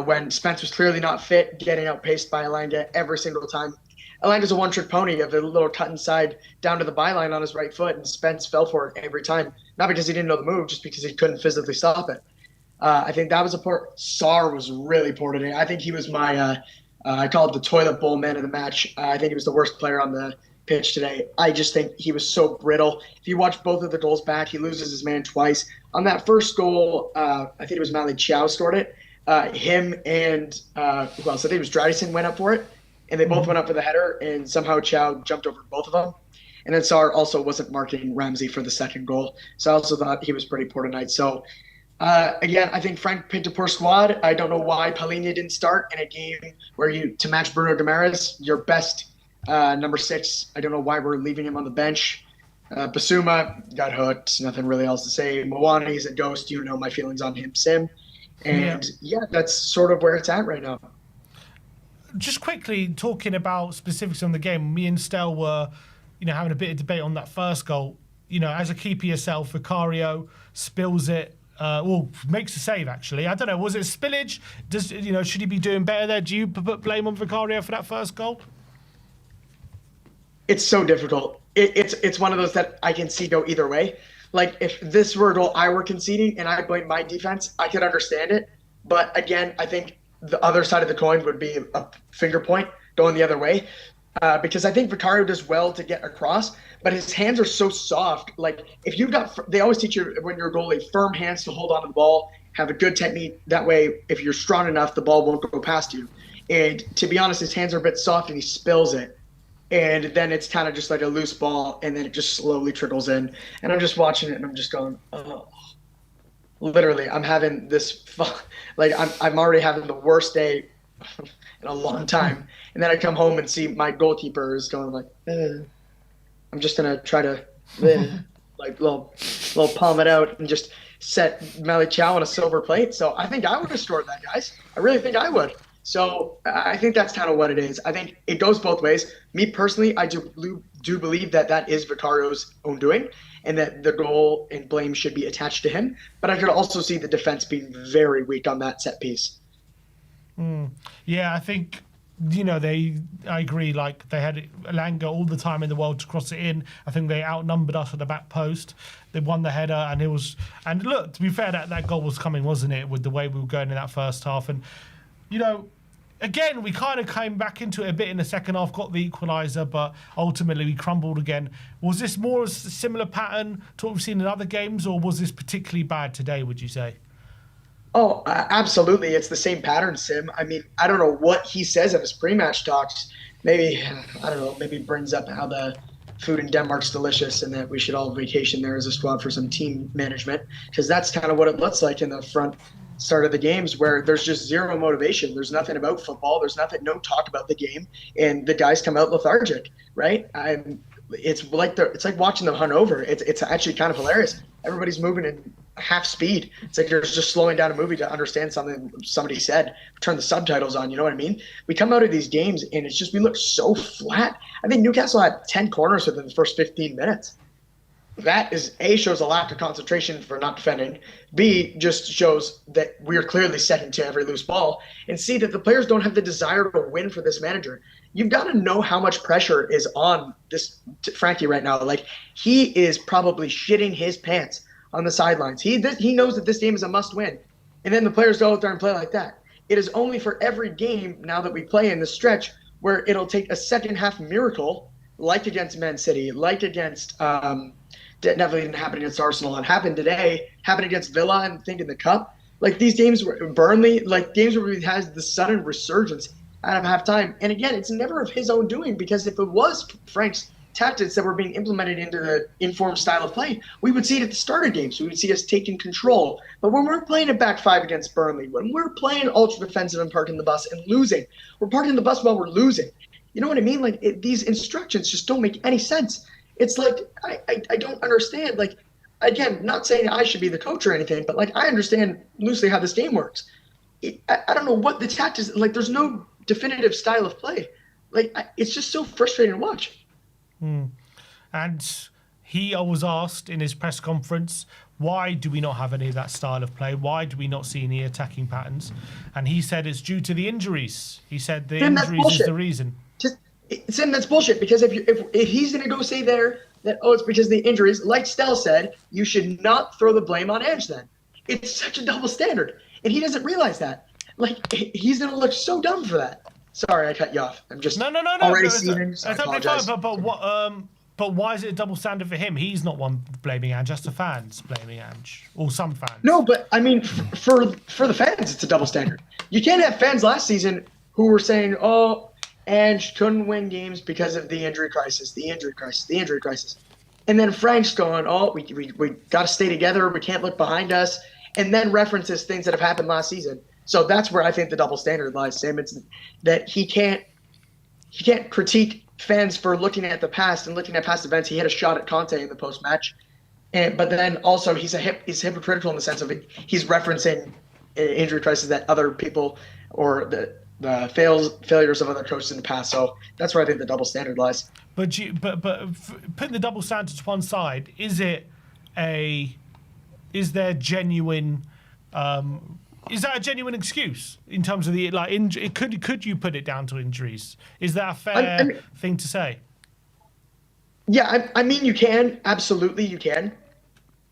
when Spence was clearly not fit, getting outpaced by Elanga every single time. Elanga's a one-trick pony of the little cut inside down to the byline on his right foot, and Spence fell for it every time. Not because he didn't know the move, just because he couldn't physically stop it. I think that was a poor. Sarr was really poor today. I think he was my I call it the toilet bowl man of the match. I think he was the worst player on the pitch today. I just think he was so brittle. If you watch both of the goals back, he loses his man twice. On that first goal, I think it was Mali Chow scored it. Him and who else? I think it was Dradison went up for it, and they both went up for the header, and somehow Chow jumped over both of them. And then Sarr also wasn't marking Ramsey for the second goal. So I also thought he was pretty poor tonight. So again, I think Frank picked a poor squad. I don't know why Palhinha didn't start in a game where to match Bruno Guimaraes, your best number 6. I don't know why we're leaving him on the bench. Basuma got hooked. Nothing really else to say. Mwani's a ghost. You know my feelings on him, Sim. And yeah, that's sort of where it's at right now. Just quickly talking about specifics on the game, me and Stel were, having a bit of debate on that first goal. As a keeper yourself, Vicario spills it. Makes a save actually. I don't know. Was it spillage? Should he be doing better there? Do you put blame on Vicario for that first goal? It's so difficult. It's one of those that I can see go either way. Like if this were a goal I were conceding and I blame my defense, I could understand it. But again, I think the other side of the coin would be a finger point going the other way. Because I think Vicario does well to get across, but his hands are so soft. Like if you've got, they always teach you when you're a goalie, firm hands to hold on to the ball, have a good technique. That way, if you're strong enough, the ball won't go past you. And to be honest, his hands are a bit soft and he spills it. And then it's kind of just like a loose ball, and then it just slowly trickles in. And I'm just watching it, and I'm just going, oh. Literally, I'm having this, I'm already having the worst day in a long time. And then I come home and see my goalkeeper is going like, I'm just going to try to, little palm it out and just set Mali Chow on a silver plate. So I think I would have scored that, guys. I really think I would. So I think that's kind of what it is. I think it goes both ways. Me personally, I do do believe that that is Vicario's own doing and that the goal and blame should be attached to him. But I could also see the defense being very weak on that set piece. Yeah, I think, I agree. Like, they had Elanga all the time in the world to cross it in. I think they outnumbered us at the back post. They won the header, and look, to be fair, that goal was coming, wasn't it, with the way we were going in that first half. And, again, we kind of came back into it a bit in the second half, got the equaliser, but ultimately we crumbled again. Was this more a similar pattern to what we've seen in other games, or was this particularly bad today, would you say? Oh, absolutely. It's the same pattern, Sim. I mean, I don't know what he says in his pre-match talks. Maybe, I don't know, maybe brings up how the food in Denmark's delicious and that we should all vacation there as a squad for some team management, because that's kind of what it looks like in the front start of the games, where there's just zero motivation. There's nothing about football. There's no talk about the game, and the guys come out lethargic, right? It's like watching them hunt over. It's actually kind of hilarious. Everybody's moving in half speed. It's like you're just slowing down a movie to understand something somebody said. Turn the subtitles on. You know what I mean? We come out of these games and it's just we look so flat. I think Newcastle had 10 corners within the first 15 minutes. That is A, shows a lack of concentration for not defending. B, just shows that we are clearly second to every loose ball. And C, that the players don't have the desire to win for this manager. You've got to know how much pressure is on this Frankie right now. Like, he is probably shitting his pants on the sidelines. He knows that this game is a must win. And then the players go out there and play like that. It is only for every game now that we play in the stretch where it'll take a second half miracle, like against Man City, like against definitely didn't happen against Arsenal, and happened today, happened against Villa, and I think in the Cup. Like, these games were Burnley, like games where we had the sudden resurgence out of halftime. And again, it's never of his own doing, because if it was Frank's tactics that were being implemented into the informed style of play, we would see it at the start of games. We would see us taking control. But when we're playing a back five against Burnley, when we're playing ultra defensive and parking the bus and losing, we're parking the bus while we're losing. You know what I mean? Like, these instructions just don't make any sense. It's like, I don't understand. Like, again, not saying I should be the coach or anything, but like, I understand loosely how this game works. I don't know what the tactics, like, there's no definitive style of play. Like, it's just so frustrating to watch. And he was asked in his press conference, why do we not have any of that style of play? Why do we not see any attacking patterns? And he said it's due to the injuries. He said the injuries is the reason. Sim, that's bullshit, because if he's going to go say there that, it's because of the injuries, like Stell said, you should not throw the blame on Ange then. It's such a double standard, and he doesn't realize that. Like, he's going to look so dumb for that. Sorry, I cut you off. I'm just already seething, so I apologize. But why is it a double standard for him? He's not one blaming Ange, just the fans blaming Ange, or some fans. No, but I mean, for the fans, it's a double standard. You can't have fans last season who were saying, Ange couldn't win games because of the injury crisis, the injury crisis. And then Frank's going, we got to stay together. We can't look behind us. And then references things that have happened last season. So that's where I think the double standard lies, Sam. It's that he can't critique fans for looking at the past and looking at past events. He had a shot at Conte in the post-match. But then also he's hypocritical in the sense of he's referencing injury crisis that other people or the failures of other coaches in the past. So that's where I think the double standard lies. But putting the double standard to one side, is there genuine? Is that a genuine excuse in terms of the could you put it down to injuries? Is that a fair thing to say? Yeah, I mean, you can, absolutely you can.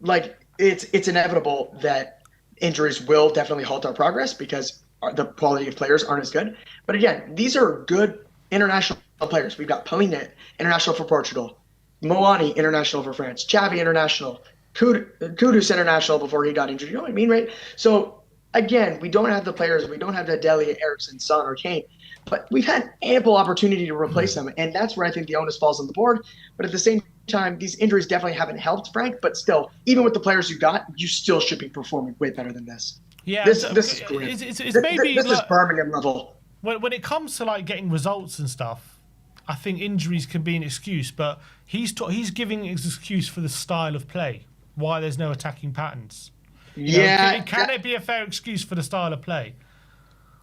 Like, it's inevitable that injuries will definitely halt our progress because the quality of players aren't as good. But again, these are good international players. We've got Paulinho, international for Portugal, Moani, international for France, Xavi, international, Kudus, international before he got injured. You know what I mean, right? So again, we don't have the players. We don't have the Dele, Eriksson, Son, or Kane. But we've had ample opportunity to replace them, and that's where I think the onus falls on the board. But at the same time, these injuries definitely haven't helped, Frank. But still, even with the players you got, you still should be performing way better than this. Yeah, this is great. It's maybe this is Birmingham level. When it comes to like getting results and stuff, I think injuries can be an excuse. But he's giving his excuse for the style of play. Why there's no attacking patterns? Can it be a fair excuse for the style of play?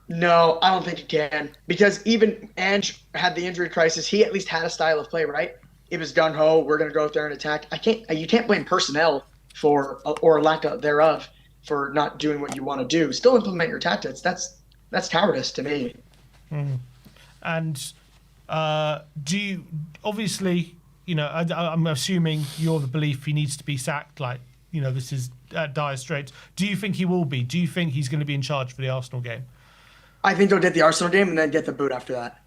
No, I don't think it can, because even Ange had the injury crisis. He at least had a style of play, right? it was gung ho. We're going to go out there and attack. You can't blame personnel or lack of thereof for not doing what you want to do. Still implement your tactics. That's cowardice to me. And do you obviously, I'm assuming you're the belief he needs to be sacked. Like, this is dire straits. Do you think he will be? Do you think he's going to be in charge for the Arsenal game? I think they'll get the Arsenal game and then get the boot after that.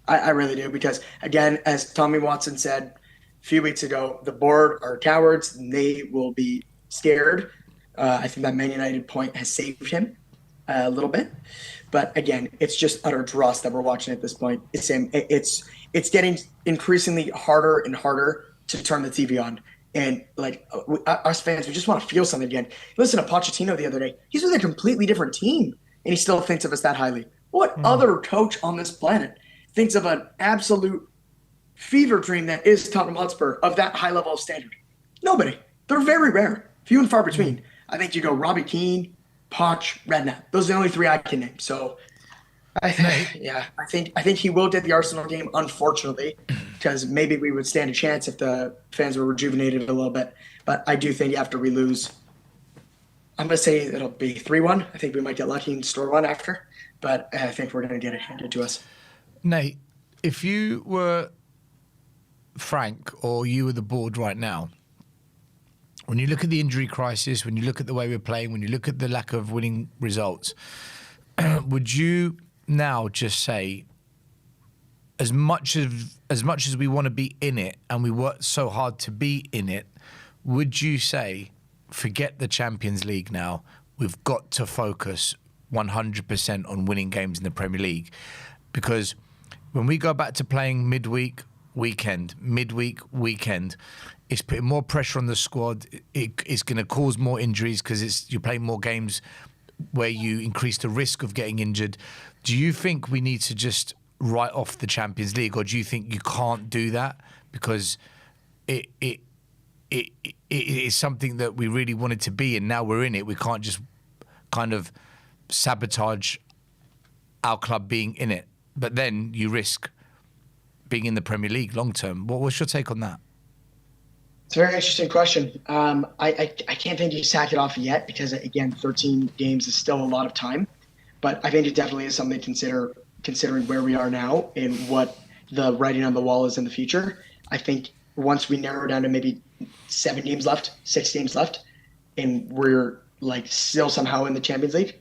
I really do, because again, as Tommy Watson said a few weeks ago, the board are cowards and they will be scared. I think that Man United point has saved him a little bit. But again, it's just utter dross that we're watching at this point. It's getting increasingly harder and harder to turn the TV on. And like us fans, we just want to feel something again. Listen to Pochettino the other day. He's with a completely different team, and he still thinks of us that highly. What other coach on this planet thinks of an absolute fever dream that is Tottenham Hotspur of that high level of standard? Nobody. They're very rare, few and far between. I think you go Robbie Keane, Poch, Redknapp. Those are the only three I can name. So, I think he will get the Arsenal game, unfortunately, because maybe we would stand a chance if the fans were rejuvenated a little bit. But I do think after we lose, I'm going to say it'll be 3-1. I think we might get lucky and score one after, but I think we're going to get it handed to us. Nate, if you were Frank or you were the board right now, when you look at the injury crisis, when you look at the way we're playing, when you look at the lack of winning results, would you now just say, as much as we want to be in it and we work so hard to be in it, would you say, forget the Champions League now, we've got to focus 100% on winning games in the Premier League? Because when we go back to playing midweek, weekend, it's putting more pressure on the squad. It's going to cause more injuries because you're playing more games where you increase the risk of getting injured. Do you think we need to just write off the Champions League, or do you think you can't do that because it is something that we really wanted to be in? Now we're in it. We can't just kind of sabotage our club being in it. But then you risk being in the Premier League long term. What's your take on that? It's a very interesting question. I can't think you sack it off yet because, again, 13 games is still a lot of time. But I think it definitely is something to consider, considering where we are now and what the writing on the wall is in the future. I think once we narrow down to maybe 6 games left, and we're like still somehow in the Champions League,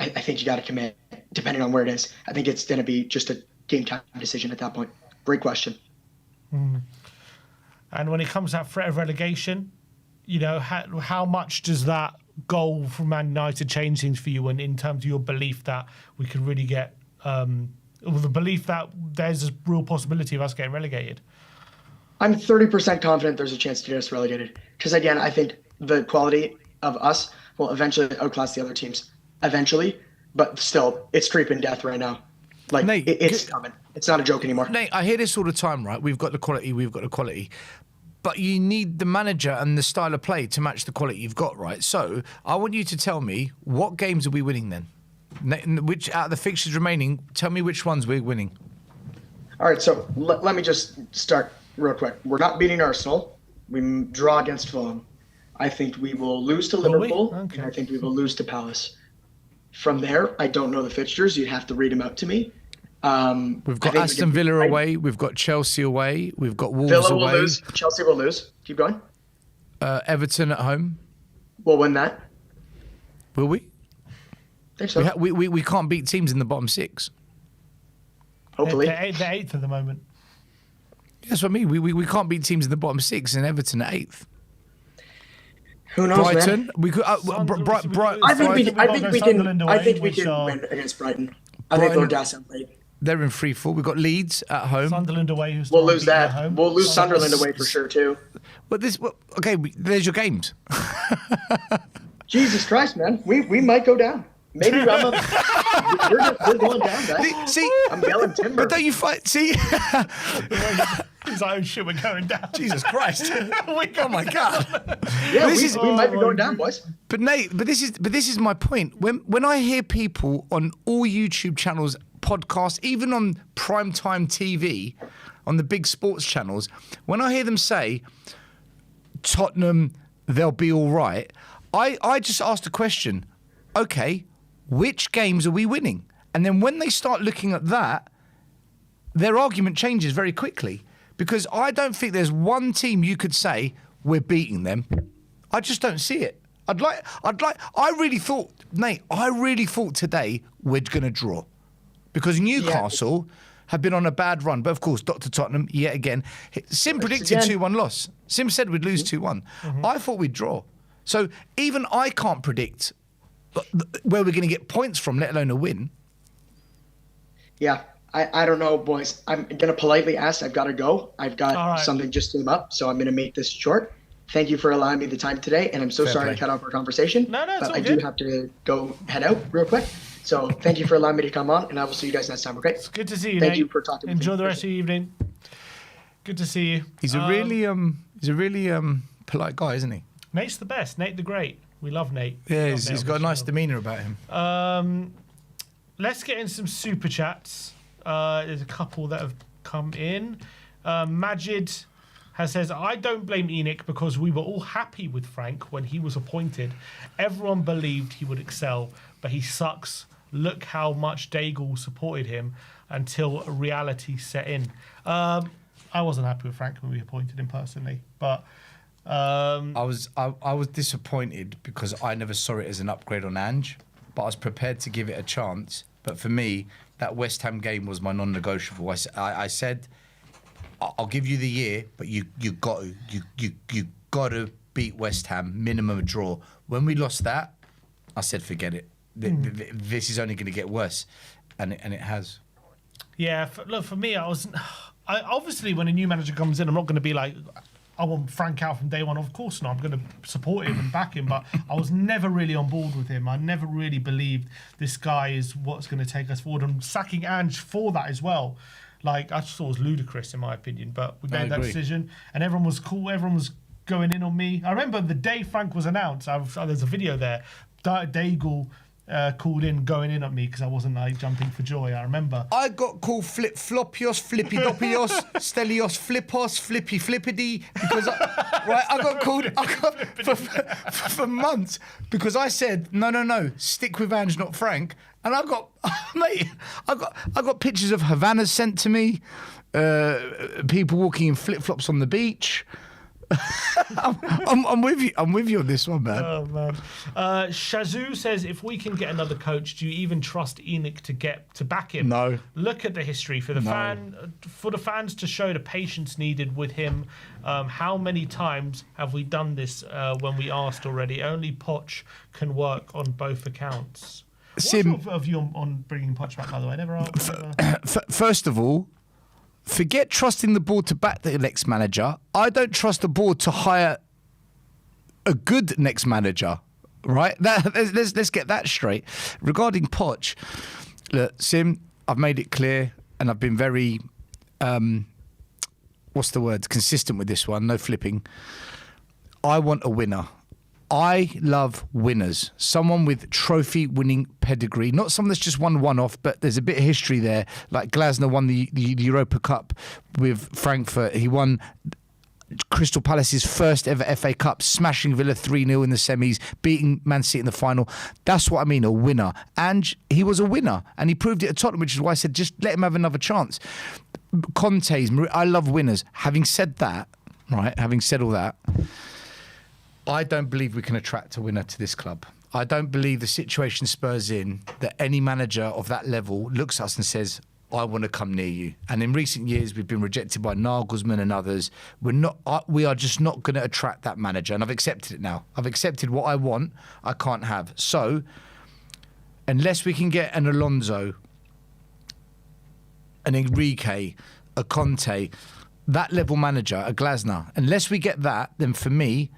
I think you got to commit, depending on where it is. I think it's going to be just a game time decision at that point. Great question. And when it comes to that threat of relegation, how much does that goal from Man United change things for you, and in terms of your belief that we could really get, the belief that there's a real possibility of us getting relegated? I'm 30% confident there's a chance to get us relegated. Because, again, I think the quality of us will eventually outclass the other teams. Eventually. But still, it's creeping death right now. Like, Nate, it's coming. It's not a joke anymore. Nate, I hear this all the time, right? We've got the quality. But you need the manager and the style of play to match the quality you've got, right? So I want you to tell me, what games are we winning then? Which out of the fixtures remaining, tell me which ones we're winning. All right, so let me just start real quick. We're not beating Arsenal. We draw against Fulham. I think we will lose to Liverpool, and I think we will lose to Palace. From there, I don't know the fixtures. You'd have to read them out to me. We've got Aston Villa away. We've got Chelsea away. We've got Wolves Villa will away. Lose. Chelsea will lose. Keep going. Everton at home. We'll win that. Will we? I think so. We can't beat teams in the bottom 6. Hopefully. They're 8th at the moment. That's what I mean. We can't beat teams in the bottom 6 and Everton at 8th. Who knows, Brighton. man? We could. I think we can win against Brighton. I think they'll gas them late. They're in free fall. We've got Leeds at home. Sunderland away. We'll lose that. We'll lose Sunderland away for sure too. But there's your games. Jesus Christ, man. We might go down. Maybe we're going down, guys. See, I'm yelling timber. But don't you fight? See, his own shit, we're going down. Jesus Christ! Oh my God! Yeah, we might be going down, boys. But Nate, this is my point. When I hear people on all YouTube channels, podcasts, even on primetime TV, on the big sports channels, when I hear them say, Tottenham, they'll be all right, I just asked a question, okay, which games are we winning? And then when they start looking at that, their argument changes very quickly, because I don't think there's one team you could say we're beating them. I just don't see it. I really thought today we're going to draw, because Newcastle have been on a bad run. But of course, Dr. Tottenham, yet again, Sim predicted 2-1 loss. Sim said we'd lose 2-1. I thought we'd draw. So even I can't predict where we're going to get points from, let alone a win. Yeah, I don't know, boys. I'm going to politely ask. I've got to go. I've got something just came up, so I'm going to make this short. Thank you for allowing me the time today, and I'm so sorry to cut off our conversation. No, it's but all I good. do have to go head out real quick. So thank you for allowing me to come on, and I will see you guys next time, okay? It's good to see you, Thank Nate. you for talking with me. Enjoy the rest of your evening. Good to see you. He's a really polite guy, isn't he? Nate's the best. Nate the Great. We love Nate. Yeah, he's got a nice demeanour about him. Let's get in some super chats. There's a couple that have come in. Majid says, I don't blame Enoch because we were all happy with Frank when he was appointed. Everyone believed he would excel, but he sucks. Look how much Daigle supported him until reality set in. I wasn't happy with Frank when we appointed him personally, but I was disappointed because I never saw it as an upgrade on Ange, but I was prepared to give it a chance. But for me, that West Ham game was my non-negotiable. I said, I'll give you the year, but you got to beat West Ham, minimum a draw. When we lost that, I said, forget it. This is only going to get worse, and it has. Yeah, for me, obviously when a new manager comes in, I'm not going to be like, I want Frank out from day one. Of course not. I'm going to support him and back him, but I was never really on board with him. I never really believed this guy is what's going to take us forward. And sacking Ange for that as well, like, I just thought it was ludicrous in my opinion. But we made that decision, and everyone was cool. Everyone was going in on me. I remember the day Frank was announced. There's a video there. Daigle called in, going in at me because I wasn't like jumping for joy. I remember. I got called flip-floppios, flippy-doppios, stelios, flippos, flippy-flippity, because I got called for months because I said no, stick with Ange, not Frank, and I got pictures of Havanas sent to me, people walking in flip-flops on the beach. I'm with you. I'm with you on this one, man. Oh man. Shazoo says, if we can get another coach, do you even trust Enoch to back him? No. Look at the history for the fans to show the patience needed with him. How many times have we done this when we asked already? Only Poch can work on both accounts. What's your view on bringing Poch back, by the way? First of all, forget trusting the board to back the next manager. I don't trust the board to hire a good next manager, right? Let's get that straight. Regarding Poch, look, Sim, I've made it clear and I've been very, consistent with this one, no flipping. I want a winner. I love winners. Someone with trophy-winning pedigree. Not someone that's just won one-off, but there's a bit of history there. Like Glasner won the Europa Cup with Frankfurt. He won Crystal Palace's first ever FA Cup, smashing Villa 3-0 in the semis, beating Man City in the final. That's what I mean, a winner. And he was a winner, and he proved it at Tottenham, which is why I said just let him have another chance. Conte's, I love winners. Having said that, right, having said all that, I don't believe we can attract a winner to this club. I don't believe the situation Spurs in that any manager of that level looks at us and says, I want to come near you. And in recent years, we've been rejected by Nagelsmann and others. We are just not going to attract that manager. And I've accepted it now. I've accepted what I want, I can't have. So, unless we can get an Alonso, an Enrique, a Conte, that level manager, a Glasner, unless we get that, then for me,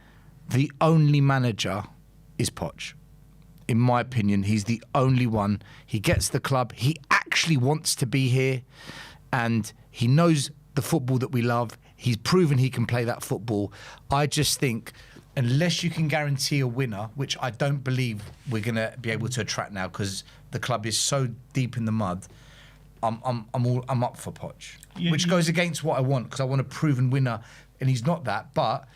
the only manager is Poch. In my opinion, he's the only one. He gets the club. He actually wants to be here. And he knows the football that we love. He's proven he can play that football. I just think, unless you can guarantee a winner, which I don't believe we're going to be able to attract now because the club is so deep in the mud, I'm up for Poch, You- which you- goes against what I want because I want a proven winner, and he's not that. But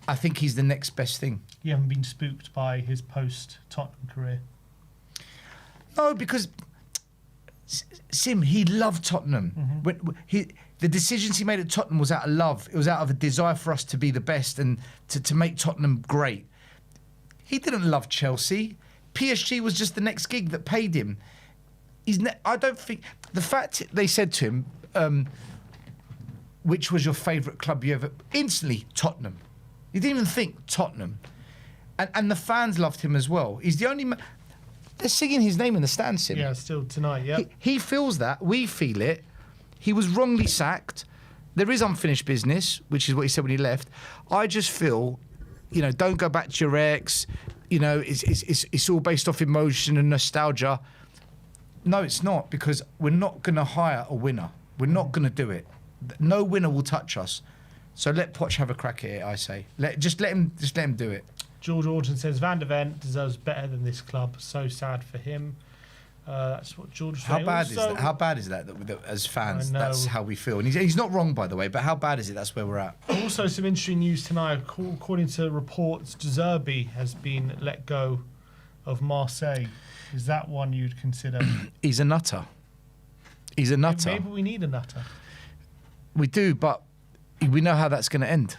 I think he's the next best thing. You haven't been spooked by his post-Tottenham career. No, because Sim, he loved Tottenham. The decisions he made at Tottenham was out of love. It was out of a desire for us to be the best and to make Tottenham great. He didn't love Chelsea. PSG was just the next gig that paid him. I don't think the fact they said to him, "Which was your favourite club you ever?" Instantly, Tottenham. He didn't even think Tottenham, and the fans loved him as well. He's the only. They're singing his name in the stands, Sim. Yeah, still tonight. Yeah. He feels that. We feel it. He was wrongly sacked. There is unfinished business, which is what he said when he left. I just feel, don't go back to your ex. It's all based off emotion and nostalgia. No, it's not, because we're not going to hire a winner. We're not going to do it. No winner will touch us. So let Poch have a crack at it, I say. Just let him do it. George Orton says Van de Ven deserves better than this club. So sad for him. That's what George was How saying. bad is Also- that? How bad is that as fans? I know. That's how we feel. And he's not wrong, by the way, but how bad is it? That's where we're at. Also, some interesting news tonight. According to reports, De Zerbi has been let go of Marseille. Is that one you'd consider? He's a nutter. He's a nutter. Maybe we need a nutter. We do, but we know how that's going to end.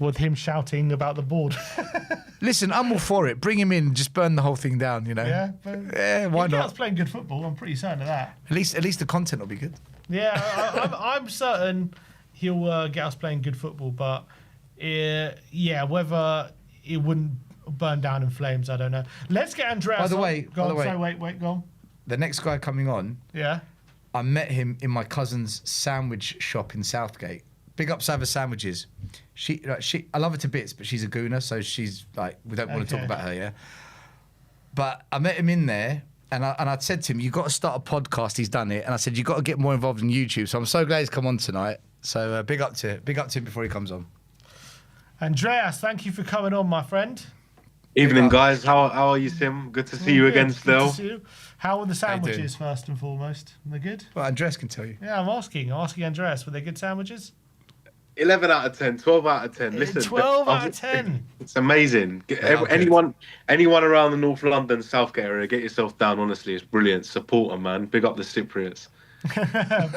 With him shouting about the board. Listen, I'm all for it. Bring him in, just burn the whole thing down, Yeah, why If Gal's not? playing good football, I'm pretty certain of that. At least the content will be good. Yeah, I'm certain he'll get us playing good football, but whether it wouldn't burn down in flames, I don't know. Let's get Andreas. By the on. way- go by on. the way- Sorry, wait, go on. The next guy coming on, Yeah. I met him in my cousin's sandwich shop in Southgate. Big up Sava Sandwiches. I love her to bits, but she's a gooner, so she's like, we don't want to talk Okay. about her, yeah? But I met him in there, and I'd said to him, you've got to start a podcast. He's done it. And I said, you've got to get more involved in YouTube. So I'm so glad he's come on tonight. So big up to him before he comes on. Andreas, thank you for coming on, my friend. Evening, guys. How are you, Sim? Good to see you again Good still. to see you. How were the How you doing? sandwiches, first and foremost? Are they good? Well, Andres can tell you. Yeah, I'm asking Andreas, were they good sandwiches? 11 out of 10, 12 out of 10. Listen, 12 out of 10. It's amazing. good. Anyone around the North London, Southgate area, get yourself down, honestly. It's brilliant. Support them, man. Big up the Cypriots.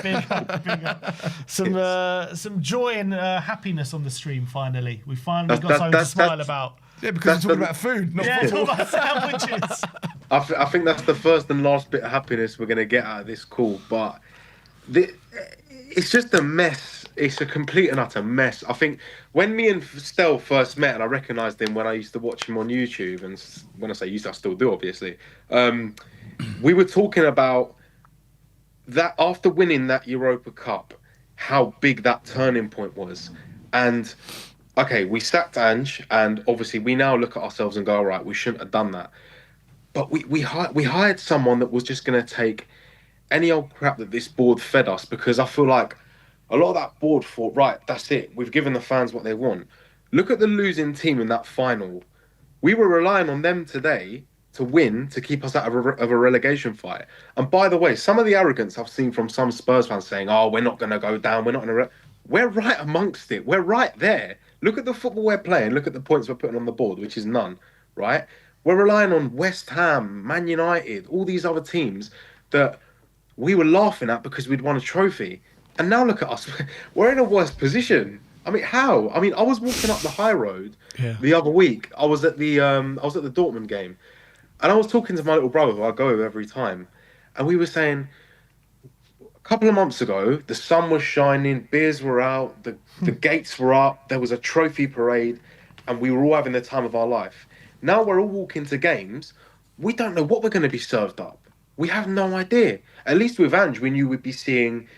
big up. Some joy and happiness on the stream, finally. We finally got something to smile about. Yeah, because we're talking about food, not Yeah, football. talk about sandwiches. I think that's the first and last bit of happiness we're going to get out of this call. But it's just a mess. It's a complete and utter mess. I think when me and Stel first met, and I recognised him when I used to watch him on YouTube, and when I say used, I still do, obviously. We were talking about that after winning that Europa Cup, how big that turning point was. And okay, we sacked Ange, and obviously we now look at ourselves and go, all right, we shouldn't have done that. But we hired someone that was just going to take any old crap that this board fed us, because I feel like a lot of that board thought, right, that's it. We've given the fans what they want. Look at the losing team in that final. We were relying on them today to win, to keep us out of a relegation fight. And by the way, some of the arrogance I've seen from some Spurs fans saying, oh, we're not going to go down. We're not going to... We're right amongst it. We're right there. Look at the football we're playing. Look at the points we're putting on the board, which is none, right? We're relying on West Ham, Man United, all these other teams that we were laughing at because we'd won a trophy. And now look at us. We're in a worse position. I mean, how? I mean, I was walking up the high road the other week. I was at the Dortmund game, and I was talking to my little brother, who I go with every time, and we were saying, a couple of months ago, the sun was shining, beers were out, the gates were up, there was a trophy parade, and we were all having the time of our life. Now we're all walking to games. We don't know what we're going to be served up. We have no idea. At least with Ange, we knew we'd be seeing,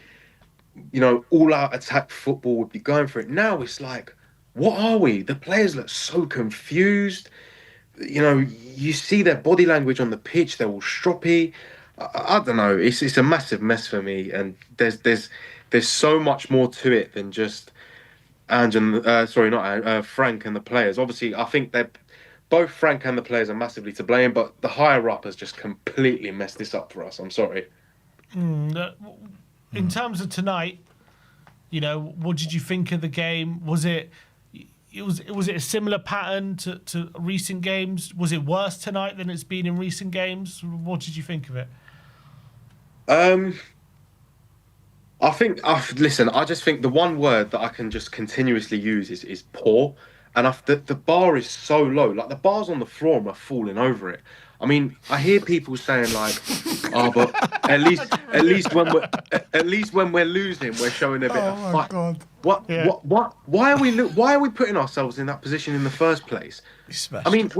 all-out attack football, would be going for it. Now it's like, what are we? The players look so confused. You see their body language on the pitch. They're all stroppy. I don't know. It's a massive mess for me, and there's so much more to it than just Ange and Frank and the players. Obviously, I think they're both Frank and the players are massively to blame, but the higher up has just completely messed this up for us. I'm sorry. In terms of tonight, what did you think of the game? Was it a similar pattern to recent games? Was it worse tonight than it's been in recent games? What did you think of it? Listen, I just think the one word that I can just continuously use is poor. And the bar is so low. Like, the bar's on the floor and we're falling over it. I mean, I hear people saying like, "Oh, but at least when we're losing, we're showing a bit of fight." God. What? Why are we putting ourselves in that position in the first place? I mean,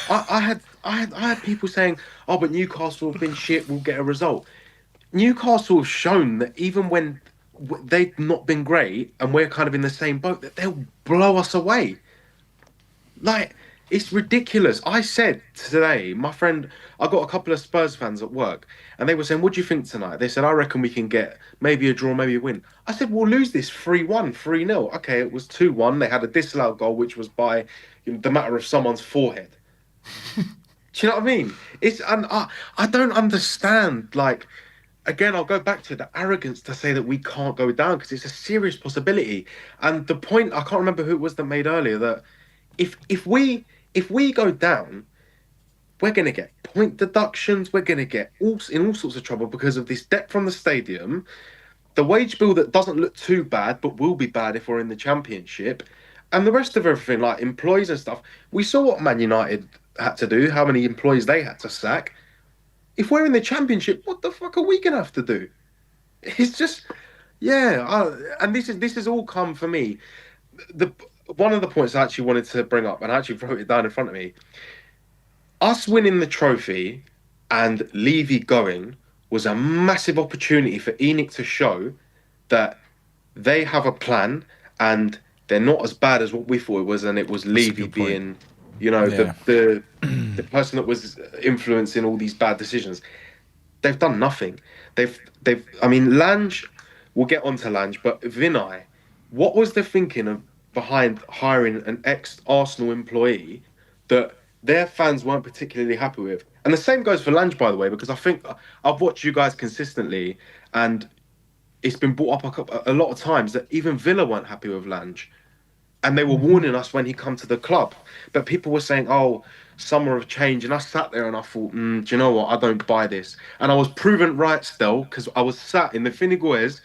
I had people saying, "Oh, but Newcastle have been shit. We'll get a result." Newcastle have shown that even when they've not been great and we're kind of in the same boat, that they'll blow us away. Like, it's ridiculous. I said today, my friend, I got a couple of Spurs fans at work, and they were saying, "What do you think tonight?" They said, "I reckon we can get maybe a draw, maybe a win." I said, "We'll lose this 3-1, 3-0. Okay, it was 2-1. They had a disallowed goal, which was by the matter of someone's forehead. Do you know what I mean? And I don't understand, like, again, I'll go back to the arrogance to say that we can't go down, because it's a serious possibility. And the point, I can't remember who it was that made earlier, that if we go down, we're going to get point deductions. We're going to get in all sorts of trouble because of this debt from the stadium, the wage bill that doesn't look too bad but will be bad if we're in the Championship, and the rest of everything, like employees and stuff. We saw what Man United had to do, how many employees they had to sack. If we're in the Championship, what the fuck are we going to have to do? It's just, and this has all come for me. One of the points I actually wanted to bring up, and I actually wrote it down in front of me, us winning the trophy and Levy going was a massive opportunity for ENIC to show that they have a plan and they're not as bad as what we thought it was, and it was Levy being, the person that was influencing all these bad decisions. They've done nothing. I mean, Lange, we'll get onto Lange, but Vinay, what was the thinking behind hiring an ex-Arsenal employee that their fans weren't particularly happy with? And the same goes for Lange, by the way, because I think I've watched you guys consistently, and it's been brought up a lot of times that even Villa weren't happy with Lange. And they were warning us when he come to the club. But people were saying, "Oh, summer of change." And I sat there and I thought, do you know what? I don't buy this. And I was proven right still, because I was sat in the Finneguez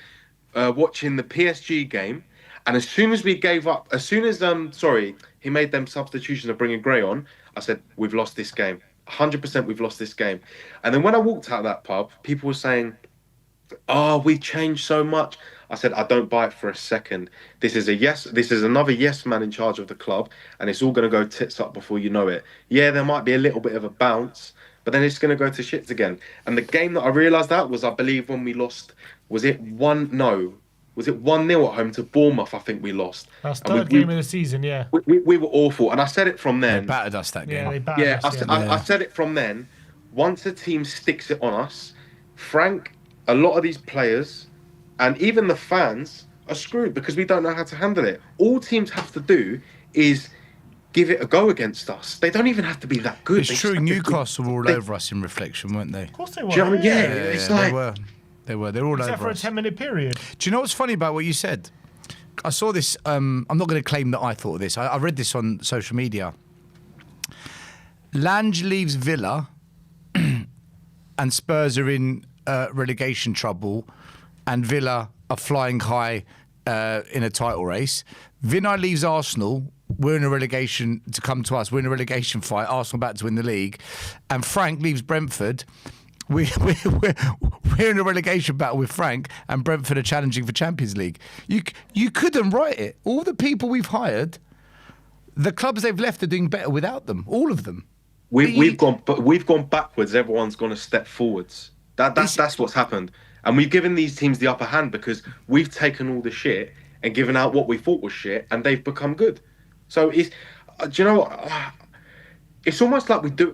watching the PSG game. And as soon as we gave up, he made them substitutions of bringing Gray on, I said, "We've lost this game. 100% we've lost this game." And then when I walked out of that pub, people were saying, "Oh, we changed so much." I said, "I don't buy it for a second. This is another yes man in charge of the club, and it's all going to go tits up before you know it. Yeah, there might be a little bit of a bounce, but then it's going to go to shits again." And the game that I realised that was, I believe, when we lost, was it 1-0 at home to Bournemouth? I think we lost. That's third game of the season, yeah. We were awful, and I said it from then. They battered us that game. Yeah, they battered us. I said it from then. Once a team sticks it on us, Frank, a lot of these players, and even the fans are screwed because we don't know how to handle it. All teams have to do is give it a go against us. They don't even have to be that good. It's true. Newcastle were all over us in reflection, weren't they? Of course they were. Do you know what I mean? It's like... They were. They're all except over for us. a 10-minute period. Do you know what's funny about what you said? I saw this. I'm not going to claim that I thought of this. I read this on social media. Lange leaves Villa, and Spurs are in relegation trouble, and Villa are flying high in a title race. Vinay leaves Arsenal. We're in a relegation to come to us. We're in a relegation fight. Arsenal about to win the league, and Frank leaves Brentford. We're in a relegation battle with Frank, and Brentford are challenging for Champions League. You couldn't write it. All the people we've hired, the clubs they've left are doing better without them. All of them. We've gone backwards. Everyone's gone a step forwards. That's what's happened, and we've given these teams the upper hand because we've taken all the shit and given out what we thought was shit, and they've become good. So do you know what? It's almost like we do.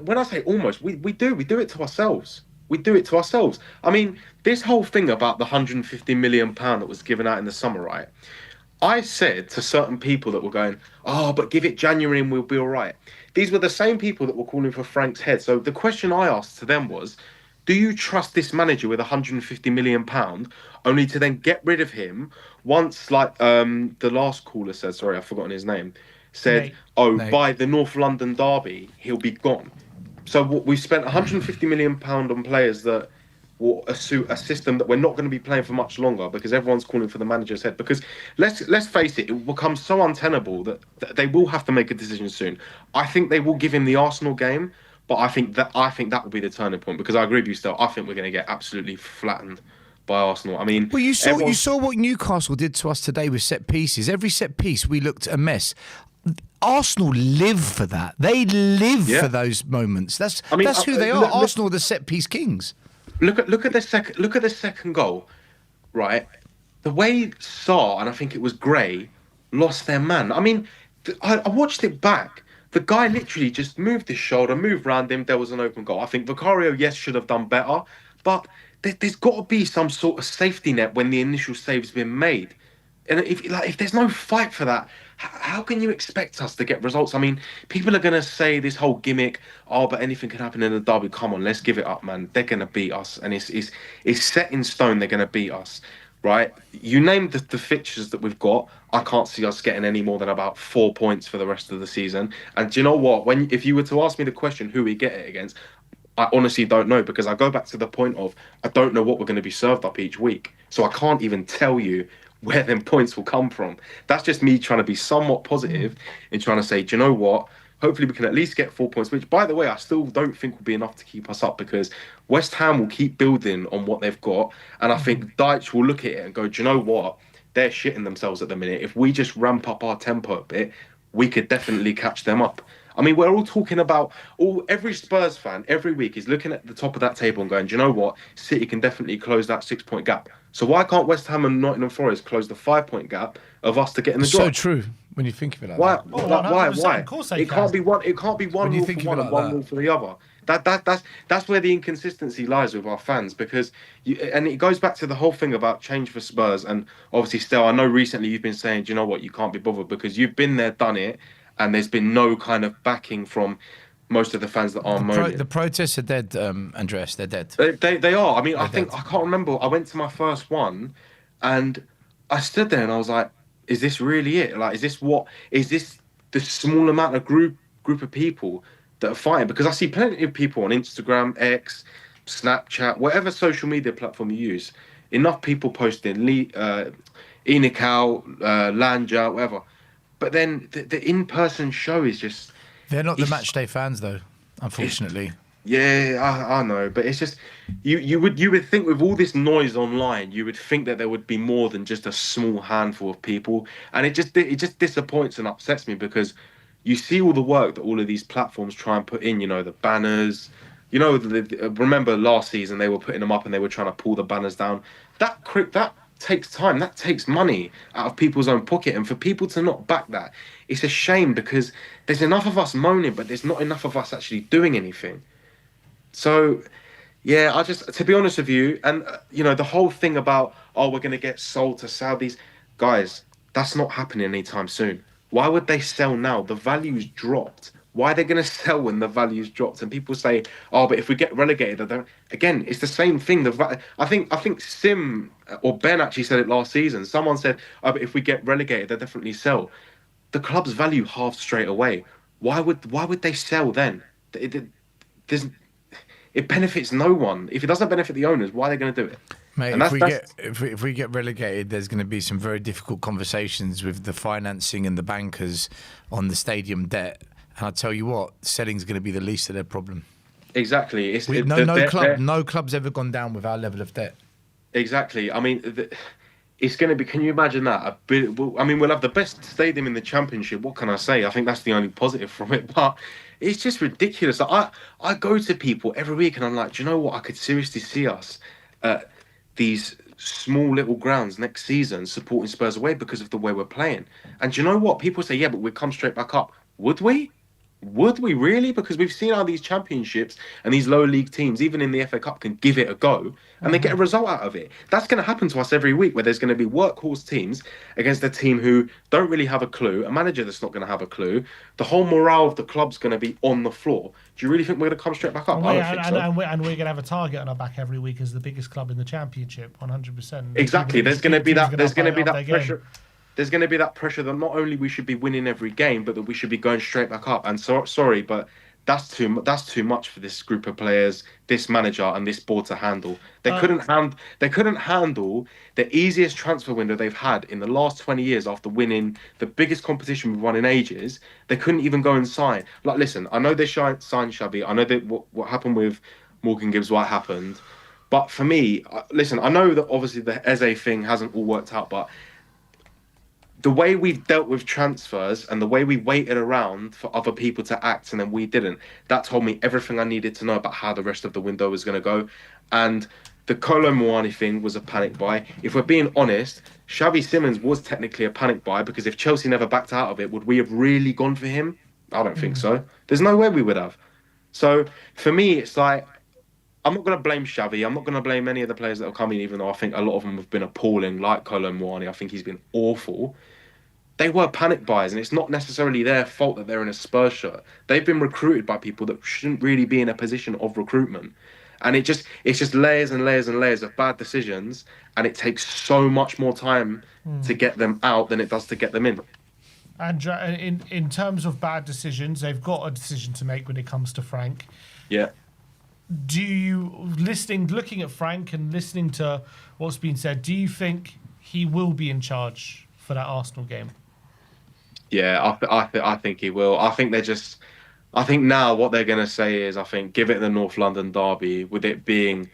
When I say almost, we do it to ourselves. We do it to ourselves. I mean, this whole thing about the £150 million that was given out in the summer, right? I said to certain people that were going, "Oh, but give it January and we'll be all right." These were the same people that were calling for Frank's head. So the question I asked to them was, Do you trust this manager with 150 million pound only to then get rid of him once, like the last caller said, sorry, I've forgotten his name, said, Nate. oh, Nate. by the North London derby, he'll be gone. So we've spent 150 million pound on players that will suit a system that we're not going to be playing for much longer because everyone's calling for the manager's head. Because let's face it, it will become so untenable that they will have to make a decision soon. I think they will give him the Arsenal game, but I think that will be the turning point because I agree with you still. I think we're going to get absolutely flattened by Arsenal. I mean, Well, you saw what Newcastle did to us today with set pieces. Every set piece, we looked a mess. Arsenal live for that. They live for those moments. That's who they are. Arsenal are the set piece kings. Look at the second goal, right? The way Sarr and I think it was Gray lost their man. I mean, I watched it back. The guy literally just moved his shoulder, moved round him. There was an open goal. I think Vicario, yes, should have done better, but there's got to be some sort of safety net when the initial save's been made. And if there's no fight for that, how can you expect us to get results? I mean, people are gonna say this whole gimmick, oh, but anything can happen in the derby. Come on, let's give it up, man. They're gonna beat us, and it's set in stone. They're gonna beat us, right? You named the fixtures that we've got. I can't see us getting any more than about 4 points for the rest of the season. And do you know what? If you were to ask me the question, who we get it against, I honestly don't know because I go back to the point of I don't know what we're going to be served up each week. So I can't even tell you where them points will come from. That's just me trying to be somewhat positive and trying to say, do you know what? Hopefully we can at least get 4 points, which, by the way, I still don't think will be enough to keep us up because West Ham will keep building on what they've got. And I think Deitch will look at it and go, do you know what? They're shitting themselves at the minute. If we just ramp up our tempo a bit, we could definitely catch them up. I mean, we're all talking about every Spurs fan every week is looking at the top of that table and going, do you know what? City can definitely close that 6 point gap. So why can't West Ham and Nottingham Forest close the 5 point gap of us to get in the drop? So true when you think of it like Why? that. Oh, Why? 100%, of course they It can't be one. It can't be one When you rule think for of one it and like one that. rule for the other. That's where the inconsistency lies with our fans because and it goes back to the whole thing about change for Spurs and obviously still I know recently you've been saying, do you know what, you can't be bothered because you've been there, done it, and there's been no kind of backing from most of the fans that are moaning. The protests are dead, Andreas. They're dead. They are. I mean, I think dead. I can't remember. I went to my first one, and I stood there and I was like, "Is this really it? Like, is this what? Is this the small amount of group of people that are fighting?" Because I see plenty of people on Instagram, X, Snapchat, whatever social media platform you use. Enough people posting Enikau, Lanja, whatever. But then the in-person show is just. They're not the It's- match day fans, though. Unfortunately. Yeah, I know, but it's just you would think with all this noise online, you would think that there would be more than just a small handful of people, and it just disappoints and upsets me because you see all the work that all of these platforms try and put in. You know, the banners. You know, remember last season they were putting them up and they were trying to pull the banners down. That takes time. That takes money out of people's own pocket, and for people to not back that, it's a shame because there's enough of us moaning, but there's not enough of us actually doing anything. So, yeah, to be honest with you, and you know, the whole thing about, oh, we're going to get sold to Saudis, guys, that's not happening anytime soon. Why would they sell now? The value's dropped. Why are they going to sell when the value's dropped? And people say, oh, but if we get relegated, again, it's the same thing. I think Sim or Ben actually said it last season. Someone said, oh, but if we get relegated, they'll definitely sell. The club's value halved straight away. Why would they sell then? There's it benefits no one. If it doesn't benefit the owners, why are they going to do it? Mate, And if we get relegated, there's going to be some very difficult conversations with the financing and the bankers on the stadium debt. And I tell you what, selling's going to be the least of their problem. Exactly. No club's ever gone down with our level of debt. Exactly. I mean, it's going to be. Can you imagine that? I mean, we'll have the best stadium in the Championship. What can I say? I think that's the only positive from it. But it's just ridiculous. I go to people every week and I'm like, do you know what? I could seriously see us at these small little grounds next season supporting Spurs away because of the way we're playing. And do you know what? People say, yeah, but we'd come straight back up. Would we? Would we really? Because we've seen how these championships and these lower league teams, even in the FA Cup, can give it a go and they get a result out of it. That's going to happen to us every week, where there's going to be workhorse teams against a team who don't really have a clue, a manager that's not going to have a clue. The whole morale of the club's going to be on the floor. Do you really think we're going to come straight back up? I don't think so. And we're going to have a target on our back every week as the biggest club in the Championship, 100%. Exactly. There's going to be that. There's going to be that game. pressure. There's going to be that pressure that not only we should be winning every game, but that we should be going straight back up. And sorry, but that's too much for this group of players, this manager, and this board to handle. They couldn't handle the easiest transfer window they've had in the last 20 years after winning the biggest competition we've won in ages. They couldn't even go and sign. Like, listen, I know they signed Xabi. I know that what happened with Morgan Gibbs White happened. But for me, listen, I know that obviously the Eze thing hasn't all worked out, but the way we've dealt with transfers and the way we waited around for other people to act and then we didn't, that told me everything I needed to know about how the rest of the window was going to go. And the Kolo Muani thing was a panic buy. If we're being honest, Xavi Simons was technically a panic buy, because if Chelsea never backed out of it, would we have really gone for him? I don't think so. There's no way we would have. So for me, it's like, I'm not going to blame Xavi. I'm not going to blame any of the players that have come in, even though I think a lot of them have been appalling, like Kolo Muani. I think he's been awful. They were panic buys, and it's not necessarily their fault that they're in a Spurs shirt. They've been recruited by people that shouldn't really be in a position of recruitment. And it's just layers and layers and layers of bad decisions, and it takes so much more time to get them out than it does to get them in. And in terms of bad decisions, they've got a decision to make when it comes to Frank. Yeah. Do you, looking at Frank and listening to what's been said, do you think he will be in charge for that Arsenal game? Yeah, I think he will. I think now what they're going to say is, I think, give it the North London derby, with it being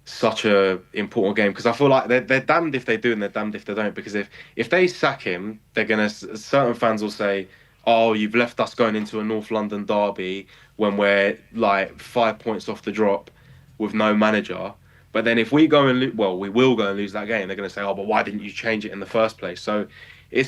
such a important game, because I feel like they're damned if they do and they're damned if they don't, because if they sack him, they're going to, certain fans will say, oh, you've left us going into a North London derby when we're like 5 points off the drop with no manager. But then if we go and we will go and lose that game, they're going to say, oh, but why didn't you change it in the first place? So like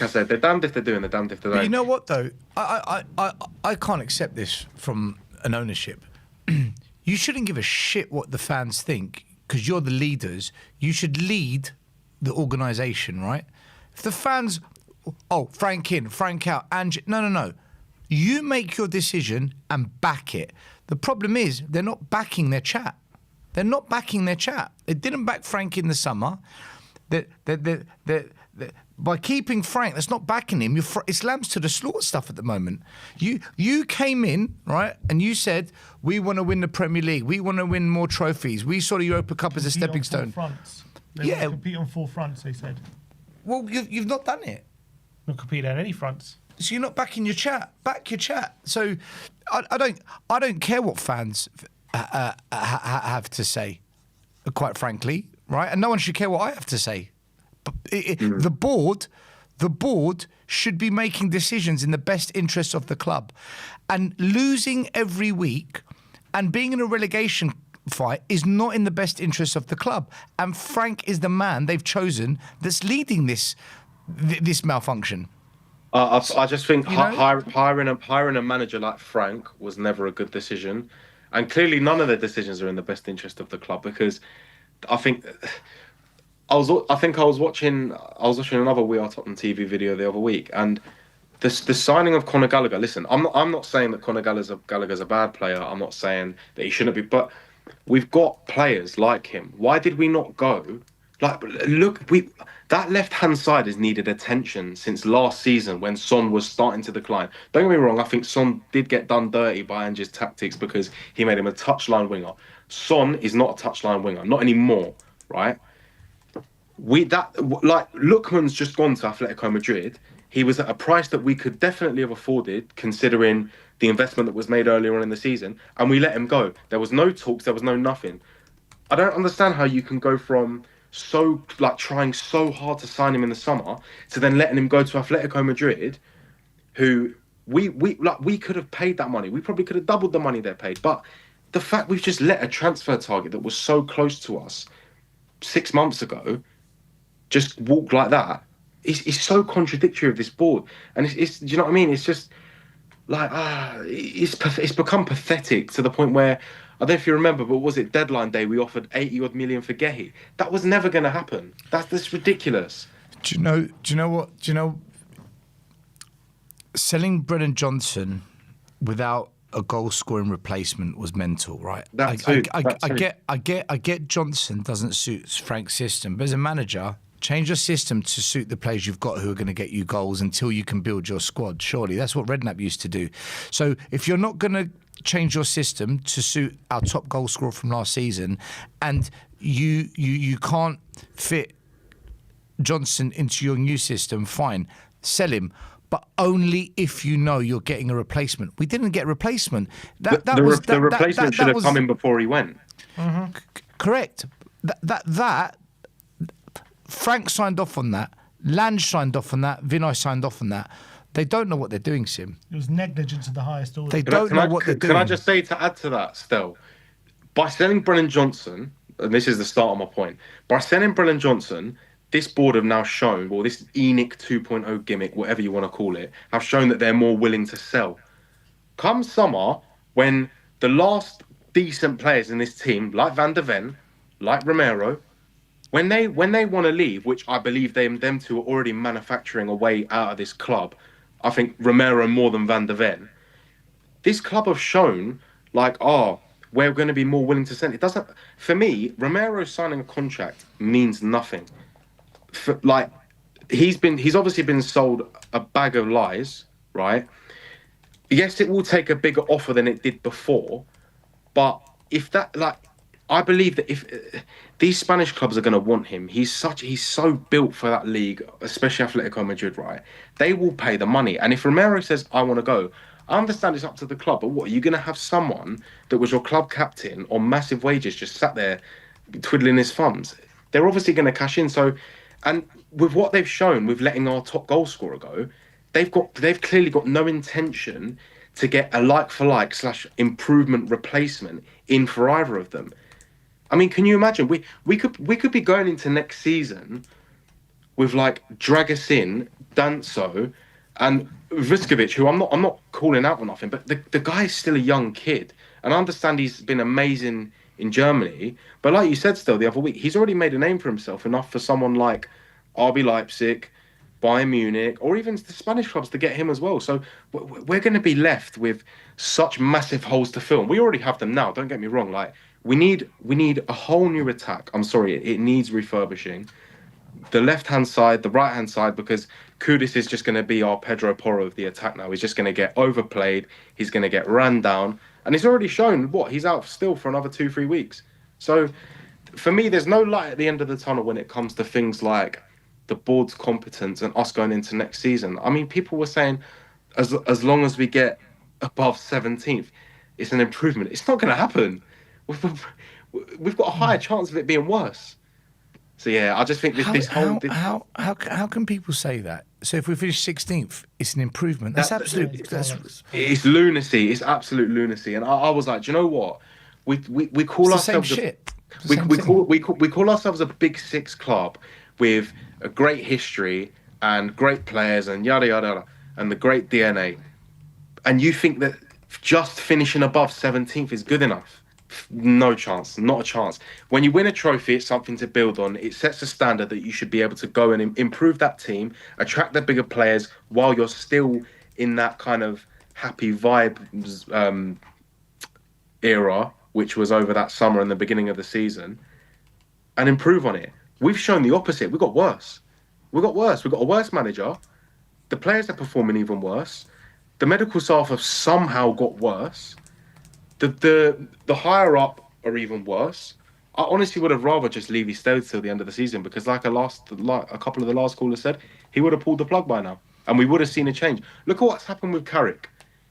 I said, they're damned if they do and they're damned if they don't. But you know what though? I can't accept this from an ownership. You shouldn't give a shit what the fans think, because you're the leaders. You should lead the organisation, right? If the fans, oh, Frank in, Frank out, no. You make your decision and back it. The problem is they're not backing their chat. They didn't back Frank in the summer. By keeping Frank, that's not backing him. It's lambs to the slaughter stuff at the moment. You came in, right, and you said, we want to win the Premier League. We want to win more trophies. We saw the Europa Cup as a stepping stone. They want to compete on 4 fronts, they said. Well, you've not done it. Not compete on any fronts. So you're not backing your chat. Back your chat. So I don't care what fans have to say, quite frankly, right? And no one should care what I have to say. But the board should be making decisions in the best interests of the club, and losing every week and being in a relegation fight is not in the best interests of the club. And Frank is the man they've chosen that's leading this malfunction. I just think hiring a manager like Frank was never a good decision, and clearly none of their decisions are in the best interest of the club, because I think I was watching another We Are Tottenham TV video the other week, and the signing of Conor Gallagher. Listen, I'm not saying that Conor Gallagher's a bad player. I'm not saying that he shouldn't be, but we've got players like him. Why did we not go? Like, look, that left-hand side has needed attention since last season when Son was starting to decline. Don't get me wrong, I think Son did get done dirty by Ange's tactics because he made him a touchline winger. Son is not a touchline winger, not anymore, right? Lookman's just gone to Atletico Madrid. He was at a price that we could definitely have afforded, considering the investment that was made earlier on in the season, and we let him go. There was no talks, there was no nothing. I don't understand how you can go from trying so hard to sign him in the summer to then letting him go to Atletico Madrid, who we could have paid that money. We probably could have doubled the money they paid. But the fact we've just let a transfer target that was so close to us 6 months ago just walk like that, it's so contradictory of this board, and it's do you know what I mean? It's just like it's become pathetic to the point where I don't know if you remember, but was it deadline day? We offered 80 odd million for Gehi. That was never going to happen. That's ridiculous. Do you know what? Do you know selling Brennan Johnson without a goal scoring replacement was mental, right? I get Johnson doesn't suit Frank's system, but as a manager, change your system to suit the players you've got who are going to get you goals until you can build your squad. Surely that's what Redknapp used to do. So if you're not going to change your system to suit our top goal scorer from last season, and you can't fit Johnson into your new system, fine, sell him. But only if you know you're getting a replacement. We didn't get a replacement. The replacement should have come in before he went. Correct. That Frank signed off on that. Lange signed off on that. Vinay signed off on that. They don't know what they're doing, Sim. It was negligence at the highest order. They don't know what they're doing. Can I just say, to add to that, still, by selling Brennan Johnson, and this is the start of my point, by selling Brennan Johnson, this board have now shown, or this ENIC 2.0 gimmick, whatever you want to call it, have shown that they're more willing to sell. Come summer, when the last decent players in this team, like Van der Ven, like Romero, when they want to leave, which I believe them two are already manufacturing a way out of this club, I think Romero more than Van der Ven, this club have shown, like, we're going to be more willing to send. It doesn't, for me, Romero signing a contract means nothing. He's obviously been sold a bag of lies, right? Yes, it will take a bigger offer than it did before, but I believe that if these Spanish clubs are going to want him, he's so built for that league, especially Atletico Madrid, right? They will pay the money, and if Romero says I want to go, I understand it's up to the club, but what, are you going to have someone that was your club captain on massive wages just sat there twiddling his thumbs? They're obviously going to cash in. So. And with what they've shown with letting our top goal scorer go, they've clearly got no intention to get a like-for-like / improvement replacement in for either of them. I mean, can you imagine? We could be going into next season with like Dragusin, Danso, and Vuskovic, who I'm not calling out or nothing, but the guy is still a young kid, and I understand he's been amazing in Germany, but like you said, still the other week, he's already made a name for himself enough for someone like RB Leipzig, Bayern Munich, or even the Spanish clubs to get him as well. So we're going to be left with such massive holes to fill. We already have them now. Don't get me wrong. Like we need a whole new attack. I'm sorry, it needs refurbishing. The left-hand side, the right-hand side, because Kudus is just going to be our Pedro Porro of the attack now. He's just going to get overplayed. He's going to get ran down. And he's already shown, he's out still for another 2-3 weeks. So, for me, there's no light at the end of the tunnel when it comes to things like the board's competence and us going into next season. I mean, people were saying, as long as we get above 17th, it's an improvement. It's not going to happen. We've got a higher chance of it being worse. So yeah, I just think how can people say that? So if we finish 16th, it's an improvement. That's it's lunacy. It's absolute lunacy. And I was like, do you know what? We call ourselves we call ourselves a Big Six club with a great history and great players and yada yada yada and the great DNA. And you think that just finishing above 17th is good enough? No chance, not a chance. When you win a trophy, it's something to build on. It sets a standard that you should be able to go and improve that team, attract the bigger players while you're still in that kind of happy vibe era, which was over that summer and the beginning of the season, and improve on it. We've shown the opposite. We got worse. We got a worse manager. The players are performing even worse. The medical staff have somehow got worse. The higher up are even worse. I honestly would have rather just Levy stayed till the end of the season because, like a couple of the last callers said, he would have pulled the plug by now, and we would have seen a change. Look at what's happened with Carrick.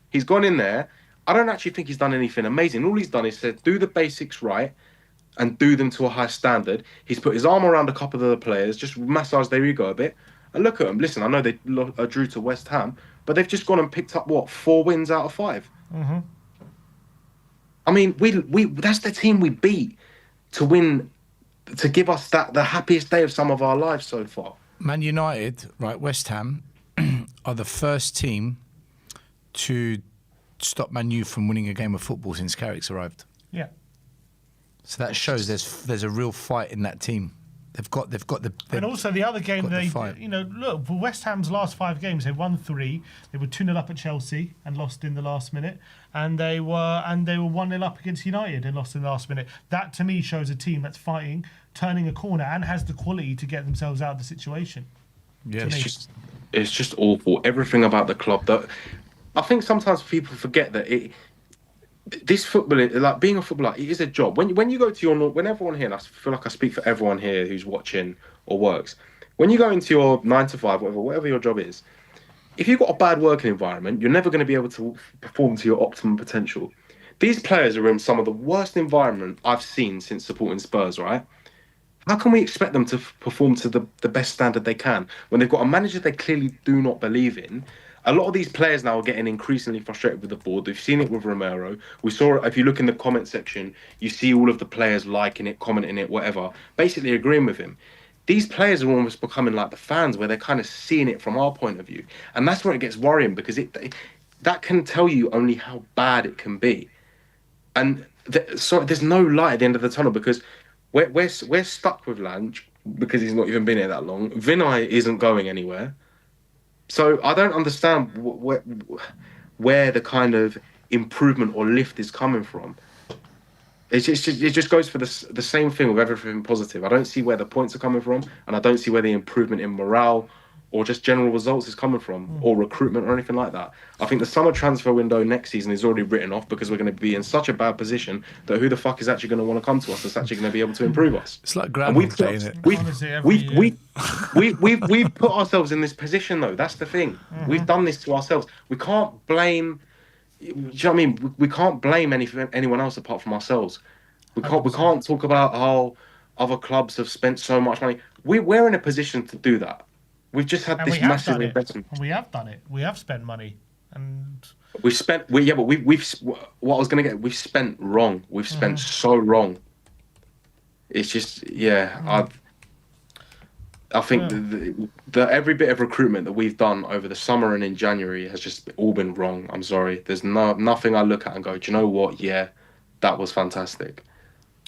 He's gone in there. I don't actually think he's done anything amazing. All he's done is said, do the basics right and do them to a high standard. He's put his arm around a couple of the players, just massage their ego a bit, and look at them. Listen, I know they drew to West Ham, but they've just gone and picked up 4 wins out of 5. Mm-hmm. I mean, we that's the team we beat to win, to give us the happiest day of some of our lives so far. Man United, right, West Ham, are the first team to stop Man U from winning a game of football since Carrick's arrived. Yeah. So that shows there's a real fight in that team. And also the other game, look, for West Ham's last 5 games, they won 3. They were 2-0 up at Chelsea and lost in the last minute, and they were 1-0 up against United and lost in the last minute. That to me shows a team that's fighting, turning a corner, and has the quality to get themselves out of the situation. Yeah, it's just awful. Everything about the club. That I think sometimes people forget that this football, like being a footballer, it is a job. When you go to when everyone here, and I feel like I speak for everyone here who's watching or works, when you go into your 9 to 5, whatever your job is, if you've got a bad working environment, you're never going to be able to perform to your optimum potential. These players are in some of the worst environment I've seen since supporting Spurs, right? How can we expect them to perform to the best standard they can when they've got a manager they clearly do not believe in? A lot of these players now are getting increasingly frustrated with the board. We've seen it with Romero. We saw it, if you look in the comment section, you see all of the players liking it, commenting it, whatever, basically agreeing with him. These players are almost becoming like the fans, where they're kind of seeing it from our point of view. And that's where it gets worrying, because that can tell you only how bad it can be. And so there's no light at the end of the tunnel, because we're stuck with Lange because he's not even been here that long. Vinay isn't going anywhere. So I don't understand where the kind of improvement or lift is coming from. It just goes for the same thing with everything positive. I don't see where the points are coming from, and I don't see where the improvement in morale or just general results is coming from, or recruitment or anything like that. I think the summer transfer window next season is already written off, because we're going to be in such a bad position that who the fuck is actually going to want to come to us that's actually going to be able to improve us? It's like Groundhog Day, isn't it? We've put ourselves in this position, though. That's the thing. We've done this to ourselves. We can't blame. Do you know what I mean? We can't blame anyone else apart from ourselves. We can't talk about how other clubs have spent so much money. We're in a position to do that. We've just had this massive investment. And we have done it. We have spent money, and we've spent. What I was going to get. We've spent wrong. We've spent so wrong. It's just I think the every bit of recruitment that we've done over the summer and in January has just all been wrong. I'm sorry. There's nothing I look at and go, do you know what? Yeah, that was fantastic.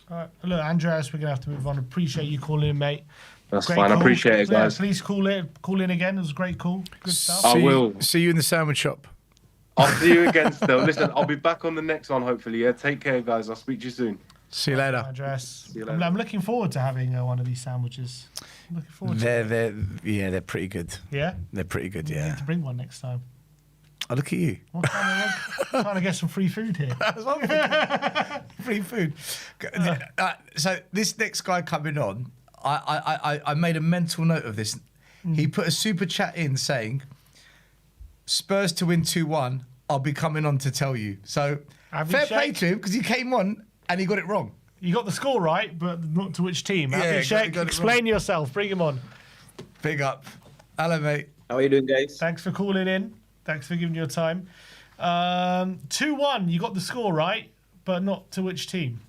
All right. Look, Andreas, we're going to have to move on. Appreciate you calling in, mate. That's great fine. Call. I appreciate it, guys. Please call in again. It was a great call. Good stuff. I will. See you in the sandwich shop. I'll see you again still. Listen, I'll be back on the next one, hopefully. Yeah, take care, guys. I'll speak to you soon. See you later. Andreas. See you later. I'm looking forward to having one of these sandwiches. I'm looking forward to it. They're pretty good. Yeah? They're pretty good, You need to bring one next time. Oh, look at you. I'm trying to get some free food here. Free food. So this next guy coming on, I made a mental note of this. He put a super chat in saying, Spurs to win 2-1, I'll be coming on to tell you. So fair play to him, because he came on and he got it wrong. You got the score right, but not to which team. Yeah, explain yourself. Bring him on. Big up. Hello, mate. How are you doing, guys? Thanks for calling in. Thanks for giving your time. 2-1, you got the score right, but not to which team?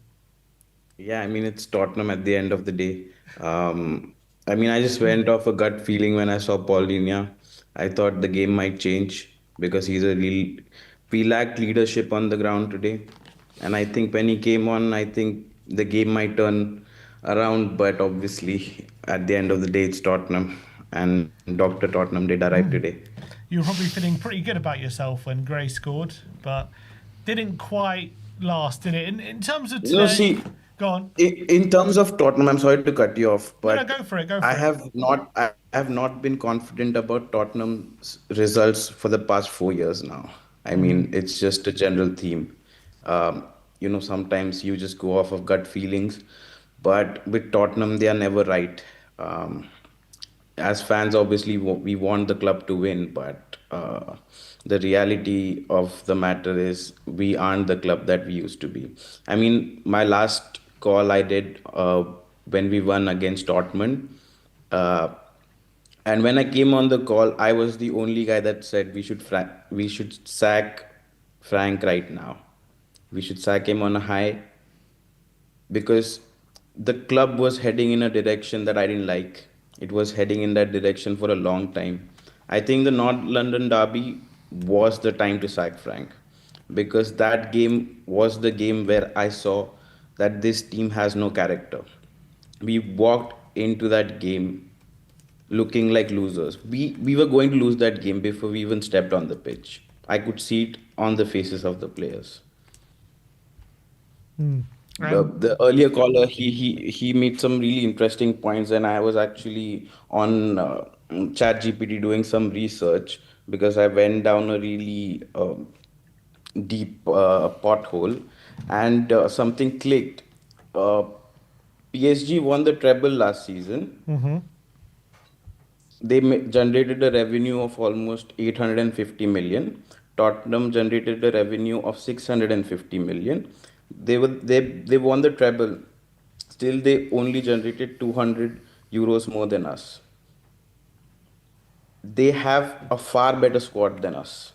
Yeah, I mean, it's Tottenham at the end of the day. I mean, I just went off a gut feeling when I saw Paulinho. I thought the game might change because we lacked leadership on the ground today. And I think when he came on, I think the game might turn around. But obviously, at the end of the day, it's Tottenham. And Dr. Tottenham did arrive today. You were probably feeling pretty good about yourself when Gray scored, but didn't quite last, did it? In terms of today... Go on. In terms of Tottenham, I'm sorry to cut you off, but no, go for it. I have not been confident about Tottenham's results for the past 4 years now. I mean, it's just a general theme. Sometimes you just go off of gut feelings, but with Tottenham, they are never right. As fans, obviously, we want the club to win, but the reality of the matter is we aren't the club that we used to be. I mean, my last call I did when we won against Dortmund, and when I came on the call, I was the only guy that said we should sack Frank right now. We should sack him on a high, because the club was heading in a direction that I didn't like. It was heading in that direction for a long time. I think the North London derby was the time to sack Frank, because that game was the game where I saw that this team has no character. We walked into that game looking like losers. We were going to lose that game before we even stepped on the pitch. I could see it on the faces of the players. The earlier caller, he made some really interesting points, and I was actually on chat gpt doing some research, because I went down a really deep pothole, and something clicked. uh, PSG won the treble last season. They generated a revenue of almost 850 million. Tottenham generated a revenue of 650 million. They won the treble. Still, they only generated 200 euros more than us. They have a far better squad than us.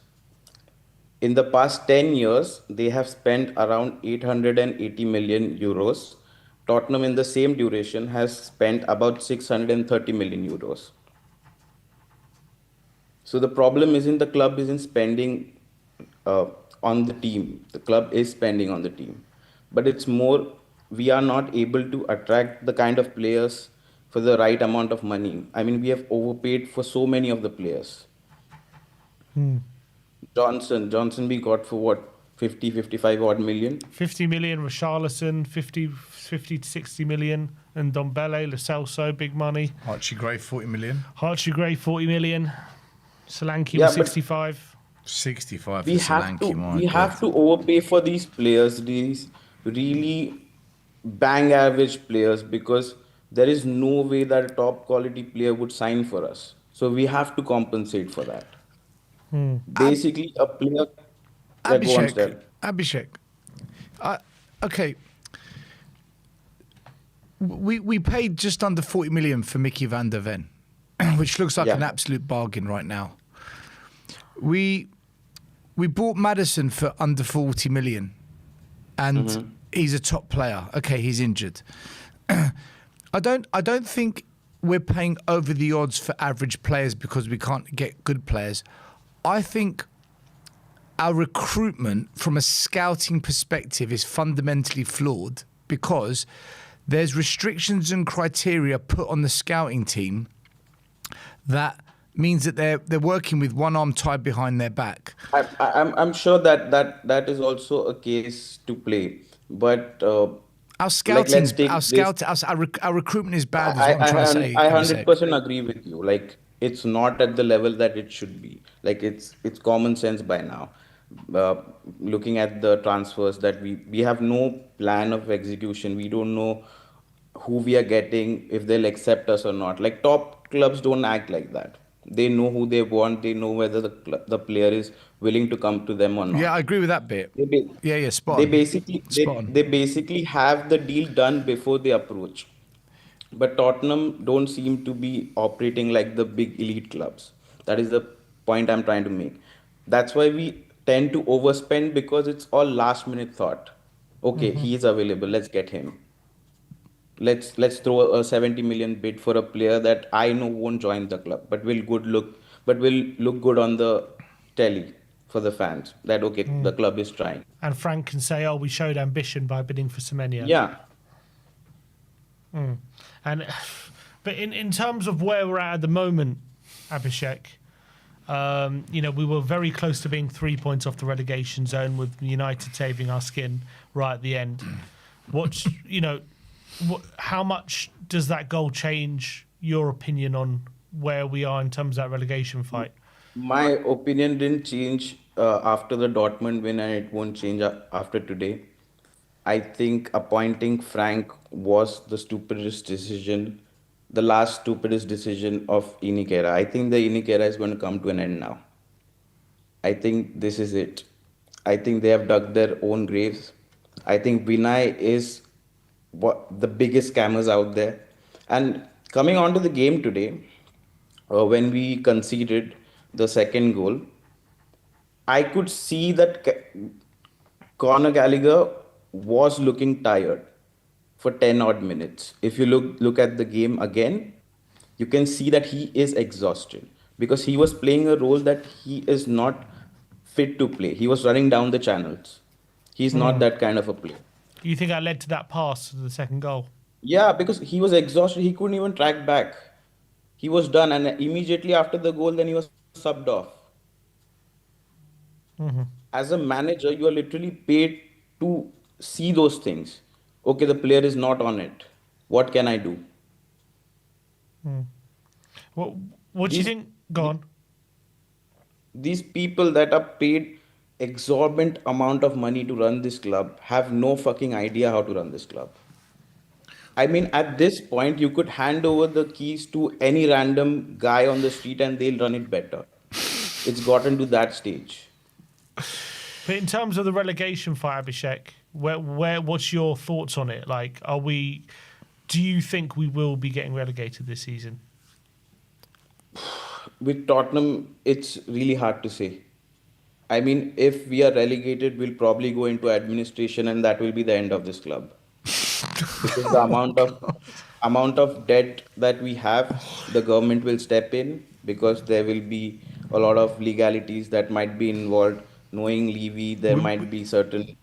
In the past 10 years, they have spent around 880 million euros. Tottenham, in the same duration, has spent about 630 million euros. So the problem isn't the club isn't spending uh, on the team. The club is spending on the team, but it's more we are not able to attract the kind of players for the right amount of money. I mean, we have overpaid for so many of the players. Johnson, we got for what, 50, 55 odd million. 50 million, Richarlison, 50 to 60 million, and Dombele, Lo Celso, big money. Archie Gray, 40 million. Archie Gray, 40 million. Solanke Yeah, was but 65. 65 we for have to Solanke, my we God. have to overpay for these players, these really bang average players, because there is no way that a top quality player would sign for us. So we have to compensate for that. Basically, a player. Yeah, go on, Abhishek, Stel. Abhishek. Okay, we paid just under 40 million for Mickey van der Ven, which looks like Yeah. an absolute bargain right now. We bought Madison for under 40 million, and he's a top player. Okay, he's injured. I don't think we're paying over the odds for average players because we can't get good players. I think our recruitment from a scouting perspective is fundamentally flawed, because there's restrictions and criteria put on the scouting team that means that they're working with one arm tied behind their back. I'm sure that is also a case to play, but Our like, let's scouting's take this. our recruitment is bad, is what I'm trying to say. I Abhishek. 100% agree with you. Like, it's not at the level that it should be. Like, it's common sense by now. Uh, Looking at the transfers that we have no plan of execution. We don't know who we are getting, if they'll accept us or not. Like, top clubs don't act like that. They know who they want. They know whether the player is willing to come to them or Yeah, I not. agree with that bit. They, ba- Yeah, spot they on. basically Spot on. they basically have the deal done before they approach. But Tottenham don't seem to be operating like the big elite clubs. That is the point I'm trying to make. That's why we tend to overspend, because it's all last minute thought. Okay, he is available. Let's get him. Let's throw a 70 million bid for a player that I know won't join the club, but will look good on the telly for the fans. That okay, the club is trying. And Frank can say, "Oh, we showed ambition by bidding for Semenyo." Yeah. And but in terms of where we're at the moment, Abhishek, we were very close to being 3 points off the relegation zone, with United saving our skin right at the end. How much does that goal change your opinion on where we are in terms of that relegation fight? My opinion didn't change after the Dortmund win, and it won't change after today. I think appointing Frank was the stupidest decision, the last stupidest decision of Inic era. I think the Inic era is going to come to an end now. I think this is it. I think they have dug their own graves. I think Vinay is what the biggest scammers out there. And coming on to the game today, when we conceded the second goal, I could see that Conor Gallagher was looking tired for 10 odd minutes. If you look at the game again, You can see that he is exhausted because he was playing a role that he is not fit to play. He was running down the channels. He's not that kind of a player. You think that led to that pass to the second goal? Yeah, because he was exhausted. He couldn't even track back. He was done, and immediately after the goal, then he was subbed off. As a manager, you are literally paid to see those things. Okay, the player is not on it. What can I do? What What do you These think? Go on. these people that are paid exorbitant amount of money to run this club have no fucking idea how to run this club. I mean, at this point, you could hand over the keys to any random guy on the street and they'll run it better. It's gotten to that stage. But in terms of the relegation fight, Abhishek, what's your thoughts on it? Like, do you think we will be getting relegated this season? With Tottenham, it's really hard to say. I mean, if we are relegated, we'll probably go into administration and that will be the end of this club. Because the amount of debt that we have, the government will step in because there will be a lot of legalities that might be involved. Knowing Levy, there might be certain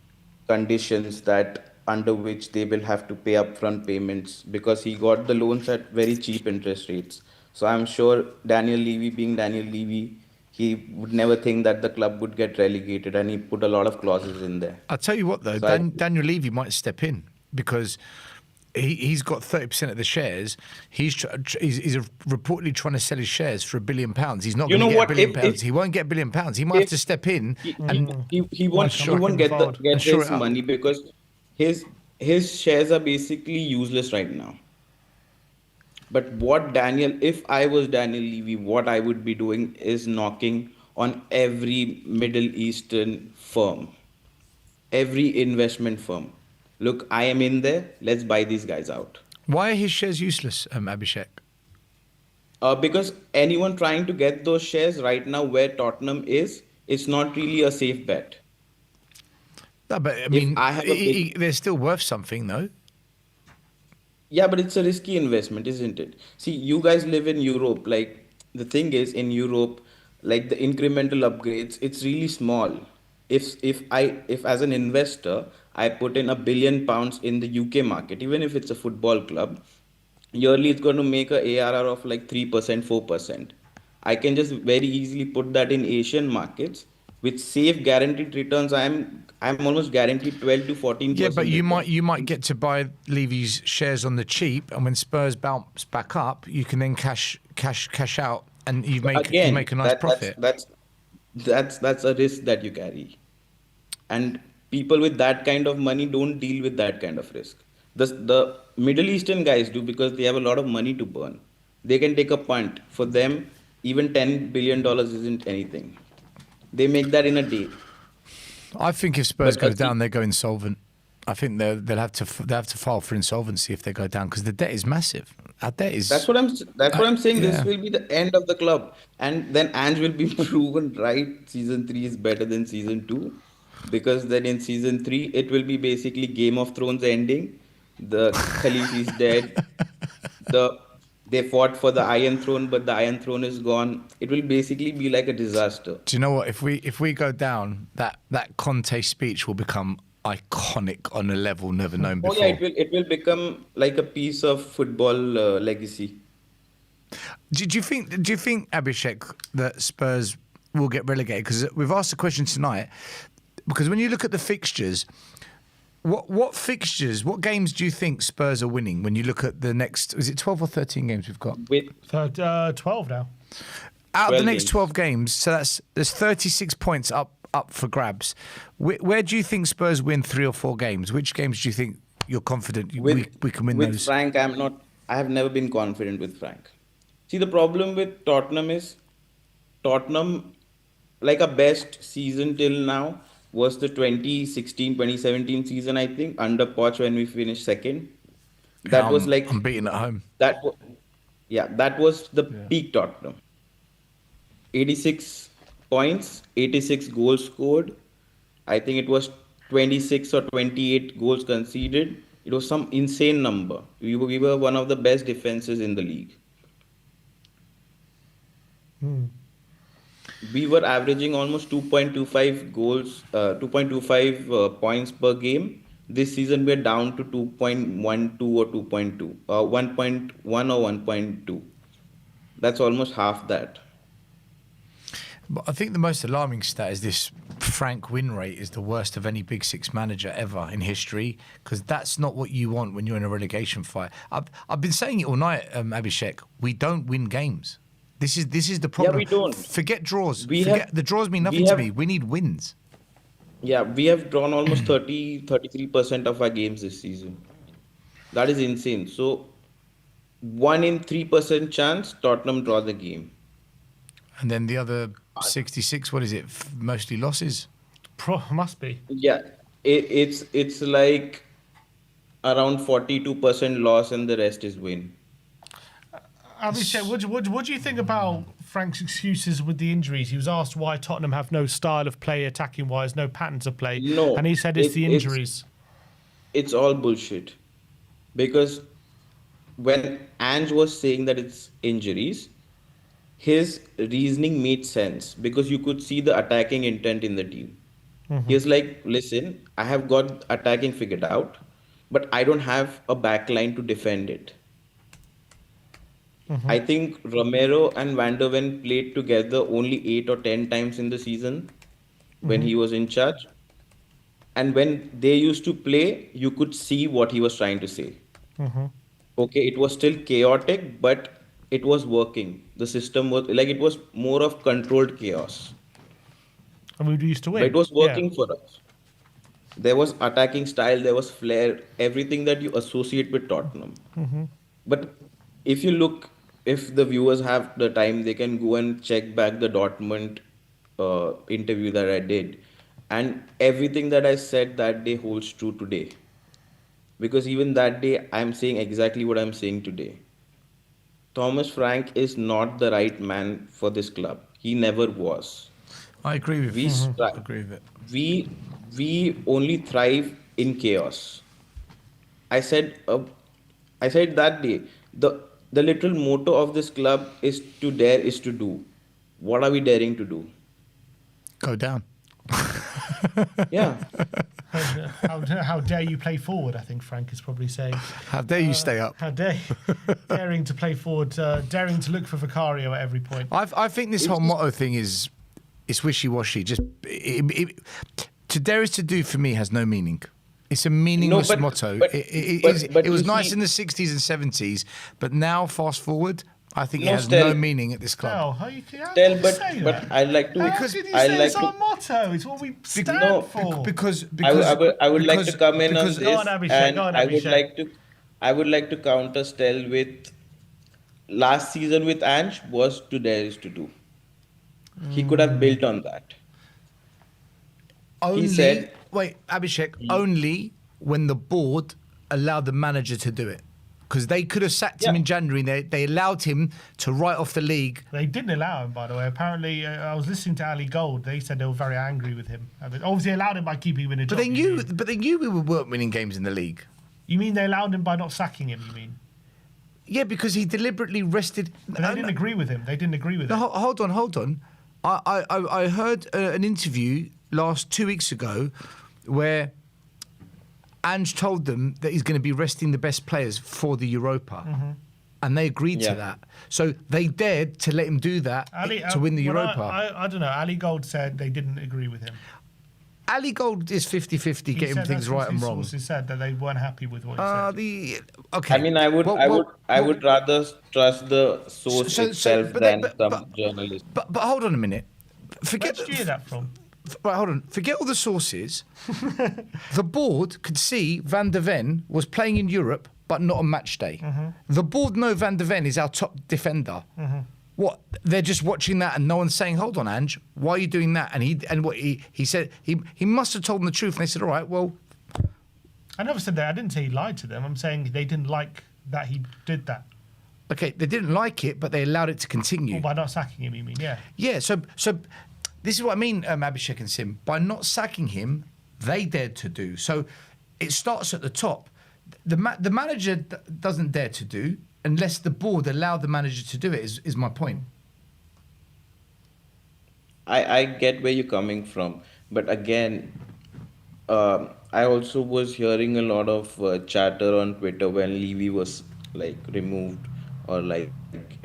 conditions that under which they will have to pay upfront payments because he got the loans at very cheap interest rates. So I'm sure Daniel Levy, being Daniel Levy, he would never think that the club would get relegated, and he put a lot of clauses in there. I'll tell you what, though, So I, Daniel Levy might step in because he's got 30% of the shares. He's reportedly trying to sell his shares for £1 billion. He's not you going to know get what? £1 billion. He won't get £1 billion. He might have If to step in and he won't Sure, get and shore this it up. money because his shares are basically useless right now. But if I was Daniel Levy, what I would be doing is knocking on every Middle Eastern firm, every investment firm. Look, I am in there. Let's buy these guys out. Why are his shares useless, Abhishek? Because anyone trying to get those shares right now where Tottenham is, it's not really a safe bet. No, but I If mean, I have a big they're still worth something, though. Yeah, but it's a risky investment, isn't it? See, you guys live in Europe. Like, the thing is, in Europe, like the incremental upgrades, it's really small. If as an investor, I put in £1 billion in the UK market, even if it's a football club, yearly it's going to make a ARR of like 3%, 4%. I can just very easily put that in Asian markets with safe guaranteed returns. I'm almost guaranteed 12 to Yeah, but 14% you return. might get to buy Levy's shares on the cheap, and when Spurs bounce back up, you can then cash out, and you Again, make a nice profit. that's a risk that you carry, and people with that kind of money don't deal with that kind of risk. The Middle Eastern guys do because they have a lot of money to burn. They can take a punt. For them, even $10 billion isn't anything. They make that in a day. I think if Spurs But go down, they go insolvent. I think they'll have to file for insolvency if they go down because the debt is massive. Our debt is. That's what I'm saying. This Yeah. will be the end of the club, and then Ange will be proven right. Season 3 is better than season 2, because then in season 3 it will be basically Game of Thrones ending. The Khaleesi is dead. The They fought for the Iron Throne, but the Iron Throne is gone. It will basically be like a disaster. Do you know what? If we go down, that Conte speech will become iconic on a level never known Oh before. yeah, it will become like a piece of football legacy. Do you think Abhishek that Spurs will get relegated? Because we've asked the question tonight. Because when you look at the fixtures, what games do you think Spurs are winning? When you look at the next, is it 12 or 13 games we've got? With 12 now. Out of the 12 next games. 12 games, so there's 36 points up for grabs. Where do you think Spurs win 3 or 4 games? Which games do you think you're confident we can win with those? Frank, I have never been confident with Frank. See, the problem with Tottenham is Tottenham, like a best season till now was the 2016-2017 season, I think, under Poch when we finished second. That was I'm like beaten at home. that. Yeah, that was the peak Tottenham. 86 points, 86 goals scored. I think it was 26 or 28 goals conceded. It was some insane number. We were one of the best defenses in the league. We were averaging almost 2.25 goals, 2.25 points per game. This season we're down to 2.12 or 2.2, 1.1 or 1.2. That's almost half that. But I think the most alarming stat is this: Frank win rate is the worst of any Big Six manager ever in history, because that's not what you want when you're in a relegation fight. I've been saying it all night, Abhishek. We don't win games. This is the problem. we don't. Forget draws. We Forget have- the draws mean nothing we to have- me. We need wins. Yeah, we have drawn almost 33% of our games this season. That is insane. So 1 in 3% chance Tottenham draw the game. And then the other 66, what is it? Mostly losses. Must be. Yeah, it's like around 42% loss and the rest is win. Abhishek, what do you think about Frank's excuses with the injuries? He was asked why Tottenham have no style of play attacking wise, no patterns of play. No, And he said it's the injuries. It's all bullshit. Because when Ange was saying that it's injuries, his reasoning made sense because you could see the attacking intent in the team. He was like, listen, I have got attacking figured out, but I don't have a back line to defend it. I think Romero and Van der Ven played together only 8 or 10 times in the season when he was in charge. And when they used to play, you could see what he was trying to say. Okay, it was still chaotic, but it was working. The system was like it was more of controlled chaos. And we used to win. But it was Yeah. working for us. There was attacking style, there was flair, everything that you associate with Tottenham. But if you look, if the viewers have the time, they can go and check back the Dortmund interview that I did. And everything that I said that day holds true today. Because even that day, I'm saying exactly what I'm saying today. Thomas Frank is not the right man for this club. He never was. I agree with We you. stri- Agree with it. we only thrive in chaos. I said that day the literal motto of this club is to dare is to do. What are we daring to do? Go down. Yeah. How dare you play forward, I think Frank is probably saying. How dare you stay up? How dare you? Daring to play forward, daring to look for Vicario at every point. I think this whole motto thing is it's wishy-washy. Just to dare is to do for me has no meaning. It's a meaningless motto. It was you nice see- in the 60s and 70s, but now fast forward, I think it No, has Stel- no meaning at this club. Well, how can Tell, you but say but that? I'd like to How Because can you I'd say like it's our to motto? It's what we stand No, for. Because I would like to come in on because- this, Go on, Abhishek, and go on, I would Abhishek. like to counter Stel with last season with Ange was to dare is to do. He could have built on that. only said- wait, Abhishek, only when the board allowed the manager to do it. Because they could have sacked him Yeah. in January and they allowed him to write off the league. They didn't allow him, by the way. Apparently, I was listening to Ali Gold. They said they were very angry with him. Obviously, allowed him by keeping him in a But job. they knew we weren't winning games in the league. You mean they allowed him by not sacking him? You mean? Yeah, because he deliberately rested. But they didn't agree with him. They didn't agree with No, it. hold on. I heard an interview 2 weeks ago where Ange told them that he's going to be resting the best players for the Europa. And they agreed to Yeah. that. So they dared to let him do that to win the well, Europa. I don't know. Ali Gold said they didn't agree with him. Ali Gold is 50-50 He getting said things that's what right and his wrong. sources said that they weren't happy with what he said. Okay. I mean, I would rather trust the source itself but than some journalist. But hold on a minute. Where Forget did you hear that from? Right, hold on. Forget all the sources. The board could see Van der Ven was playing in Europe, but not on match day. The board know Van der Ven is our top defender. What? They're just watching that, and no one's saying, "Hold on, Ange, why are you doing that?" And what he said, he must have told them the truth. And they said, "All right, well." I never said that. I didn't say he lied to them. I'm saying they didn't like that he did that. Okay, they didn't like it, but they allowed it to continue. Well, by not sacking him, you mean? Yeah. Yeah, so this is what I mean, Abhishek and Sim. By not sacking him, they dared to do. So it starts at the top. The manager doesn't dare to do unless the board allow the manager to do it, is my point. I get where you're coming from, but again, I also was hearing a lot of chatter on Twitter when Levy was like removed or like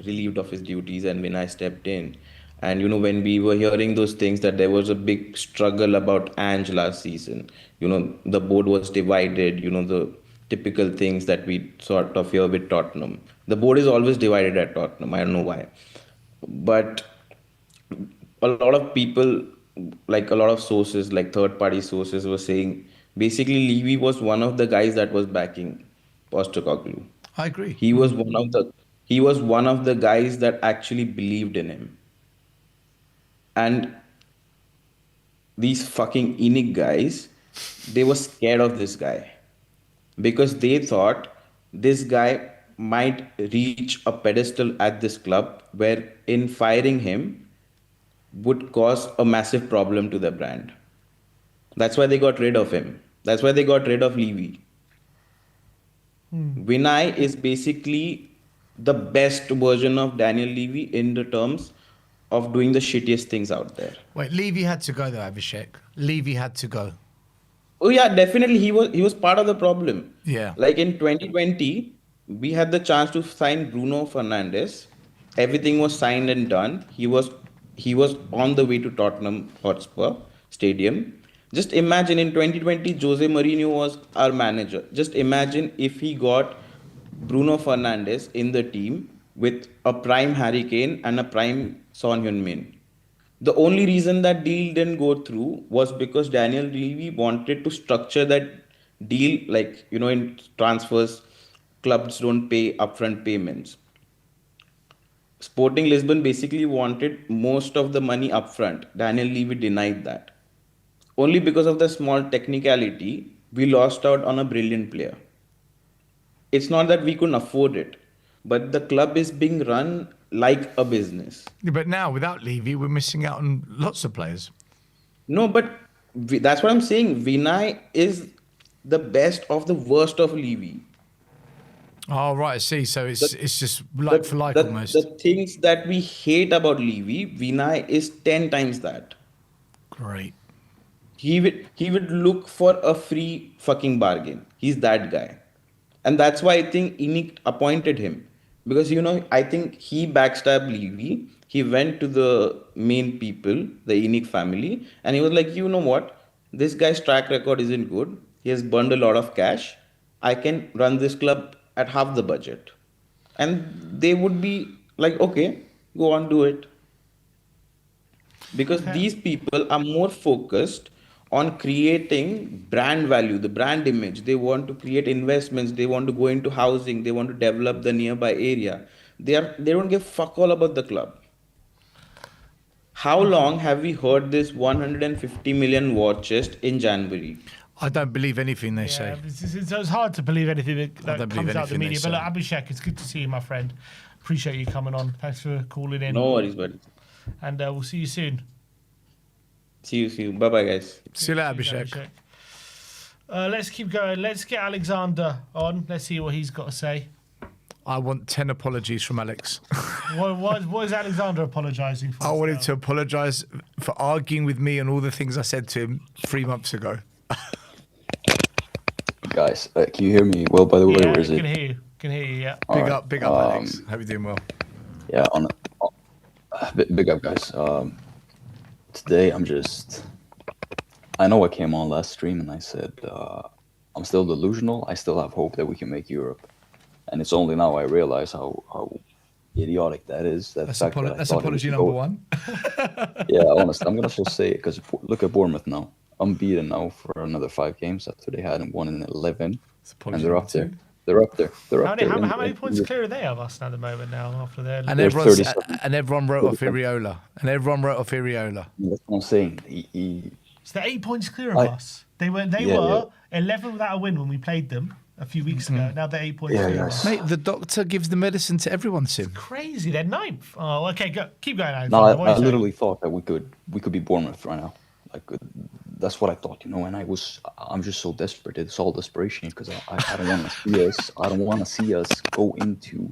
relieved of his duties, and when I stepped in. And when we were hearing those things, that there was a big struggle about Ange last season. The board was divided. The typical things that we sort of hear with Tottenham. The board is always divided at Tottenham. I don't know why, but a lot of people, like a lot of sources, like third party sources, were saying basically Levy was one of the guys that was backing Postecoglou. I agree. He was one of the guys that actually believed in him. And these fucking Enoch guys, they were scared of this guy because they thought this guy might reach a pedestal at this club where in firing him would cause a massive problem to the brand. That's why they got rid of him. That's why they got rid of Levy. Vinay is basically the best version of Daniel Levy in the terms of doing the shittiest things out there. Wait, Levy had to go though, Abhishek. Levy had to go. Oh yeah, definitely he was part of the problem. Yeah. Like in 2020, we had the chance to sign Bruno Fernandes. Everything was signed and done. He was on the way to Tottenham Hotspur Stadium. Just imagine in 2020, Jose Mourinho was our manager. Just imagine if he got Bruno Fernandes in the team with a prime Harry Kane and a prime Son Heung-min. The only reason that deal didn't go through was because Daniel Levy wanted to structure that deal like, in transfers, clubs don't pay upfront payments. Sporting Lisbon basically wanted most of the money upfront. Daniel Levy denied that. Only because of the small technicality, we lost out on a brilliant player. It's not that we couldn't afford it, but the club is being run like a business. Yeah, but now without Levy, we're missing out on lots of players. No, but that's what I'm saying. Vinay is the best of the worst of Levy. Oh, right, I see. So The, it's just the, like for like the, almost. the things that we hate about Levy, Vinay is 10 times that. Great. He would look for a free fucking bargain. He's that guy. And that's why I think Enoch appointed him. Because I think he backstabbed Levy. He went to the main people, the Enoch family, and he was like, you know what? This guy's track record isn't good. He has burned a lot of cash. I can run this club at half the budget. And they would be like, okay, go on, do it, because Okay. these people are more focused on creating brand value, the brand image. They want to create investments, they want to go into housing, they want to develop the nearby area. They don't give fuck all about the club. How long have we heard this 150 million war chest in January? I don't believe anything they Yeah, say. it's hard to believe anything that don't believe comes out of the anything they media. But look, say. Abhishek, it's good to see you, my friend. Appreciate you coming on. Thanks for calling in. No worries, buddy. And we'll see you soon. See you. Bye bye, guys. See you later, Cheers, Abhishek. Let's keep going. Let's get Alexander on. Let's see what he's got to say. I want 10 apologies from Alex. What is Alexander apologising for? I wanted to apologise for arguing with me and all the things I said to him 3 months ago. Guys, can you hear me well, by the way, Yeah, or is can it? hear you. Can hear you, yeah. Big up, Alex. Hope you're doing well. Yeah, big up, guys. Today, I know I came on last stream and I said, I'm still delusional. I still have hope that we can make Europe. And it's only now I realize how idiotic that is. That's apology number one. Yeah, honestly, I'm going to just say it because look at Bournemouth now. Unbeaten now for another 5 games after they hadn't won in 11. And they're up there. They're up there. How many points clear are they of us at the moment now after their And everyone wrote off Iriola. That's what I'm saying. So they're 8 points clear of us. They were 11 without a win when we played them a few weeks ago. Now they're 8 points clear of us. Mate, the doctor gives the medicine to everyone, Sim. Crazy. They're 9th. Oh, okay. Keep going, Alex. No, I literally thought that we could be Bournemouth right now. Like that's what I thought, and I'm just so desperate. It's all desperation because I don't want to see us. I don't want to see us go into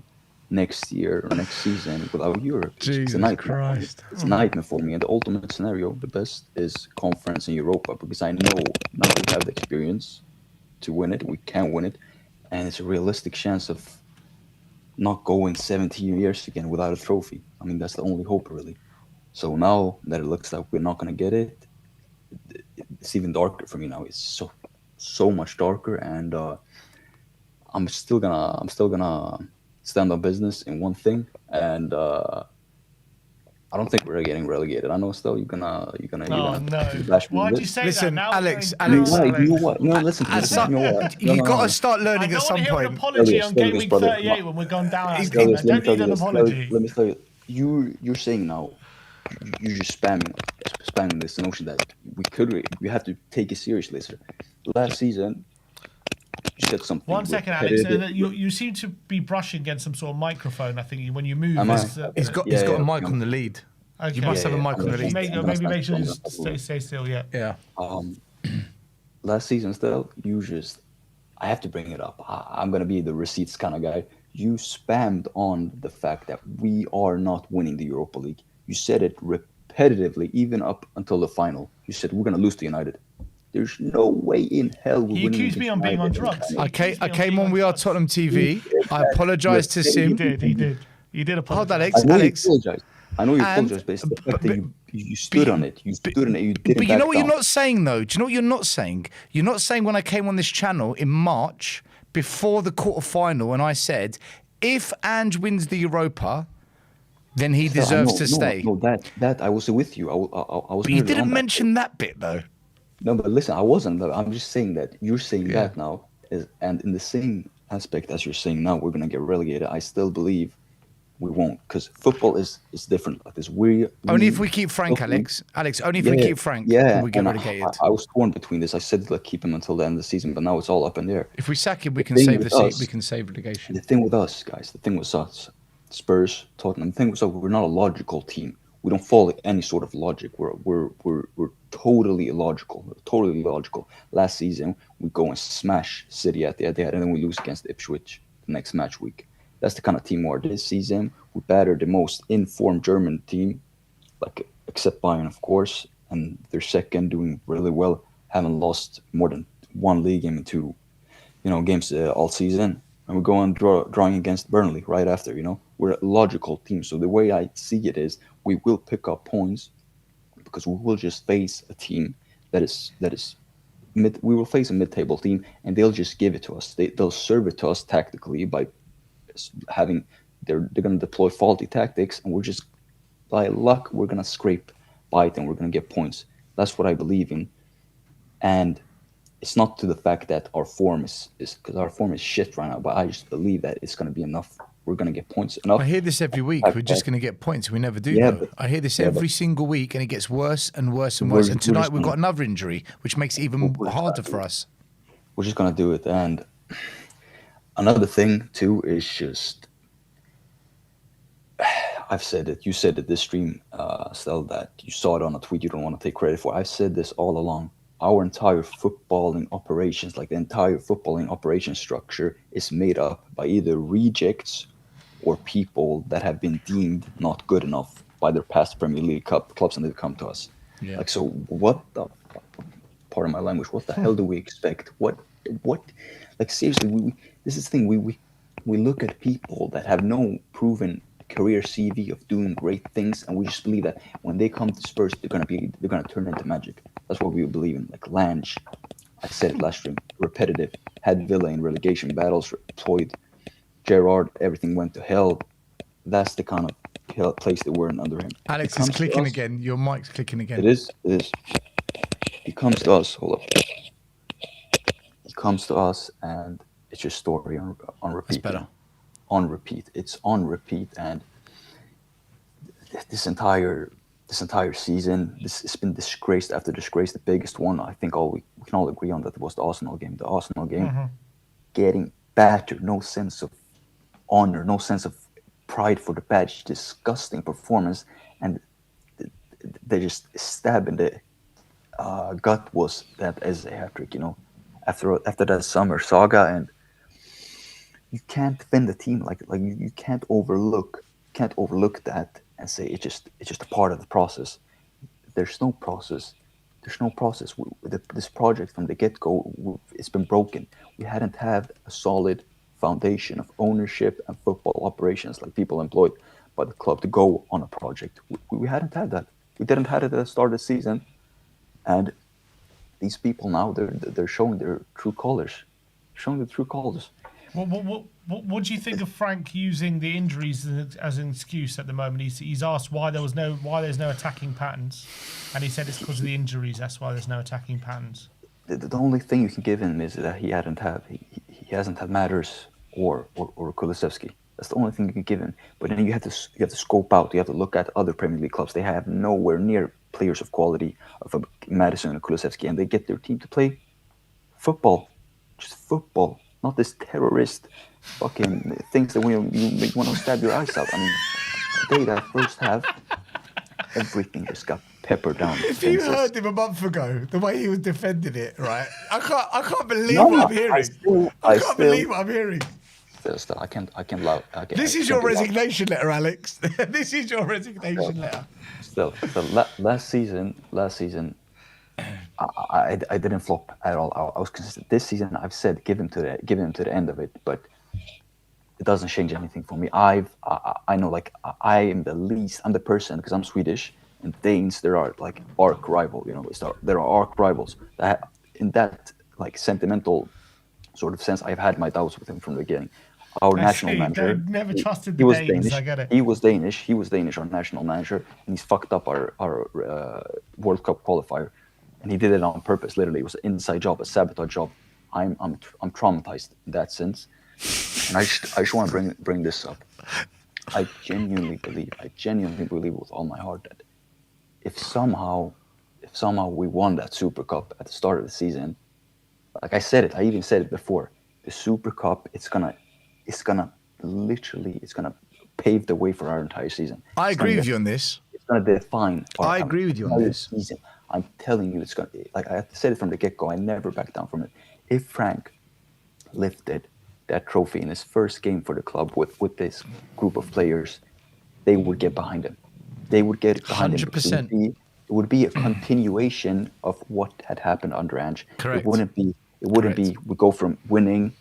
next year or next season without Europe. It's a Jesus nightmare. Christ. It's a nightmare for me. And the ultimate scenario, the best, is Conference and Europa, because I know now we have the experience to win it. We can win it, and it's a realistic chance of not going 17 years again without a trophy. I mean, that's the only hope, really. So now that it looks like we're not going to get it, it's even darker for me now. It's so much darker, and I'm still gonna stand on business in one thing, and I don't think we're getting relegated. I know, still you're Oh gonna no! bash me on Why'd you this. say Listen, that? Now Alex, we're You going know Alex, down, what? You know Alex. what? No, listen. You know what? No, you no, got to no. start I learning don't at want some to hear an point. apology Stelios, on game Stelios, week brother, come 38 on. when we're going down as a team. Stelios, I let me don't tell need you an this. apology. Let me tell you. You're saying now, you're just spamming this notion that we have to take it seriously. Sir. Last season, you said something 1 second, Alex. repetitive. You seem to be brushing against some sort of microphone. I think when you move, Am I? He's got a mic on the lead. Okay. You must have a mic on the I'm lead. gonna Maybe stand make sure still. you stay still. Yeah. Yeah. Last season, still, I have to bring it up. I'm gonna be the receipts kind of guy. You spammed on the fact that we are not winning the Europa League. You said it repetitively, even up until the final. You said we're gonna lose to United. There's no way in hell we're He winning accused me against on being on United. drugs. He I accused me on came being on We Are drugs. Tottenham TV. I apologise to He Sim. did. He did. He did Hold, apologize. Alex. I know you And- apologize, but it's the fact but- that you stood on it. You stood on it. You didn't But you know back what down. you're not saying, though? Do you know what you're not saying? You're not saying when I came on this channel in March, before the quarter-final, and I said, if Ange wins the Europa, then he deserves to stay. No, that I was with you. I was. But you nearly didn't on that. mention that bit, though. No, but listen, I wasn't. I'm just saying that you're saying Yeah. that now, and in the same aspect as you're saying now, we're gonna get relegated. I still believe we won't, because football is different like this. Only if we keep Frank, Alex. Alex, only if we keep Frank, Yeah, will we get and relegated. I was torn between this. I said like keep him until the end of the season, but now it's all up in the air. If we sack him, we can thing save with the seat. us- We can save relegation. The thing with us, guys, the thing with us, Spurs, Tottenham, the thing with us, we're not a logical team. We don't follow any sort of logic. We're totally illogical. We're totally illogical. Last season, we go and smash City at the Etihad, and then we lose against Ipswich the next match week. That's the kind of team we are this season. We battered the most informed German team, like except Bayern, of course, and they're second, doing really well. Haven't lost more than one league game in two, games all season. And we go on drawing against Burnley right after. We're a logical team. So the way I see it is, we will pick up points because we will just face a team that is mid. We will face a mid-table team, and they'll just give it to us. They'll serve it to us tactically by having they're going to deploy faulty tactics, and we're just by luck we're going to scrape by it, and we're going to get points. That's what I believe in, and it's not to the fact that our form is because our form is shit right now, but I just believe that it's going to be enough. We're going to get points enough. I hear this every week. We're just going to get points. We never do, Yeah, though. but- I hear this yeah, every but- single week, and it gets worse and worse and We're- worse. And we're tonight just we've got gonna- another injury, which makes it even harder for us. We're just going to do it. And another thing too is just I've said it. You said it this stream, Stel, that you saw it on a tweet you don't want to take credit for. I've said this all along. Our entire footballing operations, like the entire footballing operation structure, is made up by either rejects or people that have been deemed not good enough by their past Premier League clubs, and they've come to us. Yeah. Like, so what the, pardon my language, what the hell do we expect? What, like, seriously, this is the thing, we look at people that have no proven career CV of doing great things, and we just believe that when they come to Spurs, they're gonna turn into magic. That's what we believe in. Like Lange, I said it last stream, repetitive, had Villa in relegation battles, deployed Gerrard, everything went to hell. That's the kind of place that we're in under him. Alex He comes is to clicking us- again. Your mic's clicking again. It is. He comes to us. Hold up. He comes to us, and it's just story on repeat. That's better. On repeat. It's on repeat, and this entire season, it's been disgraced after disgrace. The biggest one, I think, we can all agree on that was the Arsenal game. The Arsenal game, getting battered, no sense of honor, no sense of pride for the badge, disgusting performance, and they just stab in the gut was that as a hat trick, after that summer saga, and you can't defend the team like you can't overlook that and say it's just a part of the process. There's no process. There's no process. This project from the get-go, it's been broken. We hadn't had a solid foundation of ownership and football operations, like people employed by the club to go on a project. We hadn't had that. We didn't have it at the start of the season, and these people now they're showing their true colors, showing the true colors. What do you think of Frank using the injuries as an excuse at the moment? He's asked why there's no attacking patterns, and he said it's because of the injuries. That's why there's no attacking patterns. The only thing you can give him is that he hasn't had Matters or Kulusevski. That's the only thing you can give him. But then you have to scope out. You have to look at other Premier League clubs. They have nowhere near players of quality of a Madison and Kulusevski, and they get their team to play football, just football, not this terrorist fucking things that you want to stab your eyes out. I mean, today that first half, everything just got peppered down. If you heard him a month ago, the way he was defending it, right? I can't believe what I'm hearing. I can't believe what I'm hearing. Still, I can't lie. This is your resignation letter, Alex. This is your resignation letter. Still, last season, I didn't flop at all. I was consistent. This season, I've said give him to the end of it, but it doesn't change anything for me. I know, like, I am I'm the person, because I'm Swedish, and Danes, there are like arch rival. There are arch rivals. That in that like sentimental sort of sense, I've had my doubts with him from the beginning. Our national manager, never trusted he was the Danes. Danish. I get it. He was Danish, our national manager, and he's fucked up our World Cup qualifier, and he did it on purpose. Literally, it was an inside job, a sabotage job. I'm traumatized in that sense, and I just want to bring this up. I genuinely believe with all my heart that if somehow we won that Super Cup at the start of the season, like I said it, I even said it before, the Super Cup, it's gonna pave the way for our entire season. I agree with you on this. It's gonna define. I agree with you on this. Season. I'm telling you, it's gonna. Like I said it from the get-go, I never back down from it. If Frank lifted that trophy in his first game for the club with this group of players, they would get behind him. They would get behind 100%. him. It would be a continuation of what had happened under Ange. Correct. It wouldn't be we go from winning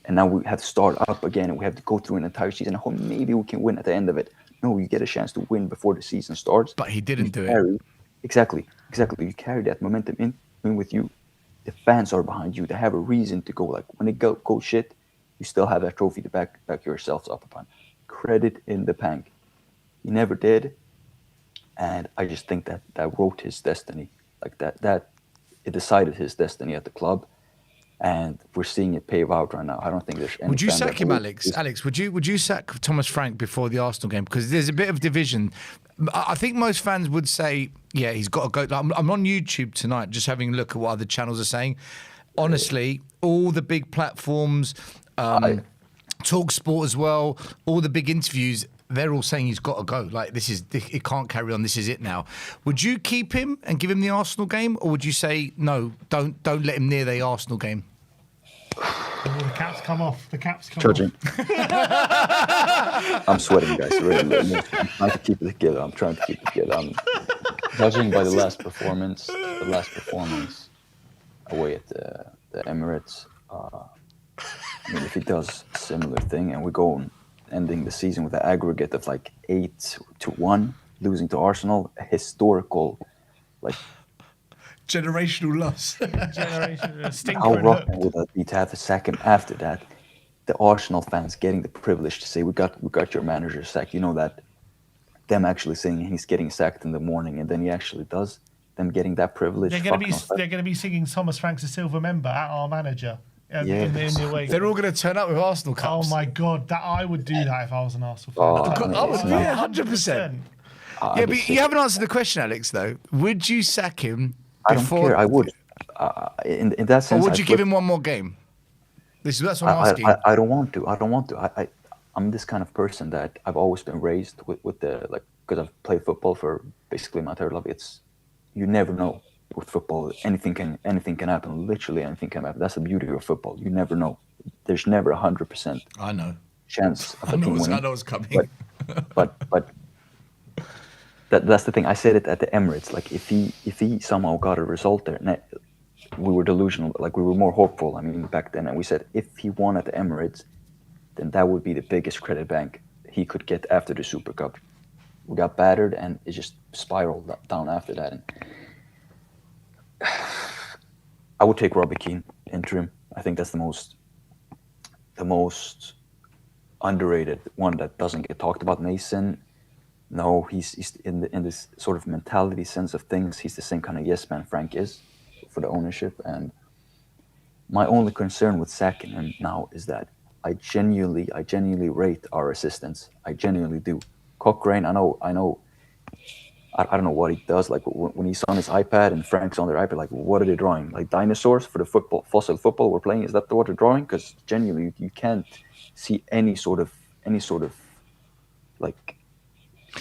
and now we have to start up again and we have to go through an entire season. Oh, maybe we can win at the end of it. No, you get a chance to win before the season starts. But he didn't do it. Exactly. You carry that momentum in with you. The fans are behind you. They have a reason to go. Like when they go shit, you still have that trophy to back yourselves up upon. Credit in the bank. He never did. And I just think that wrote his destiny. Like that it decided his destiny at the club. And we're seeing it pay out right now. I don't think there's any. Would you sack him, Alex? Alex, would you sack Thomas Frank before the Arsenal game? Because there's a bit of division. I think most fans would say, yeah, he's got to go. Like, I'm on YouTube tonight just having a look at what other channels are saying. Honestly, all the big platforms, Talk Sport as well, all the big interviews, they're all saying he's got to go. Like, it can't carry on. This is it now. Would you keep him and give him the Arsenal game? Or would you say, no, don't let him near the Arsenal game? Oh, the caps come off. Judging. I'm sweating, guys. Really. I'm trying to keep it together. I'm judging by the last performance away at the Emirates. I mean, if he does a similar thing and we go on ending the season with an aggregate of like 8-1, losing to Arsenal, a historical, like, generational loss. How rocking would that be to have a second after that? The Arsenal fans getting the privilege to say, we got your manager sacked. You know that? Them actually saying he's getting sacked in the morning and then he actually does. Them getting that privilege. They're going to be singing Thomas Frank's a silver member at our manager. In the away. They're all going to turn up with Arsenal cups. Oh my God, I would do that if I was an Arsenal fan. I would, 100%. Yeah, but you haven't answered the question, Alex, though. Would you sack him? I don't care. I would. In that sense. Or would you give him one more game? That's what I'm asking. I don't want to. I'm this kind of person that I've always been raised with the, like, because I've played football for basically my entire life. You never know. with football. Anything can happen. Literally anything can happen. That's the beauty of football. You never know. There's never 100% I know. chance of a team winning. I know it's coming. But that's the thing. I said it at the Emirates. Like if he somehow got a result there, we were delusional. Like we were more hopeful. I mean, back then, and we said if he won at the Emirates, then that would be the biggest credit bank he could get after the Super Cup. We got battered, and it just spiraled down after that. And I would take Robbie Keane interim. I think that's the most underrated one that doesn't get talked about. Mason, no, he's in this sort of mentality sense of things. He's the same kind of yes man Frank is for the ownership. And my only concern with sacking him now is that I genuinely rate our assistants. I genuinely do. Cochrane, I know. I don't know what he does. Like when he's on his iPad and Frank's on their iPad, like what are they drawing? Like dinosaurs for the fossil football we're playing? Is that what they're drawing? Because genuinely, you can't see any sort of like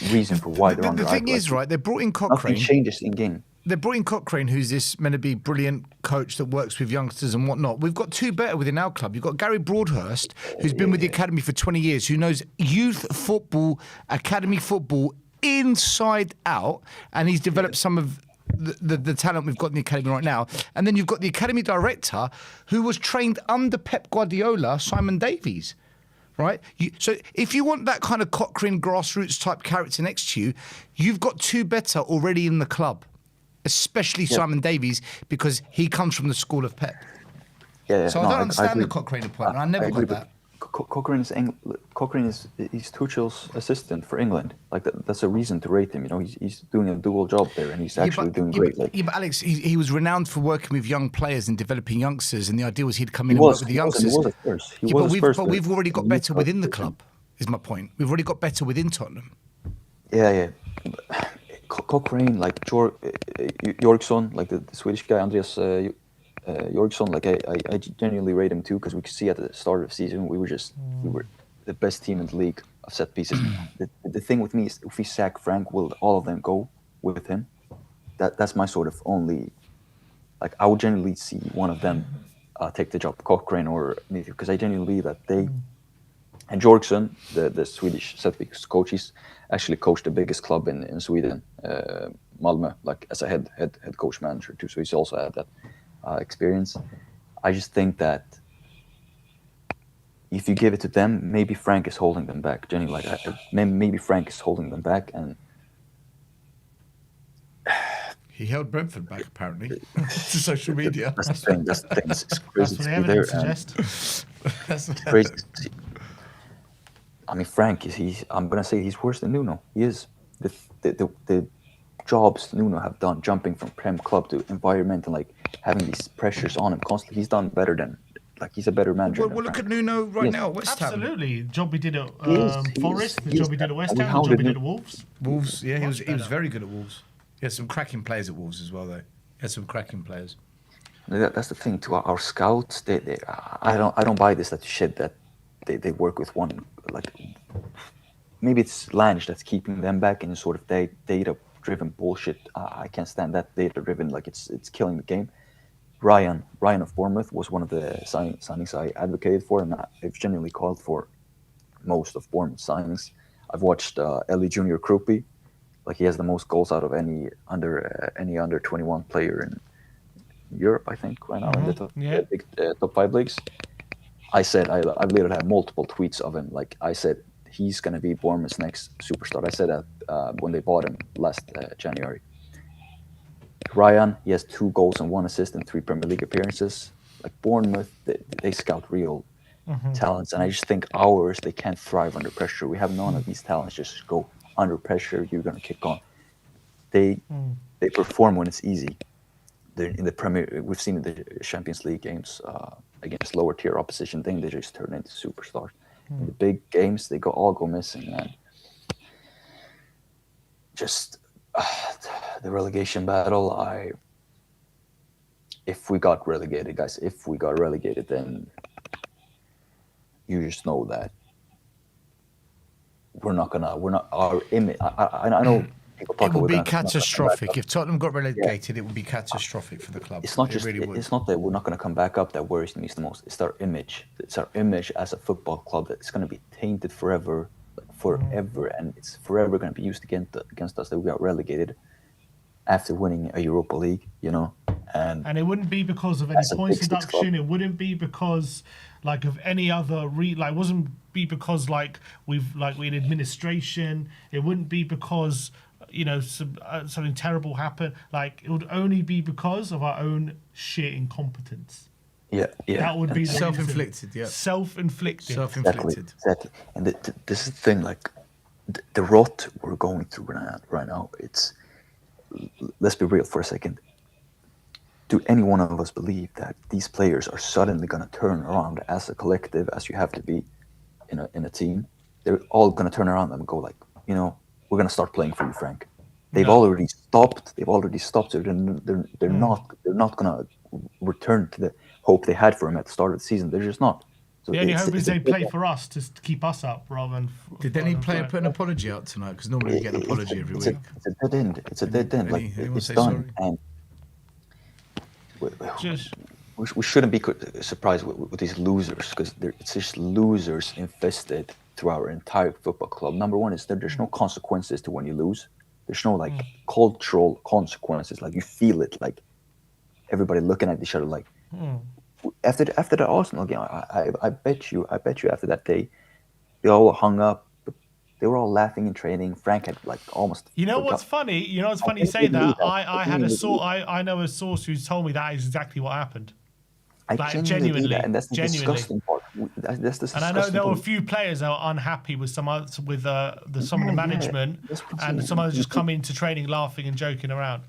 reason for why they're on The their thing iPad. is, right? They brought in Cochrane. Nothing changes in game. They brought in Cochrane, who's this meant to be brilliant coach that works with youngsters and whatnot. We've got two better within our club. You've got Gary Broadhurst, who's been with the academy for 20 years, who knows youth football, academy football inside out, and he's developed some of the talent we've got in the academy right now. And then you've got the academy director, who was trained under Pep Guardiola, Simon Davies. Right? So if you want that kind of Cochrane grassroots type character next to you, you've got two better already in the club. Especially Simon Davies, because he comes from the school of Pep. Yeah, so I don't understand the Cochrane appointment. I never got that. Cochrane is he's Tuchel's assistant for England. Like that's a reason to rate him. You know, he's doing a dual job there, and he's actually doing great. But Alex, he was renowned for working with young players and developing youngsters, and the idea was he'd come in and work with the youngsters. But we've already got better within the club. Is my point. We've already got better within Tottenham. Yeah. Cochrane, like Jorgsson, like the Swedish guy, Andreas Jorgsson, like I genuinely rate him too, because we could see at the start of the season we were the best team in the league of set pieces. The thing with me is if we sack Frank, will all of them go with him? That's my sort of only, like I would genuinely see one of them take the job, Cochrane or neither, because I genuinely believe that they. And Jorgsson, the Swedish set piece coach, he's actually coached the biggest club in Sweden, Malmö, like as a head coach manager too. So he's also had that experience. I just think that if you give it to them, maybe Frank is holding them back. Genuinely, like maybe Frank is holding them back, and he held Brentford back apparently to social media. That's the thing. It's crazy to see there. It's crazy to see. I mean, Frank I'm gonna say he's worse than Nuno. He is. The jobs Nuno have done, jumping from Prem club to environment and like having these pressures on him constantly, he's done better than, like he's a better manager. Well, look at Nuno now at West Ham. Absolutely, the job he did at Forest, the job he did at West Ham, the job he did at Wolves. Wolves, yeah, he was very good at Wolves. He had some cracking players at Wolves as well, though. He had some cracking players. That's the thing to our scouts. I don't buy this that they work with one, like maybe it's Lange that's keeping them back in sort of data-driven bullshit. I can't stand that data-driven, like it's killing the game. Ryan of Bournemouth was one of the signings I advocated for, and I've genuinely called for most of Bournemouth signings. I've watched Ellie Junior Krupi, like he has the most goals out of any under 21 player in Europe, I think, right now in the top 5 leagues. I said I literally had multiple tweets of him. Like I said, he's gonna be Bournemouth's next superstar. I said that when they bought him last January. Ryan, he has 2 goals and 1 assist in 3 Premier League appearances. Like Bournemouth, they scout real talents, and I just think they can't thrive under pressure. We have none of these talents just go under pressure. You're gonna kick on. They perform when it's easy. They're in the Premier. We've seen the Champions League games against lower tier opposition. Then they just turn into superstars. In the big games, they all go missing, man. Just the relegation battle. If we got relegated, guys, then you just know that we're not our image. I know people It talk would about be not gonna come back catastrophic. up. If Tottenham got relegated, it would be catastrophic for the club. It's not It just really would. it's not that we're not going to come back up that worries me the most. It's our image. It's our image as a football club that it's going to be tainted forever, like forever, and it's forever going to be used against us that we got relegated after winning a Europa League, you know. And it wouldn't be because of any That's a points big six club. deduction. It wouldn't be because like of any other like wasn't be because like we in administration. It wouldn't be because something terrible happened. Like it would only be because of our own sheer incompetence. Yeah. That would be the Self-inflicted, yeah. Self-inflicted. Self-inflicted. Exactly. And this is the thing, like the rot we're going through right now. It's, let's be real for a second. Do any one of us believe that these players are suddenly going to turn around as a collective, as you have to be in a team? They're all going to turn around and go like, we're going to start playing for you, Frank. They've already stopped. So they're not going to return to the hope they had for him at the start of the season. They're just not. So The only hope is they play for us to keep us up rather than. Did any player put an apology out tonight? Because normally we get an apology every week. It's a dead end. It's a dead end. Like anyone it's say done. sorry? And Just we shouldn't be surprised with these losers, because it's just losers infested through our entire football club. Number one is there's no consequences to when you lose. There's no like cultural consequences. Like you feel it. Like everybody looking at each other. Like after the Arsenal game, I bet you after that day, they all hung up. They were all laughing in training. Frank had like almost. What's funny? You say that. I know a source who's told me that is exactly what happened. I genuinely believe that, and that's the genuinely. disgusting part. That's the And I know there were a part. few players that were unhappy with some of the management, and some others just come into training laughing and joking around.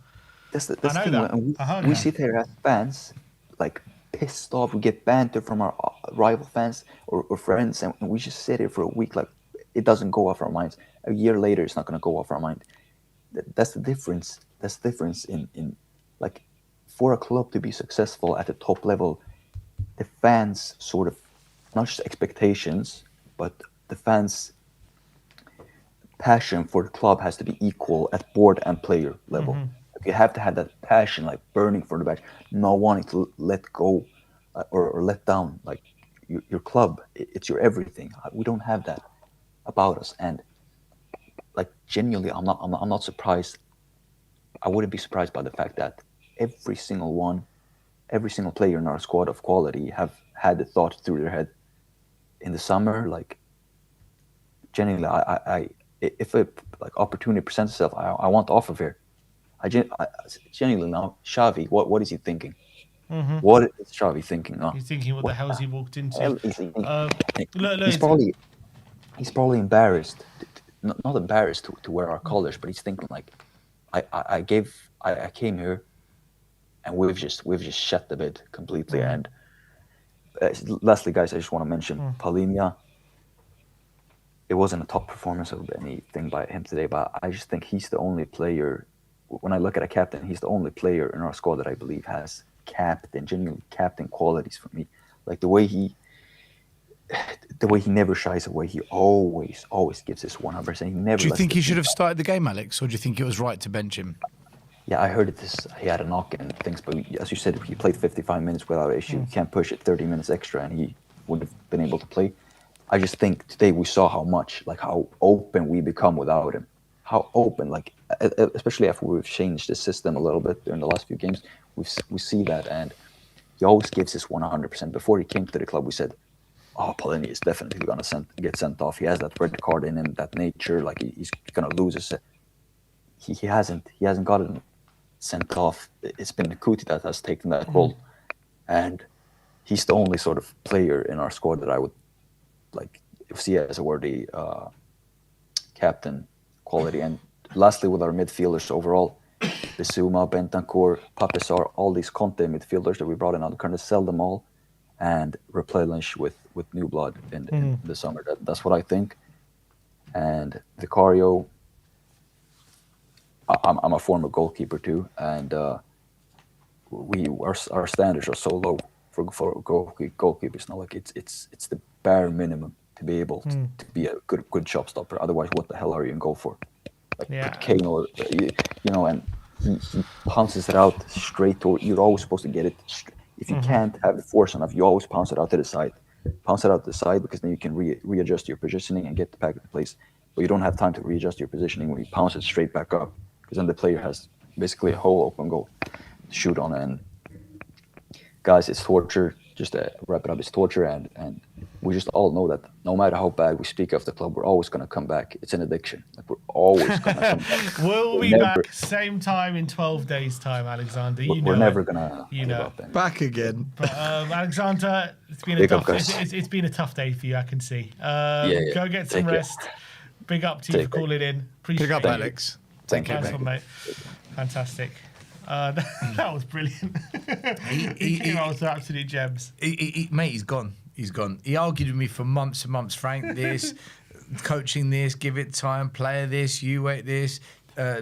That's the I know thing. that. And I heard we that. sit here as fans, like pissed off. We get banter from our rival fans or friends, and we just sit here for a week like it doesn't go off our minds. A year later, it's not going to go off our mind. That's the difference. That's the difference in like for a club to be successful at the top level, the fans sort of not just expectations, but the fans' passion for the club has to be equal at board and player level. Like you have to have that passion, like burning for the badge, not wanting to let go or let down like your club. It's your everything. We don't have that about us, and like genuinely, I'm not surprised. I wouldn't be surprised by the fact that every single player in our squad of quality have had the thought through their head in the summer. Like genuinely, I if a like opportunity presents itself, I want off of here. I genuinely now, Xavi, what is he thinking? What is Xavi thinking now? He's thinking, what the hell has he walked into? He's probably embarrassed, not embarrassed to wear our colors, but he's thinking like, I came here, and we've just shut the bed completely. And lastly, guys, I just want to mention Paulinho. It wasn't a top performance of anything by him today, but I just think he's the only player. When I look at a captain, he's the only player in our squad that I believe has genuine captain qualities for me. Like the way he never shies away. He always gives his 100%. He never. Do you lets think the he should team have down. started the game, Alex, or do you think it was right to bench him? Yeah, I heard he had a knock and things, but as you said, he played 55 minutes without issue. You can't push it 30 minutes extra, and he would have been able to play. I just think today we saw how open we become without him. How open, like especially after we've changed the system a little bit during the last few games, we see that, and he always gives his 100%. Before he came to the club, we said, "Oh, Paulinho is definitely going to get sent off. He has that red card in him, that nature. Like he's going to lose his." He hasn't gotten sent off. It's been Kuti that has taken that role, and he's the only sort of player in our squad that I would like see as a worthy captain quality. And lastly, with our midfielders overall, Bissouma, Bentancur, Papisar, all these Conte midfielders that we brought in, I'm going to sell them all and replenish with new blood in the summer. That's what I think. And Vicario, I'm a former goalkeeper too, and our standards are so low for goalkeepers now. Like it's the bare minimum to be able to be a good shot stopper. Otherwise, what the hell are you in goal for? like Yeah. put Kane or and he pounces it out straight, or you're always supposed to get it. If you can't have the force enough, you always pounce it out to the side. Pounce it out to the side because then you can readjust your positioning and get back into place. But you don't have time to readjust your positioning when you pounce it straight back up, because then the player has basically a whole open goal to shoot on. And guys, it's torture. Just to wrap it up, it's torture, and we just all know that no matter how bad we speak of the club, we're always going to come back. It's an addiction. Like, we're always going to come back. We'll be back same time in 12 days' time, Alexander. We're never going to give up. Then. Back again. But Alexander, it's been it's been a tough day for you, I can see. Go get some rest. Big up to you for calling in. Appreciate Big up, it. Alex. Thank you. Nice one, mate. Fantastic. That was brilliant. He came out with absolute gems. Mate, he's gone. He's gone. He argued with me for months and months. Frank, this, coaching this, give it time, player this, you wait this,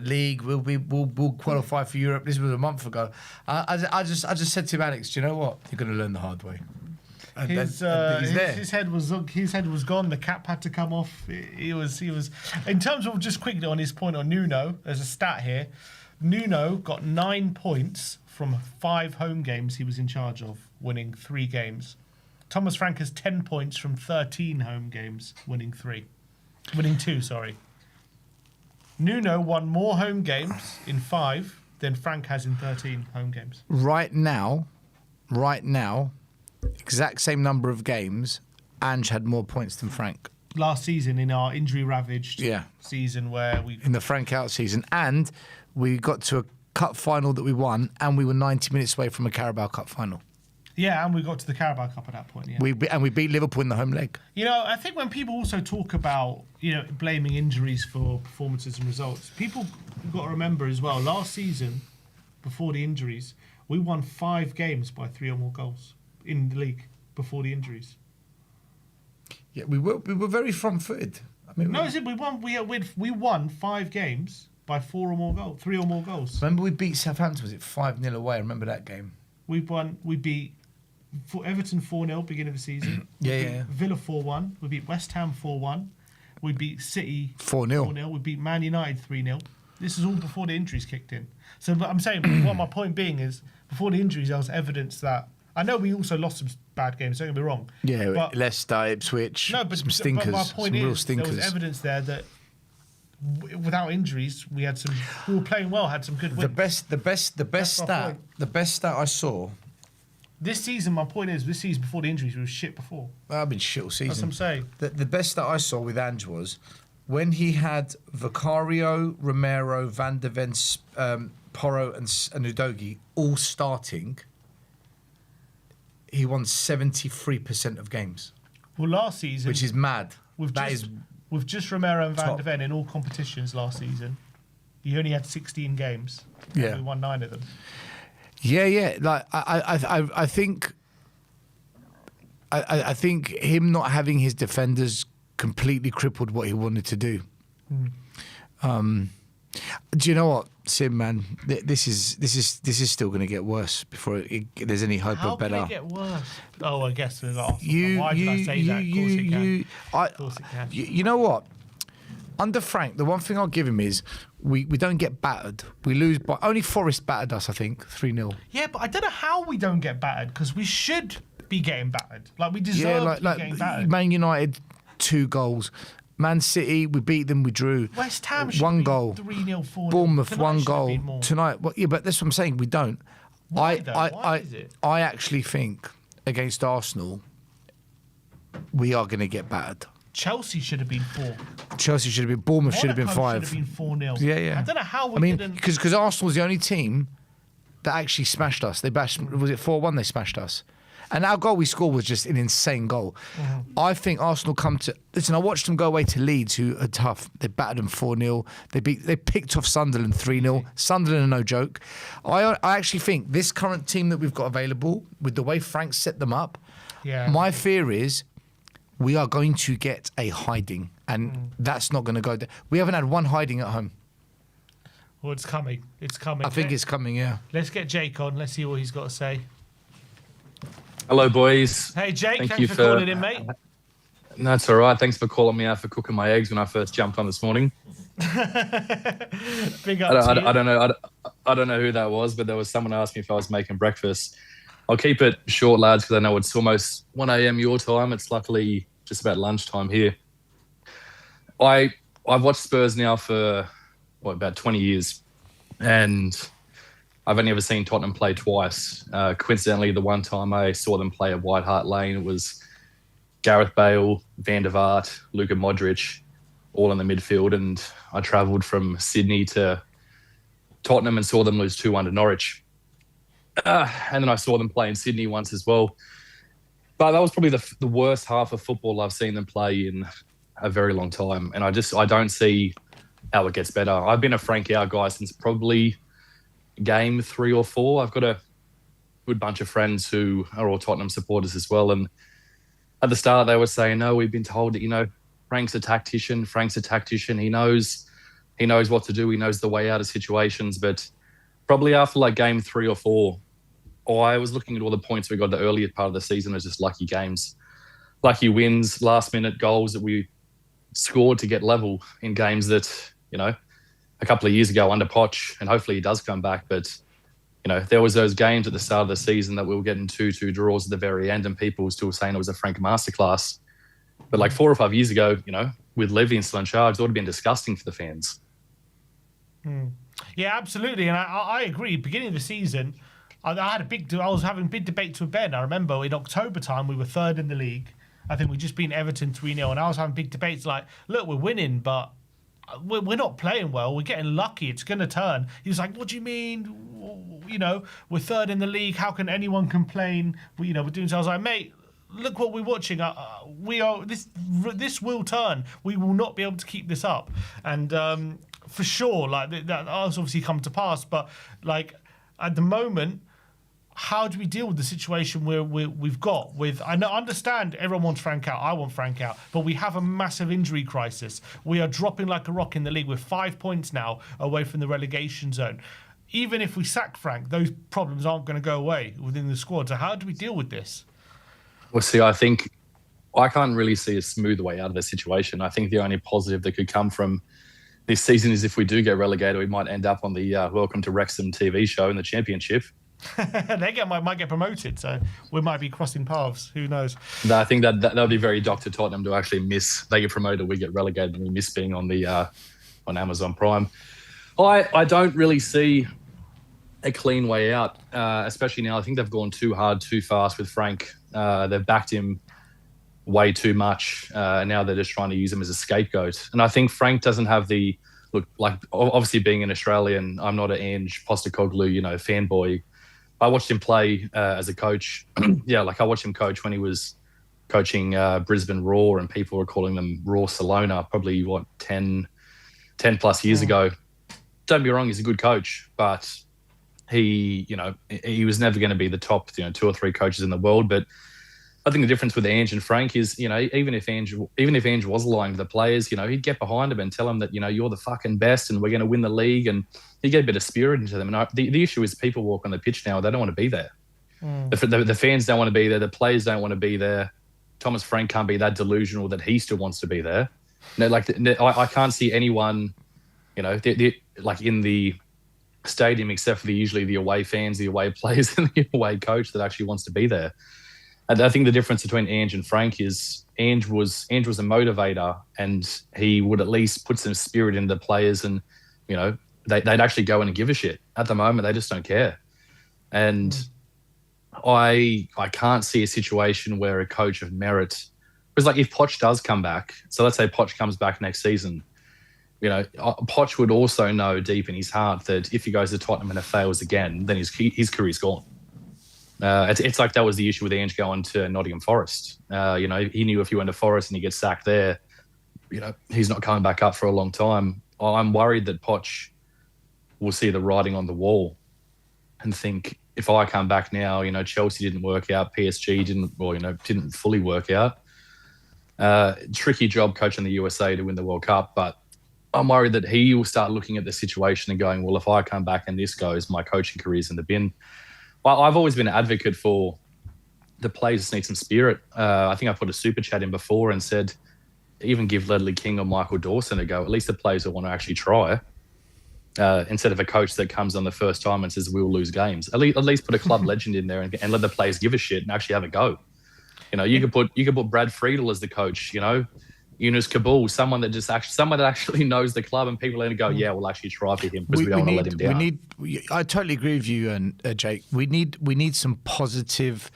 league, we'll qualify for Europe. This was a month ago. I just said to him, Alex, do you know what? You're going to learn the hard way. And his head was gone. The cap had to come off. He was. In terms of, just quickly on his point on Nuno, there's a stat here. Nuno got 9 points from 5 home games he was in charge of, winning 3 games. Thomas Frank has 10 points from 13 home games, winning 2. Sorry. Nuno won more home games in 5 than Frank has in 13 home games. Right now, exact same number of games, Ange had more points than Frank. Last season, in our injury-ravaged season, where in the Frank out season, and we got to a cup final that we won, and we were 90 minutes away from a Carabao Cup final. Yeah, and we got to the Carabao Cup at that point. Yeah, we beat Liverpool in the home leg. You know, I think when people also talk about blaming injuries for performances and results, people have got to remember as well. Last season, before the injuries, we won 5 games by 3 or more goals in the league before the injuries. Yeah, we were very front-footed. I mean, we won 5 games by 3 or more goals. Remember we beat Southampton? Was it 5-0 away? I remember that game. We beat Everton 4-0 beginning of the season. Yeah. Villa 4-1. We beat West Ham 4-1. We beat City 4-0. We beat Man United 3-0. This is all before the injuries kicked in. So, but I'm saying, what my point being is, before the injuries, there was evidence that. I know we also lost some bad games. Don't get me wrong. Yeah, but, Leicester, Ipswich. No, but some stinkers. But my point some real is, stinkers. there was evidence there that without injuries, we were playing well, had some good wins. The best stat I saw. This season, my point is, this season before the injuries, we were shit before. I've been shit all season. That's what I'm saying. The best that I saw with Ange was when he had Vicario, Romero, Van der Ven, Porro, and Udogie all starting. He won 73% of games. Well, last season, which is mad. With just Romero and Van der Ven in all competitions last season, he only had 16 games. Yeah, we won 9 of them. Yeah. Like I think him not having his defenders completely crippled what he wanted to do. Do you know what, Sim, man? This is still going to get worse before there's any hope of better. How can it get worse? Oh, I guess there's off. Why did I say that? Of course it can. You know what? Under Frank, the one thing I'll give him is we don't get battered. We lose by only Forest battered us, I think, 3-0. Yeah, but I don't know how we don't get battered, because we should be getting battered. Like, we deserve to be getting battered. Man United, 2 goals. Man City, we beat them, we drew. West Ham should 1 be goal. 3-0, 4-0. Bournemouth, Tonight 1 goal. Tonight, yeah, but that's what I'm saying. We don't. Why is it? I actually think against Arsenal, we are going to get battered. Chelsea should have been 4. Chelsea should have been. Bournemouth should have been 5. Should have been 4-0. Yeah. I don't know how we didn't. Because Arsenal was the only team that actually smashed us. They bashed. Was it 4-1? They smashed us. And our goal we scored was just an insane goal. I think Arsenal come to... Listen, I watched them go away to Leeds, who are tough. They battered them 4-0. They picked off Sunderland 3-0. Sunderland are no joke. I actually think this current team that we've got available, with the way Frank set them up, my fear is we are going to get a hiding. And that's not going to go... We haven't had 1 hiding at home. Well, it's coming. It's coming. I think it's coming, yeah. Let's get Jake on. Let's see what he's got to say. Hello, boys. Hey, Jake. Thanks for calling in, mate. That's all right. Thanks for calling me out for cooking my eggs when I first jumped on this morning. Big up to you. I don't know who that was, but there was someone asked me if I was making breakfast. I'll keep it short, lads, because I know it's almost 1 a.m. your time. It's luckily just about lunchtime here. I've watched Spurs now for about 20 years, and I've only ever seen Tottenham play twice. Coincidentally, the one time I saw them play at White Hart Lane, it was Gareth Bale, Van der Vaart, Luka Modric, all in the midfield, and I travelled from Sydney to Tottenham and saw them lose 2-1 to Norwich. And then I saw them play in Sydney once as well. But that was probably the worst half of football I've seen them play in a very long time. And I don't see how it gets better. I've been a Frank Out guy since probably game 3 or 4. I've got a good bunch of friends who are all Tottenham supporters as well. And at the start, they were saying, no, we've been told that, Frank's a tactician. He knows what to do. He knows the way out of situations. But probably after like game 3 or 4, I was looking at all the points we got the earlier part of the season as just lucky games, lucky wins, last minute goals that we scored to get level in games that, a couple of years ago under Poch, and hopefully he does come back. But, there was those games at the start of the season that we were getting 2-2 draws at the very end, and people were still saying it was a Frank masterclass. But like 4 or 5 years ago, with Levy still in charge, it would have been disgusting for the fans. Yeah, absolutely. And I agree. Beginning of the season, I was having big debates with Ben. I remember in October time, we were 3rd in the league. I think we just beat Everton 3-0. And I was having big debates like, look, we're winning, but we're not playing well. We're getting lucky. It's going to turn. He was like, what do you mean? We're 3rd in the league. How can anyone complain? We're doing so. I was like, mate, look what we're watching. This will turn. We will not be able to keep this up. And for sure, like that has obviously come to pass. But like at the moment, how do we deal with the situation we've got with? I understand everyone wants Frank out. I want Frank out, but we have a massive injury crisis. We are dropping like a rock in the league. We're 5 points now away from the relegation zone. Even if we sack Frank, those problems aren't going to go away within the squad. So how do we deal with this? Well, see, I think I can't really see a smooth way out of the situation. I think the only positive that could come from this season is if we do get relegated, we might end up on the Welcome to Wrexham TV show in the Championship. They might get promoted, so we might be crossing paths. Who knows? No, I think that would be very Dr. Tottenham to actually miss. They get promoted, we get relegated, and we miss being on the on Amazon Prime. I don't really see a clean way out, especially now. I think they've gone too hard, too fast with Frank. They've backed him way too much. Now they're just trying to use him as a scapegoat. And I think Frank doesn't have the look. Like obviously being an Australian, I'm not an Ange Postecoglou, fanboy. I watched him play as a coach. Yeah, like I watched him coach when he was coaching Brisbane Roar, and people were calling them Raw Salona, probably 10 plus years ago. Don't be wrong, he's a good coach, but he was never going to be the top 2 or 3 coaches in the world. But I think the difference with Ange and Frank is, even if Ange was lying to the players, he'd get behind them and tell them that, you're the fucking best and we're going to win the league, and he'd get a bit of spirit into them. And the issue is people walk on the pitch now, they don't want to be there. The fans don't want to be there. The players don't want to be there. Thomas Frank can't be that delusional that he still wants to be there. I can't see anyone, like in the stadium, except for usually the away fans, the away players, and the away coach that actually wants to be there. And I think the difference between Ange and Frank is Ange was a motivator, and he would at least put some spirit into the players, and they'd actually go in and give a shit. At the moment, they just don't care. And I can't see a situation where a coach of merit, because like if Poch does come back, so let's say Poch comes back next season, Poch would also know deep in his heart that if he goes to Tottenham and it fails again, then his career's gone. It's like that was the issue with Ange going to Nottingham Forest. He knew if he went to Forest and he gets sacked there, he's not coming back up for a long time. I'm worried that Poch will see the writing on the wall and think, if I come back now, Chelsea didn't work out, PSG didn't fully work out. Tricky job coaching the USA to win the World Cup, but I'm worried that he will start looking at the situation and going, well, if I come back and this goes, my coaching career's in the bin. Well, I've always been an advocate for the players just need some spirit. I think I put a super chat in before and said, even give Ledley King or Michael Dawson a go. At least the players will want to actually try. Instead of a coach that comes on the first time and says, we'll lose games. At least put a club legend in there and let the players give a shit and actually have a go. You could put Brad Friedel as the coach, Yunus Kabul, someone that actually knows the club, and people are going to go, yeah, we'll actually try for him because we don't want to let him down. I totally agree with you, and Jake. We need some positive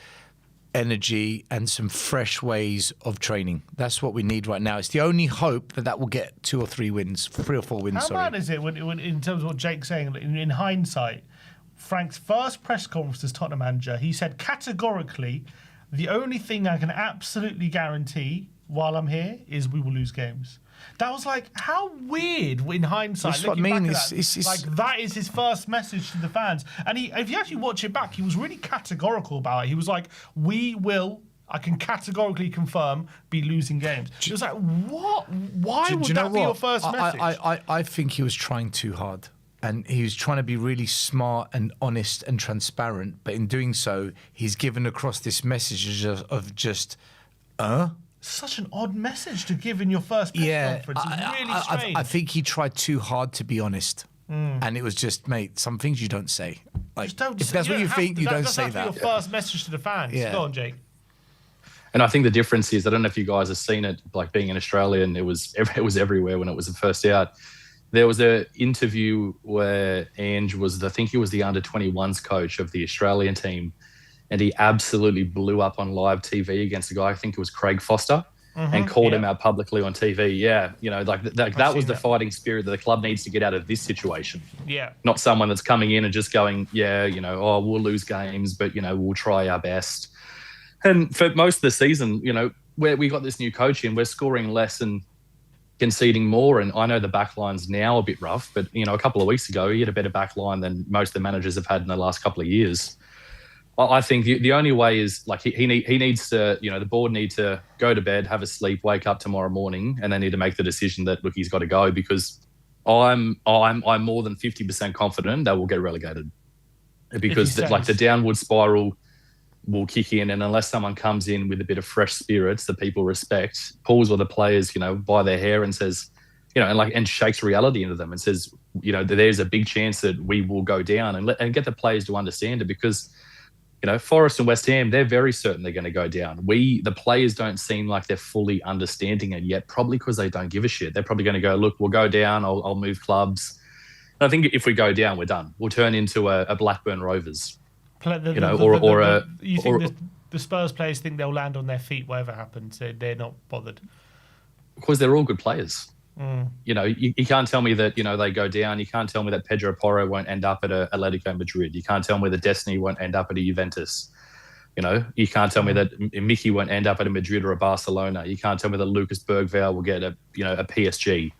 energy and some fresh ways of training. That's what we need right now. It's the only hope that will get 2 or 3 wins, 3 or 4 wins. How bad is it when, in terms of what Jake's saying? In hindsight, Frank's first press conference as Tottenham manager, he said categorically, the only thing I can absolutely guarantee while I'm here is we will lose games. That was like, how weird in hindsight. That's what I mean. That is his first message to the fans. And if you actually watch it back, he was really categorical about it. He was like, I can categorically confirm, be losing games. It was like, what? Why would that be your first message? I think he was trying too hard. And he was trying to be really smart and honest and transparent. But in doing so, he's given across this message of just, Such an odd message to give in your first press conference. It's really strange. I think he tried too hard to be honest. And it was just, mate, some things you don't say. Like, if that's what you think, you don't say that. That's your first message to the fans. Yeah. Go on, Jake. And I think the difference is, I don't know if you guys have seen it, like being in Australia, and it was everywhere when it was first out. There was an interview where Ange was, I think he was the under-21s coach of the Australian team, and he absolutely blew up on live TV against a guy, I think it was Craig Foster, and called him out publicly on TV. Yeah, that was the fighting spirit that the club needs to get out of this situation. Yeah. Not someone that's coming in and just going, we'll lose games, but, we'll try our best. And for most of the season, where we got this new coach in, we're scoring less and conceding more. And I know the back line's now a bit rough, but, a couple of weeks ago, he had a better back line than most of the managers have had in the last couple of years. I think the only way is, like, he needs to, the board need to go to bed, have a sleep, wake up tomorrow morning, and they need to make the decision that, look, he's got to go, because I'm more than 50% confident that we'll get relegated, because the downward spiral will kick in, and unless someone comes in with a bit of fresh spirits that people respect, pulls all the players, by their hair and says, and shakes reality into them and says, there's a big chance that we will go down, and get the players to understand it, because Forest and West Ham, they're very certain they're going to go down. The players don't seem like they're fully understanding it yet, probably because they don't give a shit. They're probably going to go, look, we'll go down, I'll move clubs. And I think if we go down, we're done. We'll turn into a Blackburn Rovers. You think the Spurs players think they'll land on their feet, whatever happens? They're not bothered. Because they're all good players. You can't tell me that they go down. You can't tell me that Pedro Porro won't end up at Atletico Madrid. You can't tell me that Destiny won't end up at a Juventus. You can't tell me that Mickey won't end up at a Madrid or a Barcelona. You can't tell me that Lucas Bergvall will get a PSG.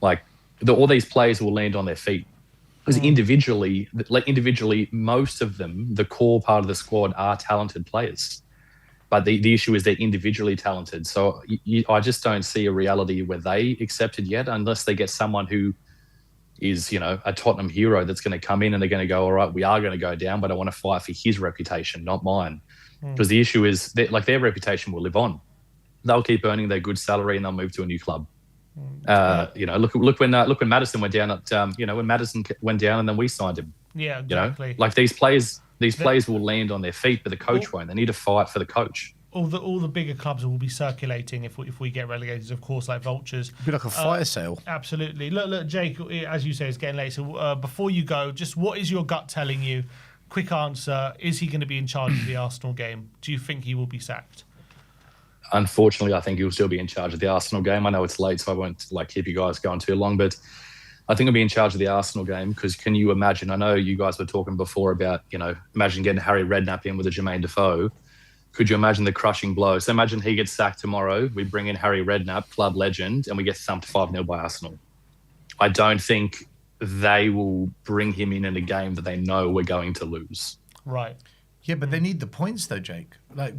Like, all these players will land on their feet, because individually, most of them, the core part of the squad, are talented players. But the issue is they're individually talented. So I just don't see a reality where they accept it yet, unless they get someone who is, a Tottenham hero that's going to come in and they're going to go, all right, we are going to go down, but I want to fight for his reputation, not mine. Because the issue is that, their reputation will live on. They'll keep earning their good salary and they'll move to a new club. Look when Maddison went down when Maddison went down and then we signed him. Yeah, exactly. These players will land on their feet, but the coach won't. They need to fight for the coach. All the bigger clubs will be circulating if we get relegated, of course, like vultures. It'd be like a fire sale. Absolutely. Look, Jake, as you say, it's getting late. So before you go, just what is your gut telling you? Quick answer: is he going to be in charge of the Arsenal game? Do you think he will be sacked? Unfortunately, I think he'll still be in charge of the Arsenal game. I know it's late, so I won't keep you guys going too long, but I think he'll be in charge of the Arsenal game, because can you imagine? I know you guys were talking before about, imagine getting Harry Redknapp in with a Jermaine Defoe. Could you imagine the crushing blow? So imagine he gets sacked tomorrow. We bring in Harry Redknapp, club legend, and we get thumped 5-0 by Arsenal. I don't think they will bring him in a game that they know we're going to lose. Right. Yeah, but they need the points, though, Jake. But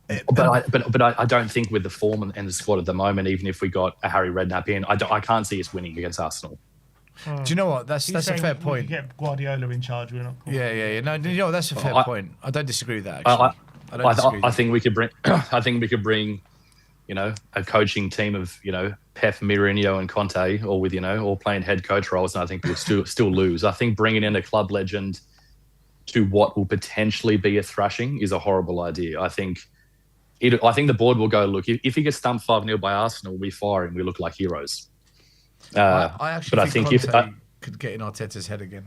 I don't think with the form and the squad at the moment, even if we got a Harry Redknapp in, I can't see us winning against Arsenal. Do you know what? That's a fair point. We get Guardiola in charge. We're not. Yeah. No, that's a fair point. I don't disagree with that. Actually. I don't disagree. I think we could bring. I think we could bring, a coaching team of Pep, Mourinho, and Conte, all with all playing head coach roles, and I think we'll still lose. I think bringing in a club legend to what will potentially be a thrashing is a horrible idea. I think the board will go, look, if he gets stumped 5-0 by Arsenal, we fire him. We look like heroes. I actually but think I think Conte could get in Arteta's head again.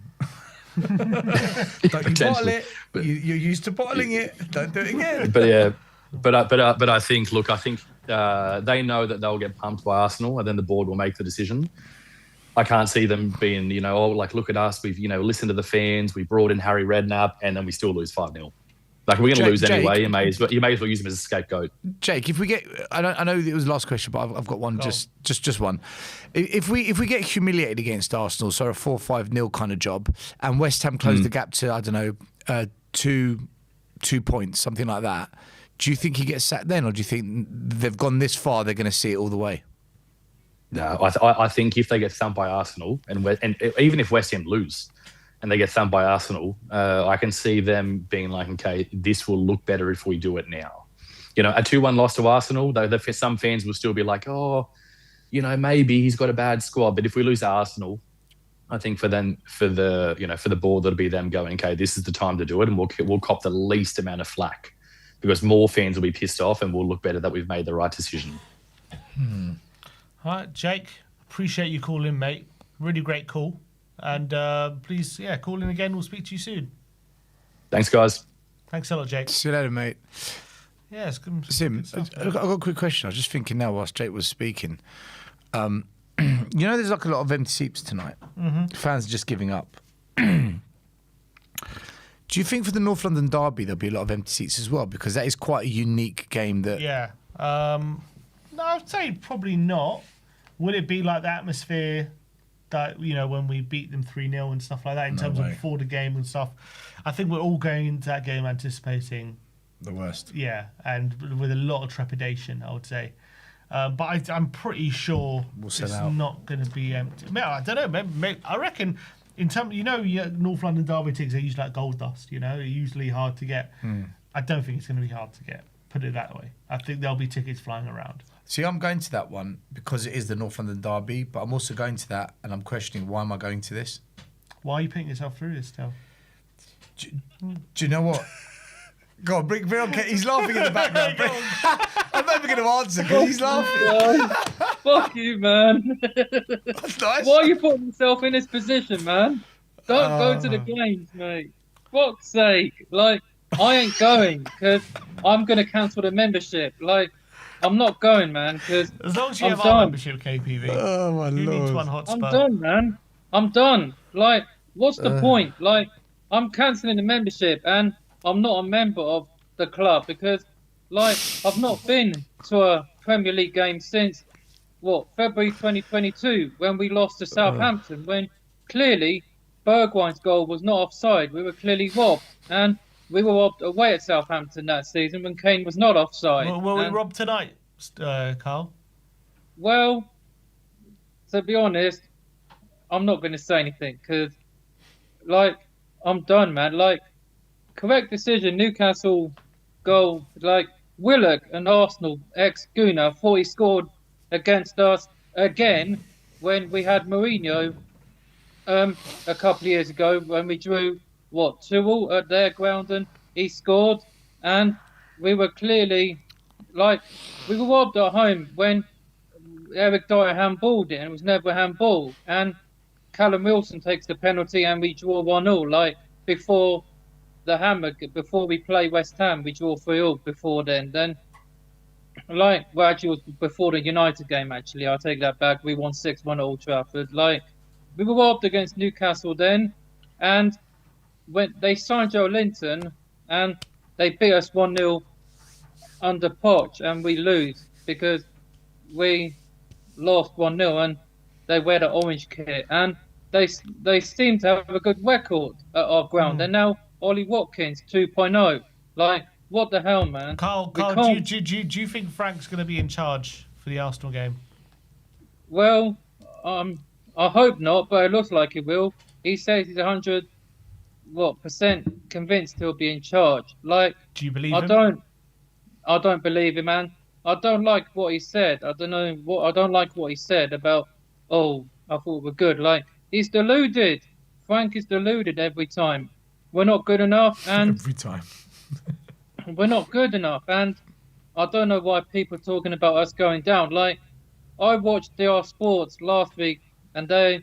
Don't you bottle it. You're used to bottling it. Don't do it again. But I think they know that they'll get pumped by Arsenal, and then the board will make the decision. I can't see them being, look at us. We've, listened to the fans. We brought in Harry Redknapp, and then we still lose 5-0. Like, we're going to lose anyway. You may as well use him as a scapegoat. Jake, if we get, I know it was the last question, but I've got one, just one. If we get humiliated against Arsenal, so a 4-5-0 kind of job, and West Ham close the gap to, I don't know, 2 points, something like that, do you think he gets sacked then, or do you think they've gone this far, they're going to see it all the way? No, I think if they get thumped by Arsenal, and even if West Ham lose, and they get thumped by Arsenal, I can see them being like, okay, this will look better if we do it now. A 2-1 loss to Arsenal, though, some fans will still be like, oh, maybe he's got a bad squad. But if we lose to Arsenal, I think for the board, that'll be them going, okay, this is the time to do it, and we'll cop the least amount of flack, because more fans will be pissed off, and we'll look better that we've made the right decision. All right, Jake, appreciate you calling, mate. Really great call. And please, call in again. We'll speak to you soon. Thanks, guys. Thanks a lot, Jake. See you later, mate. Yeah, it's good. Sim, I've got a quick question. I was just thinking now whilst Jake was speaking. There's like a lot of empty seats tonight. Mm-hmm. Fans are just giving up. Do you think for the North London derby there'll be a lot of empty seats as well? Because that is quite a unique game. Yeah. No, I'd say probably not. Will it be like the atmosphere that, when we beat them 3-0 and stuff like that in terms of before the game and stuff? I think we're all going into that game anticipating the worst. Yeah, and with a lot of trepidation, I would say. But I'm pretty sure it's not going to be empty. I don't know. Maybe, I reckon in terms, North London derby tickets are usually like gold dust. They're usually hard to get. I don't think it's going to be hard to get. Put it that way. I think there'll be tickets flying around. See, I'm going to that one because it is the North London derby, but I'm also going to that, and I'm questioning, why am I going to this? Why are you putting yourself through this, Del? Do you know what? Go on, bring on. He's laughing in the background. I'm never going to answer because he's laughing. Fuck you, man. That's nice. Why are you putting yourself in this position, man? Don't go to the games, mate. Fuck's sake. I ain't going because I'm going to cancel the membership. I'm not going, man, because as long as you have our membership, KPV. Oh, my Lord. You need Tottenham Hotspur. I'm done, man. I'm done. What's the point? I'm cancelling the membership, and I'm not a member of the club because, I've not been to a Premier League game since, February 2022, when we lost to Southampton, when clearly Bergwijn's goal was not offside. We were clearly robbed, and we were robbed away at Southampton that season when Kane was not offside. Were we robbed tonight, Carl? Well, to be honest, I'm not going to say anything because, I'm done, man. Correct decision, Newcastle goal. Willock, an Arsenal ex-Gooner, thought he scored against us again when we had Mourinho a couple of years ago when we drew 2-2 at their ground, and he scored, and we were clearly we were robbed at home when Eric Dyer handballed it, and it was never a handball, and Callum Wilson takes the penalty and we draw 1-0. Before the hammer, before we play West Ham, we draw 3-0 before then. Actually it was before the United game, actually. I'll take that back. We won 6-1 at Old Trafford. We were robbed against Newcastle then, and when they signed Joe Linton and they beat us 1-0 under Poch, and we lose because we lost 1-0 and they wear the orange kit, and they seem to have a good record at our ground. And now Ollie Watkins 2.0. What the hell, man? Carl, do you think Frank's going to be in charge for the Arsenal game? Well, I hope not, but it looks like he will. He says he's 100 percent convinced he'll be in charge. Like, Do you believe I him? don't believe him, man. I don't like what he said. I don't like what he said about. Oh, I thought we're good. Like, he's deluded. Frank is deluded every time. We're not good enough, and Every time. we're not good enough. And I don't know why people are talking about us going down. Like, I watched DR Sports last week, and they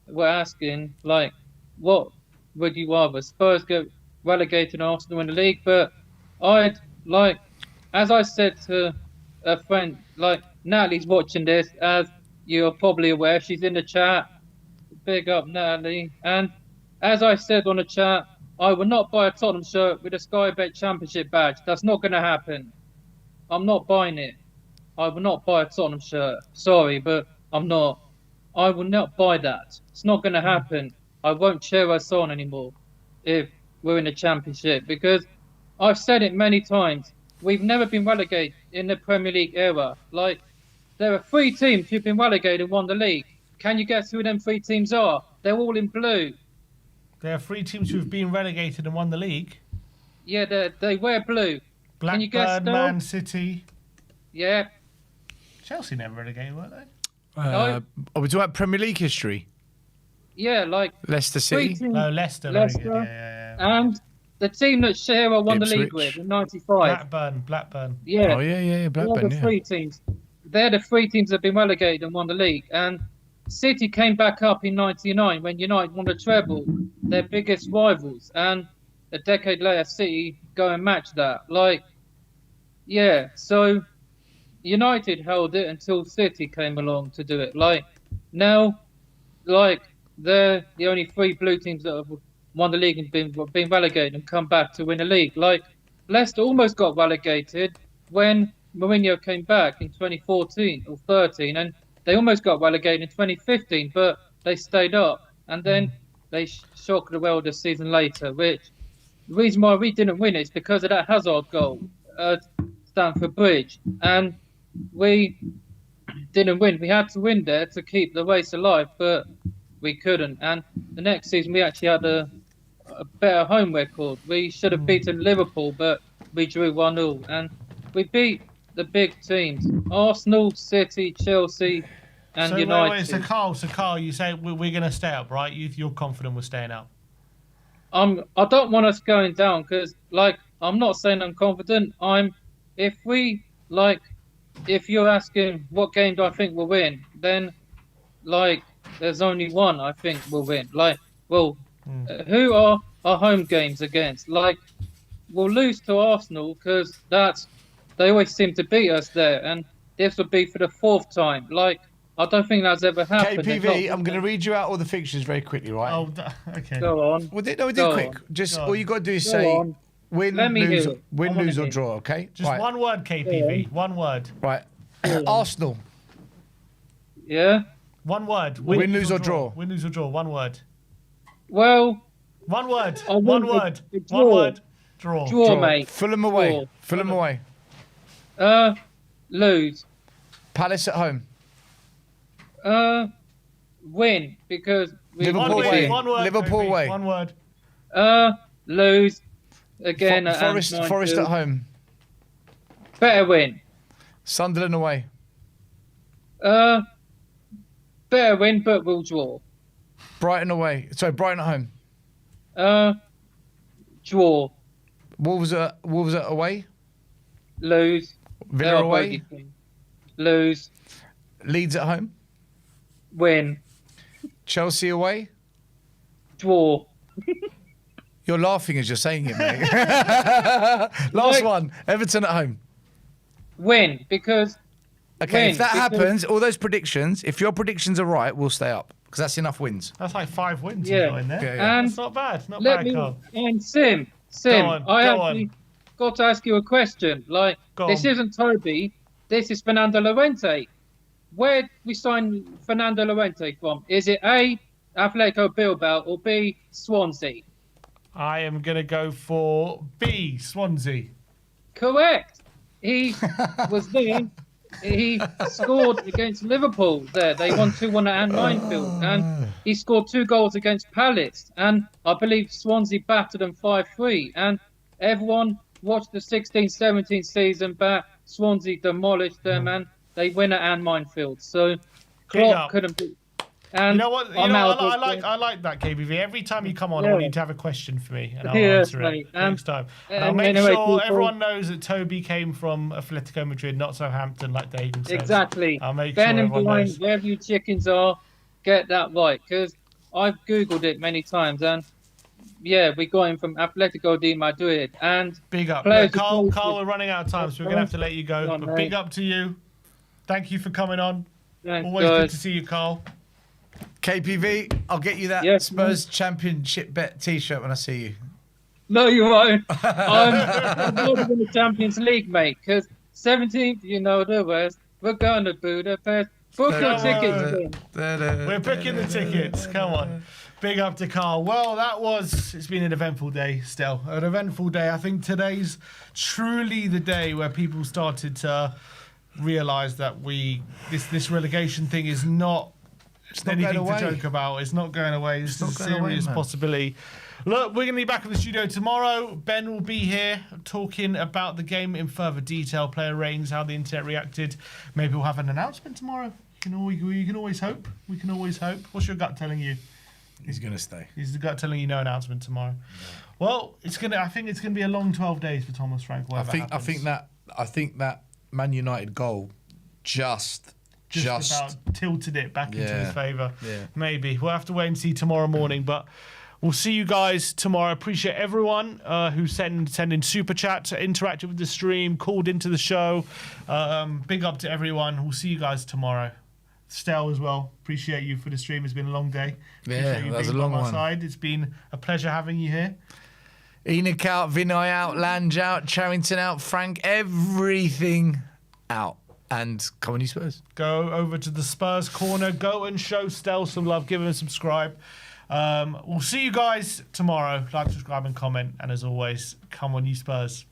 were asking, like, what would you rather, Spurs get relegated and Arsenal in the league? But I'd like, as I said to a friend, like, Natalie's watching this, as you're probably aware, she's in the chat. Big up, Natalie. And as I said on the chat, I will not buy a Tottenham shirt with a Sky Bet Championship badge. That's not going to happen. I'm not buying it. I will not buy a Tottenham shirt. Sorry, but I'm not. I will not buy that. It's not going to happen. I won't cheer us on anymore if we're in the Championship, because I've said it many times. We've never been relegated in the Premier League era. Like, there are 3 teams who've been relegated and won the league. Can you guess who them 3 teams are? They're all in blue. There are 3 teams who've been relegated and won the league. Yeah, they wear blue. Can you guess, Blackburn, Dale? Man City. Yeah. Chelsea never relegated, weren't they? Are we talking about Premier League history? Yeah, like Leicester 3 City? teams. No, Leicester. Leicester. Yeah. And the team that Shearer won the league Ipswich. with in '95. Blackburn. Yeah. Oh, yeah, They're Blackburn, the yeah. 3 teams. They're the 3 teams that have been relegated and won the league. And City came back up in '99 when United won the treble, their biggest rivals. And a decade later, City go and match that. Like, yeah. So United held it until City came along to do it. Like, now, like, they're the only 3 blue teams that have won the league and been relegated and come back to win the league. Like, Leicester almost got relegated when Mourinho came back in 2014 or 13, and they almost got relegated in 2015, but they stayed up. And then they shocked the world a season later, which the reason why we didn't win is because of that Hazard goal at Stamford Bridge. And we didn't win. We had to win there to keep the race alive, but we couldn't. And the next season, we actually had a better home record. We should have beaten Liverpool, but we drew 1-0. And we beat the big teams: Arsenal, City, Chelsea, and United. So Carl, you say we're going to stay up, right? You're confident we're staying up? I don't want us going down because, like, I'm not saying I'm confident. If you're asking what game do I think we'll win, then, like, there's only one I think we'll win. Like, well, who are our home games against? Like, we'll lose to Arsenal because they always seem to beat us there, and this will be for the 4th time. Like, I don't think that's ever happened. KPV, I'm going to read you out all the fixtures very quickly, right? Oh, okay. Go on. We do quick. On. Just Go all on. you got to do is Go say on. win, Let me lose, hear it. win, I wanna lose or hear. draw. Okay. Just right. one word, KPV. One word. Right. Arsenal. Yeah. One word. Win, lose or draw. Win, lose or draw. One word. Well, One word. I One want word. a One draw. word. Draw. Draw, mate. Fulham away. Draw. Fulham away. Lose. Palace at home. Win because we Liverpool won the away. league. One word. Liverpool KP. away. One word. Lose again. Forest at home. Better win. Sunderland away. Better win, but we'll draw. Brighton away. Sorry, Brighton at home. Draw. Wolves at away. Lose. Villa They're a away. bogey team. Lose. Leeds at home. Win. Chelsea away. Draw. You're laughing as you're saying it, mate. Last one. Everton at home. Win because. Okay, win, if that because- happens, all those predictions, if your predictions are right, we'll stay up because that's enough wins. That's like 5 wins Yeah. you've got in there. Yeah. And That's not bad. Not let bad, me. Carl. And Sim, on, I go actually on. got to ask you a question. Like, Go this on. isn't Toby. This is Fernando Llorente. Where we signed Fernando Llorente from? Is it A, Atletico Bilbao, or B, Swansea? I am going to go for B, Swansea. Correct. He was there he scored against Liverpool there. They won 2-1 at Anfield, and he scored 2 goals against Palace. And I believe Swansea battered them 5-3. And everyone watched the 16-17 season back. Swansea demolished them, and they win at Anfield. So Klopp couldn't be. And you know what? I like that, KBV. Every time you come on, I want you to have a question for me, and I'll answer it next time. And I'll make sure everyone knows that Toby came from Atletico Madrid, not Southampton, like Dayton says. Exactly. I'll make Ben sure and everyone Blind, knows. wherever you chickens are, get that right. Because I've Googled it many times, and yeah, we got him from Atletico de Madrid. And big up. Look, Carl, we're running out of time, so we're going to have to let you go. But big up to you. Thank you for coming on. Thanks, Always guys. good to see you, Carl. KPV, I'll get you that Spurs Championship bet T-shirt when I see you. No, you won't. I'm going to the Champions League, mate. Because 17th, you know the rest. We're going to Budapest. Book your tickets. We're booking the tickets. Come on. Big up to Carl. Well, it's been an eventful day still. An eventful day. I think today's truly the day where people started to realise that this relegation thing is not anything to joke about. It's not going away. It's a serious possibility. Look, we're going to be back in the studio tomorrow. Ben will be here talking about the game in further detail, player ratings, how the internet reacted. Maybe we'll have an announcement tomorrow. You can always hope. We can always hope. What's your gut telling you? He's going to stay. He's the gut telling you no announcement tomorrow. Yeah. Well, I think it's going to be a long 12 days for Thomas Frank. I think that Man United goal just about tilted it back into his favour. Yeah. Maybe. We'll have to wait and see tomorrow morning, but we'll see you guys tomorrow. Appreciate everyone who sent in super chats, interacted with the stream, called into the show. Big up to everyone. We'll see you guys tomorrow. Stel as well. Appreciate you for the stream. It's been a long day. Yeah, that was a long one. Side. It's been a pleasure having you here. Enoch out, Vinay out, Lange out, Charrington out, Frank, everything out. And come on, you Spurs. Go over to the Spurs corner. Go and show Stel some love. Give him a subscribe. We'll see you guys tomorrow. Like, subscribe, and comment. And as always, come on, you Spurs.